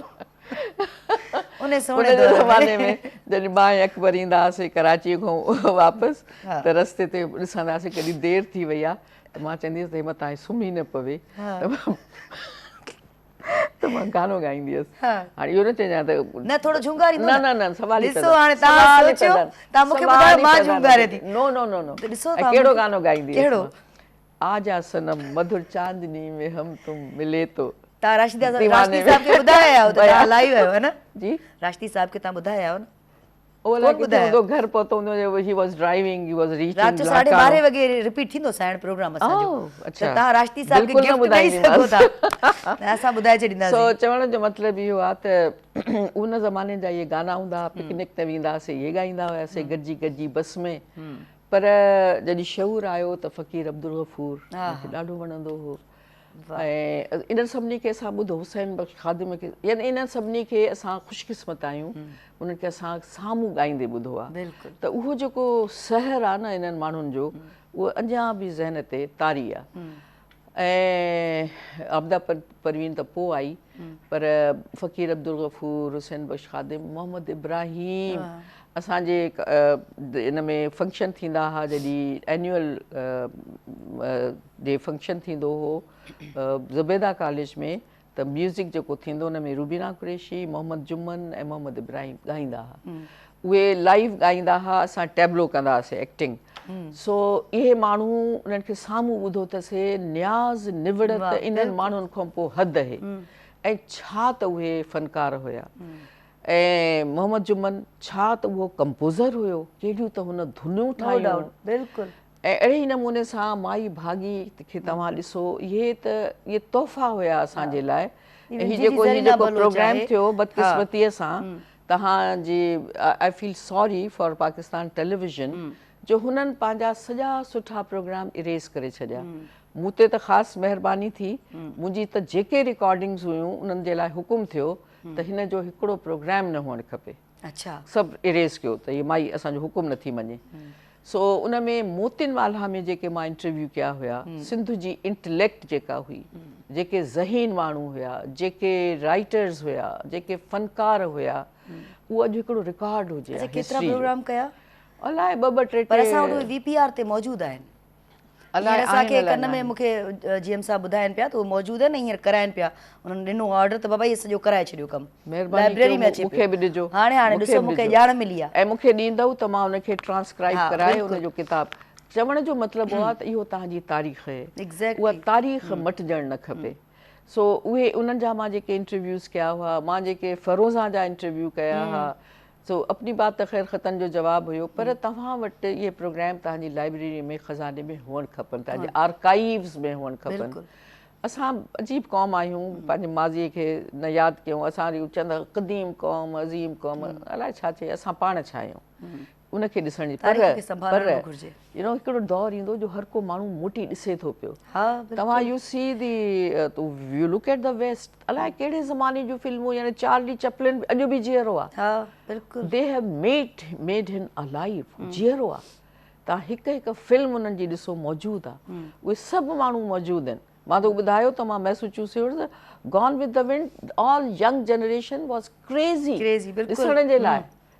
उन सोणे ज़माने में जॾहिं मां ऐं अकबर ईंदा हुआसीं कराची खां वापसि, त रस्ते ते ॾिसंदा हुआसीं कॾहिं देरि थी वई आहे त मां चवंदी हुअसि हिमत हाणे सुम्ही न पवे, त मां गानो ॻाईंदी हुअसि। हाणे इहो न चइजां त न थोरो झुंगारींदो? न सवाल ई ॾिसो हाणे तव्हां सोचियो, तव्हां मूंखे ॿुधायो मां झुंगारे थी। नो ॾिसो कहिड़ो गानो ॻाईंदी? कहिड़ो? आजा सनम मधुर चांदनी में हम तुम मिले तो। तव्हां राशिदी साहब खे ॿुधाया आहियो त तव्हां लाइव आहियो है न जी? राशिदी साहब खे तव्हां ॿुधाया आहियो न? घर पहुतो हूंदो, he was driving, he was reaching. राति जो 12:30 वॻे रिपीट थींदो साइण प्रोग्राम असांजो, त तव्हां राशिदी साहब खे गिफ्ट ॾेई सघो था, असां ॿुधाए छॾींदासीं। सो चवण जो मतिलबु इहो आहे त उन ज़माने जा इहे गाना हूंदा, पिकनिक ते वेंदा हुआसीं, इहे ॻाईंदा हुआसीं गॾिजी बस में। पर जॾहिं शऊर आयो त फ़क़ीर अब्दुल गफ़ूर मूंखे ॾाढो वणंदो हो, ऐं इन्हनि सभिनी खे असां ॿुधो, हुसैन बख़्श ख़ादिम खे, यानी इन्हनि सभिनी खे असां ख़ुशकिस्मत आहियूं, उन्हनि खे असां साम्हूं ॻाईंदे ॿुधो आहे। त उहो जेको सहर आहे न इन्हनि माण्हुनि जो, उहो अञा बि ज़हन ते तारी आहे। ऐं आबदा परवीन त पोइ आई, पर फ़क़ीर अब्दुल गफ़ूर, हुसैन बख़्श ख़ादिम, मोहम्मद इब्राहिम, असांजे इन में फंक्शन थींदा हुआ, जॾहिं एन्युअल डे फंक्शन थींदो हो ज़ुबैदा कॉलेज में, त म्यूज़िक जेको थींदो हुन में रुबीना कुरैशी, मोहम्मद जुम्मन ऐं मोहम्मद इब्राहिम ॻाईंदा हुआ। उहे लाइव ॻाईंदा हुआ, असां टैबलो कंदा हुआसीं एक्टिंग। सो इहे माण्हू उन्हनि खे साम्हूं ॿुधो अथसि, न्याज़ निवड़त इन्हनि माण्हुनि खां पोइ हद आहे, ऐं छा त उहे फ़नकार हुया। ऐं मोहम्मद जुम्मन छा त उहो कंपोज़र हुयो, केॾियूं त हुन धुनियूं ठाहियूं। बिल्कुलु। ऐं अहिड़े ई नमूने सां माई भागी खे तव्हां ॾिसो, इहे तोहफ़ा हुया असांजे लाइ। हीउ जेको प्रोग्राम थियो बदकिस्मतीअ सां तव्हांजी, I feel sorry for Pakistan television, जो हुननि पंहिंजा सॼा सुठा प्रोग्राम इरेज़ करे छॾिया। मूं ते त ख़ासि महिरबानी थी, मुंहिंजी त जेके रिकॉर्डिंग्स हुयूं उन्हनि जे लाइ हुकुम थियो त हिन जो हिकिड़ो प्रोग्राम न हुअणु खपे। अच्छा, सभु इरेज़ कयो त हीअ माई असांजो हुकुम नथी मञे। सो उन में मोतिन वाला में जेके मां इंटरव्यू कया हुया, सिंध जी इंटेलेक्ट जेका हुई, जेके ज़हीन माण्हू हुया, जेके राइटर्स हुया, जेके फ़नकार हुया, उहो अॼु हिकिड़ो रिकॉर्ड हुजे। केतिरा प्रोग्राम कया? अलाए 2-3 पर असां वटि VPR ते मौजूदु आहिनि। अलाए असांखे कन में मूंखे GM साहब ॿुधाइनि पिया त उहो मौजूदु आहिनि, हींअर कराइनि पिया, उन्हनि ॾिनो ऑर्डर त बाबा इहे सॼो कराए छॾियो कमु, लाइब्रेरी में अचे मूंखे बि ॾिजो। हाणे ॾिसो मूंखे ॼाण मिली आहे, ऐं मूंखे ॾींदव त मां उनखे ट्रांसक्राइब कराए उनजो किताबु। चवण जो मतिलबु आहे त इहो तव्हांजी तारीख़ आहे, उहा तारीख़ मटिजणु न खपे। सो उहे उन्हनि जा मां जेके इंटरव्यूज़ कया हुआ, मां जेके फ़रोज़ा जा इंटरव्यू कया हुआ, सो अपनी बात त ख़ैर ख़तनि जो जवाबु हुयो, पर तव्हां वटि इहे प्रोग्राम तव्हांजी लाइब्रेरी में ख़ज़ाने में हुअणु खपनि, तव्हांजे आर्काइव्स में हुअणु खपनि। असां अजीब क़ौम आहियूं, पंहिंजे माज़ीअ खे न यादि कयूं, असां वरी चवंदा क़दीम क़ौम, अज़ीम क़ौम, अलाए छा चए, असां पाण छा आहियूं उनखे ॾिसण जी। पर हिकिड़ो दौरु ईंदो जो हर को माण्हू मोटी ॾिसे थो पियो। तव्हां you see the you look at the west, अलाए कहिड़े ज़माने जूं फिल्मूं, यानी चार्ली चैपलिन अॼु बि जीअरो आहे, दे हैव मेड हिम अलाइव, जीअरो आहे। तव्हां हिकु हिकु फिल्म उन्हनि जी ॾिसो मौजूदु आहे, उहे सभु माण्हू मौजूदु आहिनि। मां त ॿुधायो त मां Massachusetts gone with the wind, all young generation वाज़ क्रेज़ी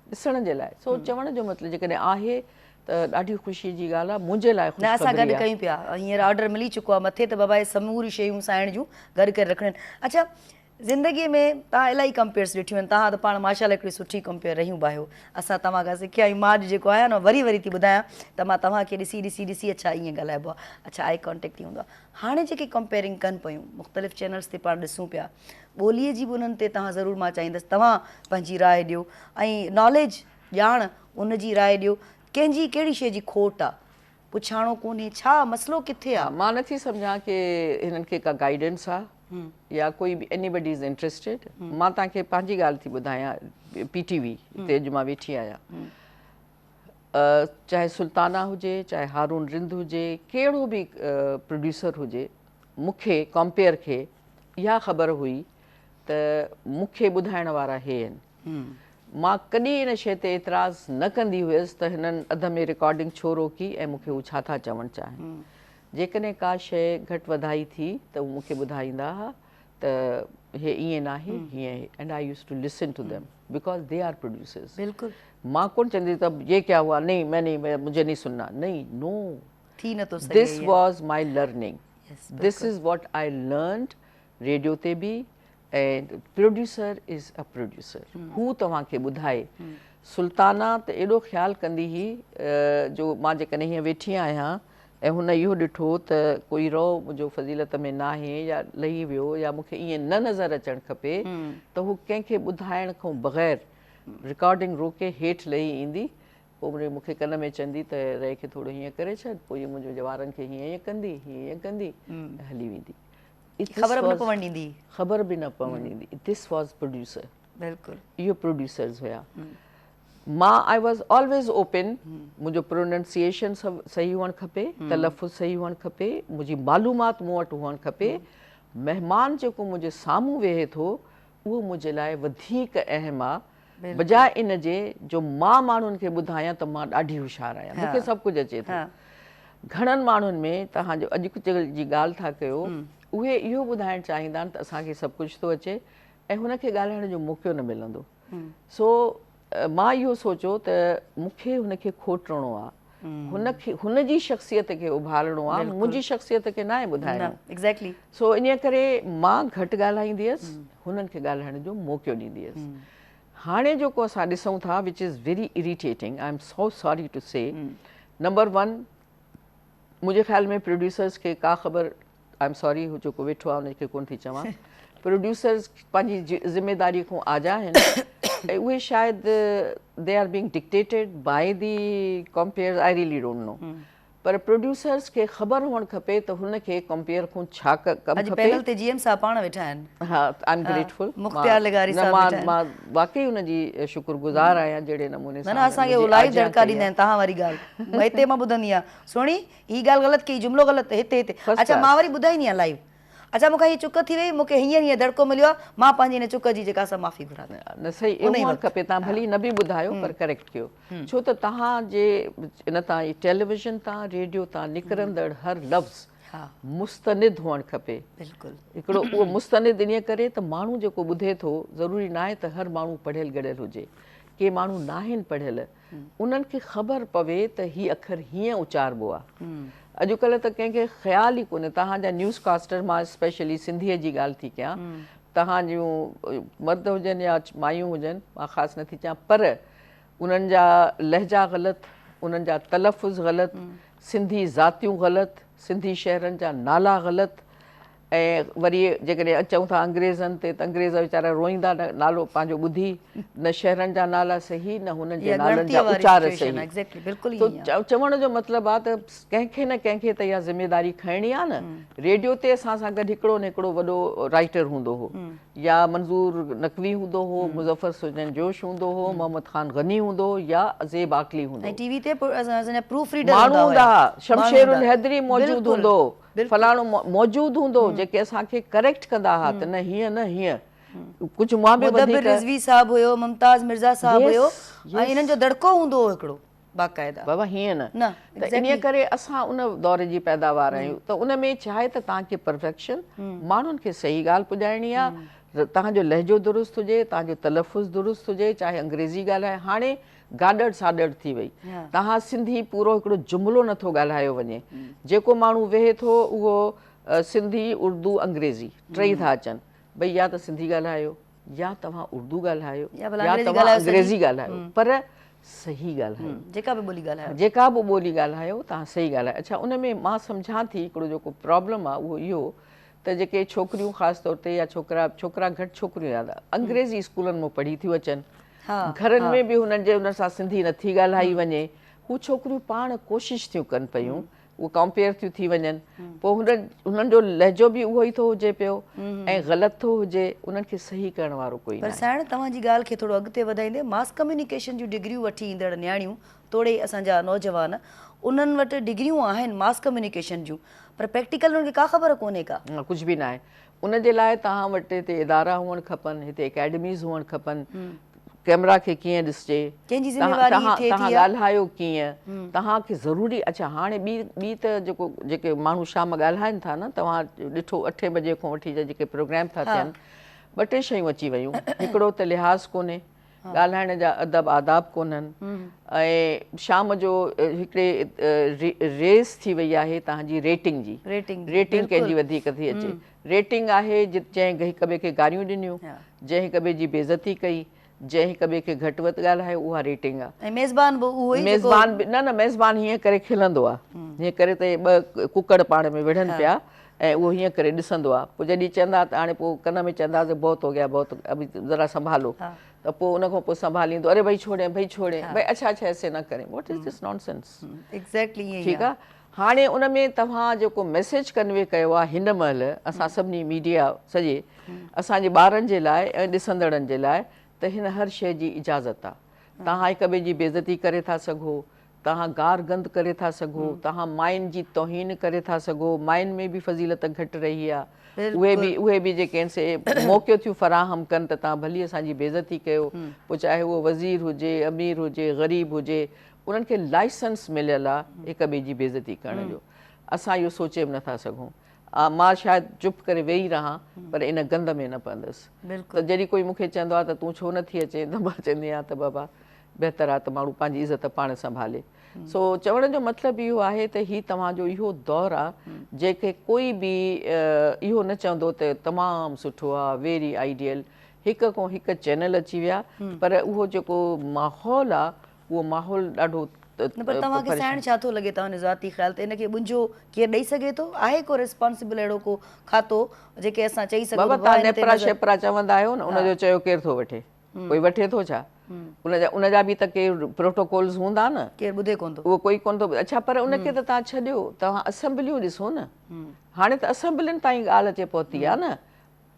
ॾिसण जे लाइ। सो चवण जो मतिलबु जेकॾहिं आहे त ॾाढी ख़ुशी जी ॻाल्हि आहे, मुंहिंजे लाइ। न असां गॾु कयूं पिया, हींअर ऑर्डर मिली चुको आहे मथे त बाबा समूरी शयूं साइण जूं गॾु करे रखणियूं आहिनि। अच्छा, ज़िंदगीअ में तव्हां इलाही कंपेयर्स ॾिठियूं आहिनि, तव्हां त पाण माशाल्लाह हिकिड़ी सुठी कंपेयर रहियूं बि आहियो। असां तव्हां खां सिखिया आहियूं। मां जेको आहियां न वरी थी ॿुधायां त मां तव्हांखे ॾिसी अच्छा ईअं ॻाल्हाइबो आहे, अच्छा आई कॉन्टेक्ट थी हूंदो आहे। हाणे जेके कंपेयरिंग कनि पियूं मुख़्तलिफ़ चैनल्स ते पाण ॾिसूं पिया, ॿोलीअ जी बि उन्हनि ते तव्हां ज़रूरु मां चाहींदसि तव्हां पंहिंजी राय ॾियो ऐं नॉलेज ॼाण उन जी राय ॾियो। कंहिंजी कहिड़ी शइ जी खोट आहे, पुछाणो कोन्हे, छा मसइलो किथे आहे? मां नथी सम्झां की हिननि खे का गाइडेंस आहे या कोई बि एनीबडी इज़ इंटरेस्टेड। मां तव्हांखे पंहिंजी ॻाल्हि थी ॿुधायां, PTV ते अॼु मां वेठी आहियां, चाहे सुल्ताना हुजे, चाहे हारून रिंद हुजे, कहिड़ो बि प्रोड्यूसर हुजे, मूंखे कंपेयर खे इहा ख़बर हुई त मूंखे ॿुधाइण वारा हे आहिनि। मां कॾहिं इन शइ ते एतिराज़ न कंदी हुयसि त हिननि अध में रिकॉर्डिंग छो रोकी ऐं मूंखे हू छा था चवणु चाहिनि। जेकॾहिं का शइ घटि वधाई थी त उहो मूंखे ॿुधाईंदा हुआ त हे ईअं न आहे, हीअं आहे, and I use to listen to them because they are producers. बिल्कुलु मां कोन चवंदी त ये क्या हुआ, नहीं मुझे नहीं सुनना, नहीं, नो, थी नथो सघे। This was my learning, this is what I learned. Radio ते बि ऐं प्रोड्यूसर इज़ अ प्रोड्यूसर, हू तव्हांखे ॿुधाए। सुल्ताना त एॾो ख़्यालु कंदी हुई जो मां जेकॾहिं हीअं वेठी आहियां ऐं हुन इहो ॾिठो त कोई रओ मुंहिंजो फज़ीलत में न आहे या लही वियो या मूंखे ईअं न नज़र अचणु खपे त हू कंहिंखे ॿुधाइण खां बग़ैर रिकॉर्डिंग रोके हेठि लही ईंदी। पोइ वरी मूंखे कन में चवंदी त रए खे थोरो हीअं करे छॾ, पोइ इहो मुंहिंजे वारनि खे हीअं कंदी, हीअं कंदी, हली वेंदी। ख़बर बि न पवणु ॾींदी, ख़बर बि न पवणु ॾींदी। This was producer. बिल्कुलु इहो प्रोड्यूसर्स हुया। मां आई वॉज ऑलवेज़ ओपन। मुंहिंजो प्रोनाउंसिएशन सही हुअणु खपे, तलफ़ुज़ सही हुअणु खपे, मुंहिंजी मालूमात मूं वटि हुअणु खपे। महिमान जेको मुंहिंजे साम्हूं वेहे थो उहो मुंहिंजे लाइ वधीक अहम आहे, बजाए इन जे जो मां माण्हुनि खे ॿुधायां त मां ॾाढी होशियारु आहियां, मूंखे सभु कुझु अचे थो। घणनि माण्हुनि में तव्हांजो अॼु जी ॻाल्हि था कयो, उहे इहो ॿुधाइणु चाहींदा आहिनि त असांखे सभु कुझु थो अचे ऐं हुनखे ॻाल्हाइण जो मौक़ो न मिलंदो। सो मां इहो सोचियो त मूंखे हुनखे खोटणो आहे, हुनजी शख़्सियत खे उभारणो आहे, मुंहिंजी शख़्सियत खे न आहे ॿुधाइणो। एग्ज़ैक्टली। सो इन करे मां घटि ॻाल्हाईंदी हुअसि, हुननि खे ॻाल्हाइण जो मौक़ो ॾींदी हुअसि। हाणे जेको असां ॾिसूं था which is very irritating, I am so sorry to say, number 1 मुंहिंजे ख़्याल में प्रोड्यूसर्स खे का ख़बर, आई एम सॉरी हू जेको वेठो आहे हुनखे कोन थी चवां, प्रोड्यूसर्स पंहिंजी ज़िम्मेदारी खां आजा आहिनि ऐं उहे शायदि they are being dictated by the compere, I really don't know. पर प्रोड्यूसर्स खे ख़बर हुअणु खपे त हुनखे कंपेयर खां छा कमु खपे। पैनल ते जीएम साहब पाण वेठा आहिनि। हा, आई एम ग्रेटफुल। मुख्तियार लगारी साहब वेठा आहिनि। मां वाकई हुनजी शुक्रगुज़ार आहियां जहिड़े नमूने सां। न असांखे इलाही दड़का ॾींदा आहिनि तव्हां वारी ॻाल्हि, हिते मां ॿुधंदी आहियां, सुहिणी हीअ ॻाल्हि ग़लति कई, जुमिलो ग़लति, हिते अच्छा मां वरी ॿुधाईंदी आहियां लाइव, अच्छा मूंखे हीअ चुक थी वई, मूंखे हीअं दड़को मिलियो आहे, मां पंहिंजी हिन चुक जी जेका असां माफ़ी घुरां। न सही हुअणु खपे, तव्हां भली न बि ॿुधायो पर करेक्ट कयो, छो त तव्हांजे इन तां टेलीविज़न तां रेडियो तां निकिरंदड़ हर लफ़्ज़ मुस्तनिद हुअणु खपे। बिल्कुलु हिकिड़ो उहो मुस्तनिद इन करे त माण्हू जेको ॿुधे थो ज़रूरी न आहे त हर माण्हू पढ़ियल गढ़ियल हुजे, के माण्हू न आहिनि पढ़ियल, उन्हनि खे ख़बर पवे त हीअ अखर हीअं उचारबो आहे। अॼुकल्ह त कंहिंखे ख़्यालु ई कोन्हे। तव्हांजा न्यूज़ कास्टर, मां स्पेशली सिंधीअ जी ॻाल्हि थी कयां, तव्हां जूं मर्द हुजनि या मायूं हुजनि, मां ख़ासि नथी चवां, पर उन्हनि जा लहजा ग़लति, उन्हनि जा तलफ़ुज़ ग़लति, सिंधी ज़ातियूं ग़लति, सिंधी शहरनि जा नाला ग़लति, ऐं वरी जेकॾहिं चऊं था अंग्रेज़नि ते त अंग्रेज़ वीचारा रोईंदा, न नालो पंहिंजो ॿुधी, न शहरनि जा नाला सही, न हुननि जे नालनि जा उचार सही। चवण जो मतिलबु आहे त कंहिंखे न कंहिंखे त इहा ज़िम्मेदारी खणणी आहे न। रेडियो ते असां सां गॾु हिकिड़ो न हिकिड़ो वॾो राइटर हूंदो हो, या मंज़ूर नक़वी हूंदो हो, मुज़फ़र सुजैन जोश हूंदो हो, मोहम्मद ख़ान गनी हूंदो हो, या अज़ेब आकली हूंदो। टीवी ते प्रूफ रीडर माण्हू हूंदा, शमशेरुल हैदरी मौजूदु हूंदो, फलाणो मौजूदु हूंदो, जेके असांखे करेक्ट कंदा हुआ त न हीअं न हीअं। कुझु मां बि रिज़वी साहब हुयो, मुमताज़ मिर्ज़ा साहब हुयो, ऐं इन्हनि जो दड़को हूंदो हो हिकिड़ो बाक़ाइदा, बाबा हीअं न। त इन करे असां उन दौर जी पैदावार आहियूं, त उन में चाहे त तव्हांखे परफेक्शन, माण्हुनि खे सही ॻाल्हि पुॼाइणी आहे, तव्हांजो लहजो दुरुस्त हुजे, तव्हांजो तलफ़ुज़ दुरुस्त हुजे, चाहे अंग्रेज़ी ॻाल्हाए। हाणे गाॾड़ साॾड़ थी वई, तव्हां सिंधी पूरो हिकिड़ो जुमिलो नथो ॻाल्हायो वञे, जेको माण्हू वेहे थो उहो सिंधी, उर्दू, अंग्रेज़ी टई था अचनि, भई या त सिंधी ॻाल्हायो या तव्हां उर्दू ॻाल्हायो या भला या अंग्रेजी तव्हां ॻाल्हायो सॼी। अंग्रेज़ी ॻाल्हायो पर सही ॻाल्हायो जेका बि ॿोली ॻाल्हायो जेका बि ॿोली ॻाल्हायो तव्हां सही ॻाल्हायो। अच्छा उन में मां सम्झां थी हिकिड़ो जेको प्रॉब्लम आहे उहो इहो त जेके छोकिरियूं ख़ासि तौर ते या छोकिरा घटि छोकिरियूं याद अंग्रेज़ी स्कूलनि मां पढ़ी थियूं अचनि घरनि में बि हुननि सां सिंधी नथी ॻाल्हाई वञे हू छोकिरियूं पाण कोशिशि थियूं कनि पियूं उहे कंपेयर थियूं थी वञनि पोइ हुननि जो लहजो बि उहो ई थो हुजे पियो ऐं ग़लति थो हुजे उन्हनि खे सही करण वारो कोई पर साइण तव्हांजी ॻाल्हि खे थोरो अॻिते वधाईंदे मास कम्युनिकेशन जूं डिग्रियूं वठी ईंदड़ नियाणियूं तोड़े असांजा नौजवान उन्हनि वटि डिग्रियूं आहिनि मास कम्युनिकेशन जूं पर प्रैक्टिकल उन्हनि खे का ख़बर कोन्हे का कुझु बि न आहे उन जे लाइ तव्हां वटि हिते इदारा हुअणु खपनि हिते अकेडमीज़ हुअणु खपनि कैमरा खे कीअं ॾिसिजे तव्हां ॻाल्हायो कीअं तव्हांखे ज़रूरी अच्छा हाणे ॿी त जेके माण्हू शाम ॻाल्हाइनि था न तव्हां ॾिठो 8 बजे खां वठी जेके प्रोग्राम था थियनि 2-3 शयूं अची वियूं हिकिड़ो त लिहाज़ कोन्हे ॻाल्हाइण जा अदब आदाब कोन्हनि ऐं शाम जो हिकिड़े रेस थी वई आहे तव्हांजी रेटिंग जी रेटिंग कंहिंजी वधीक थी अचे रेटिंग आहे जंहिं हिक ॿिए खे गारियूं ॾिनियूं जंहिं हिक ॿिए जी बेइज़ती कई जंहिं हिक ॿिए खे घटि वधि ॻाल्हायो उहा रेटिंग आहे मेज़बान बि न मेज़बान हीअं करे खिलंदो आहे हीअं करे त 2 कुकड़ पाण में विढ़नि पिया ऐं उहो हीअं करे ॾिसंदो आहे पोइ जॾहिं चवंदा त हाणे पोइ कन में चवंदासीं बहुत हो गया बहुत अभी ज़रा संभालो त पोइ उन खां पोइ संभालींदो अरे भई छोड़े भई अच्छा ऐसे न करें what is this nonsense exactly ठीकु आहे हाणे उन में तव्हां जेको मैसेज कन्वे कयो आहे हिन महिल असां सभिनी मीडिया सॼे असांजे ॿारनि जे लाइ ऐं ॾिसंदड़नि जे लाइ त हिन हर शइ जी इजाज़त आहे तव्हां हिक ॿिए जी बेइज़ती करे था सघो तव्हां गार गंद करे था सघो तव्हां माइन जी तौहीन करे था सघो माइन में बि फज़ीलत घटि रही आहे उहे बि जेके आहिनि से मौक़ियो थियूं फ़राहम कनि त तव्हां भली असांजी बेइज़ती कयो पोइ चाहे उहो वज़ीर हुजे अमीर हुजे ग़रीब हुजे उन्हनि खे लाइसेंस मिलियल आहे हिक ॿिए जी बेइज़ती करण जो असां इहो सोचे बि नथा सघूं मां शायदि चुप करे वेही रहां पर इन गंद में न पवंदसि त जॾहिं कोई मूंखे चवंदो आहे त तूं छो नथी अचे त मां चवंदी आहियां त बाबा बहितर आहे त माण्हू पंहिंजी इज़त पाण संभाले सो चवण जो मतिलबु इहो आहे त हीउ तव्हांजो इहो दौरु आहे जेके कोई बि इहो न चवंदो त तमामु सुठो आहे वेरी आइडियल हिक खां हिकु चैनल अची विया पर उहो जेको माहौल आहे उहो माहौल ॾाढो पर तव्हांखे साइण छा थो लॻे तव्हांजो ज़ाती ख़्याल त इनखे मुंहिंजो केरु ॾेई सघे थो आहे को रिस्पॉन्सिबल अहिड़ो को खातो जेके असां चई सघूं तव्हां नेपरा शेपरा चवंदा आहियो न उनजो चयो केरु थो वठे कोई वठे थो छा उनजा बि त के प्रोटोकॉल्स हूंदा न केरु ॿुधे कोन थो उहो कोई कोन थो अच्छा पर उनखे त तव्हां छॾियो तव्हां असेंबलियूं ॾिसो न हाणे त असेंबलियुनि ताईं ॻाल्हि अचे पहुती आहे न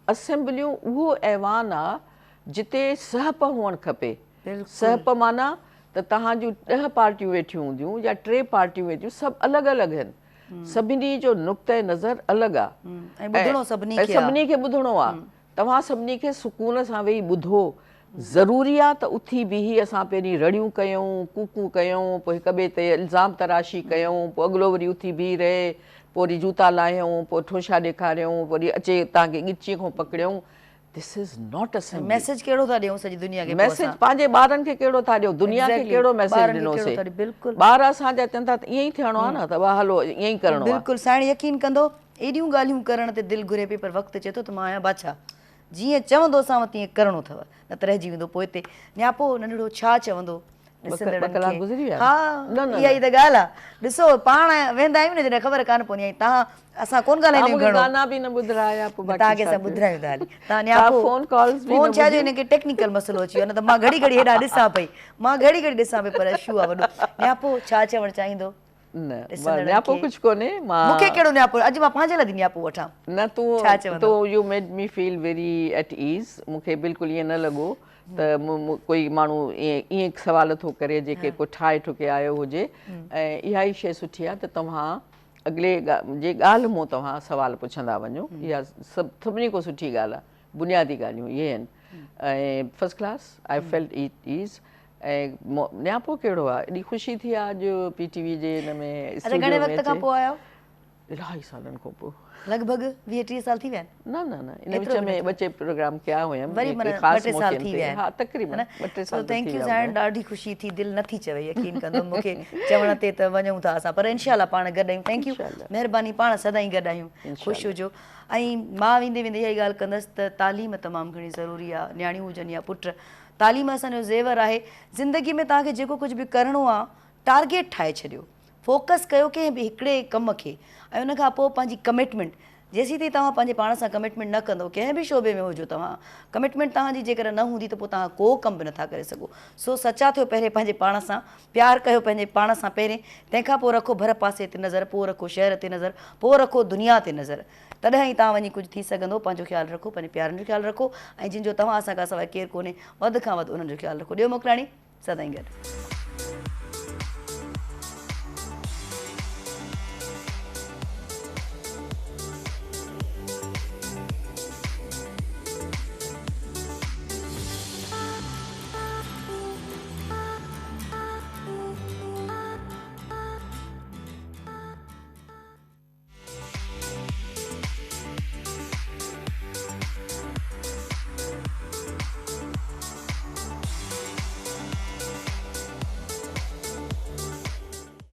असेंबलियूं उहो ऐवान आहे जिते सहप हुअणु खपे सहप माना त तव्हांजूं 10 पार्टियूं वेठियूं हूंदियूं या 3 पार्टियूं वेठियूं सभु अलॻि अलॻि आहिनि सभिनी जो नुक़्ते नज़र अलॻि आहे सभिनी खे ॿुधणो आहे तव्हां सभिनी खे सुकून सां वेही ॿुधो ज़रूरी आहे त उथी बीही असां पहिरीं रड़ियूं कयूं कूकूं कयूं पोइ हिक ॿिए ते इल्ज़ाम तराशी कयूं पोइ अॻिलो वरी उथी बीही रहे पोइ वरी जूता लाहियूं पोइ ठोशा ॾेखारियूं वरी अचे तव्हांखे ॻिचीअ खां पकड़ियूं this is not a message कहिड़ो था ॾियूं सॼी दुनिया खे मैसेज पंहिंजे ॿारनि खे कहिड़ो था ॾियो दुनिया खे कहिड़ो मैसेज ॾिनोसीं ॿार असांजा चवनि था ईअं ई थियणो आहे न त हलो ईअं ई करिणो आहे बिल्कुलु साइण यकीन कंदो एॾियूं ॻाल्हियूं करण ते दिलि घुरे पई पर वक़्तु चए थो त मां आहियां बादशाह जीअं चवंदो असां वटि तीअं करिणो अथव न त रहिजी वेंदो पोइ हिते नियापो नंढड़ो छा चवंदो हा इहा ई त ॻाल्हि आहे ॾिसो पाण वेंदा आहियूं न जॾहिं ख़बर कान पवंदी आहे तव्हां असां कोन ॻाल्हाईंदा आहियूं गाना बि न ॿुधाया तव्हांखे असां ॿुधायूं था तव्हां नियापो फोन छा जो हिनखे टेक्निकल मसइलो अची वियो न त मां घड़ी घड़ी हेॾा ॾिसां पई पर इशू आहे वॾो नियापो छा चवणु चाहींदो नियापो कुझु कोन्हे मूंखे कहिड़ो नियापो अॼु मां पंहिंजे लाइ नियापो वठां न तूं U made me feel very at ease मूंखे बिल्कुलु ईअं न लॻो त कोई माण्हू ईअं सवाल थो करे जेके को ठाहे ठुके आयो हुजे ऐं इहा ई शइ सुठी आहे त तव्हां अॻिले जे ॻाल्हि मां तव्हां सवाल पुछंदा वञो इहा सभिनी खां सुठी ॻाल्हि आहे बुनियादी ॻाल्हियूं इहे आहिनि ऐं first class I felt it ease ऐं नियापो कहिड़ो आहे एॾी ख़ुशी थी आहे अॼु PTV जे हिन में इलाही सालनि खां पोइ लॻभॻि 20-30 साल थी विया आहिनि। न न न इन विच में ॿ टे प्रोग्राम कया हुयमि वरी हिकिड़े माना ख़ासि 2-3 साल मौक़नि थी ते। विया आहिनि। हा तक़रीबन 2-3 साल त थैंक थी यू विया साईं, ॾाढी ख़ुशी थी, दिलि नथी चवे, यकीन कंदुमि मूंखे चवण ते त वञूं था असां, पर इनशाला पाण गॾु आहियूं। थैंक यू, महिरबानी, पाण सदाईं गॾु आहियूं, ख़ुशि हुजो। ऐं मां वेंदे वेंदे इहा ई ॻाल्हि कंदसि त तालीम तमामु घणी ज़रूरी आहे, न्याणियूं हुजनि या पुट। तालीम असांजो ज़ेवर आहे। ज़िंदगी में तव्हांखे जेको कुझु बि करिणो आहे, टारगेट ठाहे छॾियो, फोकस कयो कंहिं बि हिकिड़े कम खे, ऐं उन खां पोइ पंहिंजी कमिटमेंट, जेसीं ताईं तव्हां पंहिंजे पाण सां कमिटमेंट न कंदो, कंहिं बि शोबे में हुजो तव्हां, कमिटमेंट तव्हांजी जेकर न हूंदी त पोइ तव्हां को कमु बि नथा करे सघो। सो सचा थियो पहिरें पंहिंजे पाण सां, प्यारु कयो पंहिंजे पाण सां पहिरें, तंहिंखां पोइ रखो भर पासे ते नज़र, पोइ रखो शहर ते नज़र, पोइ रखो दुनिया ते नज़र, तॾहिं ई तव्हां वञी कुझु थी सघंदो। पंहिंजो ख़्यालु रखो, पंहिंजे प्यारनि जो ख़्यालु रखो, ऐं जिन जो तव्हां असां खां सवाइ केरु कोन्हे, वधि खां वधि उन्हनि जो ख़्यालु रखो। ॾियो मोकिलाणी, सदाईं गॾु।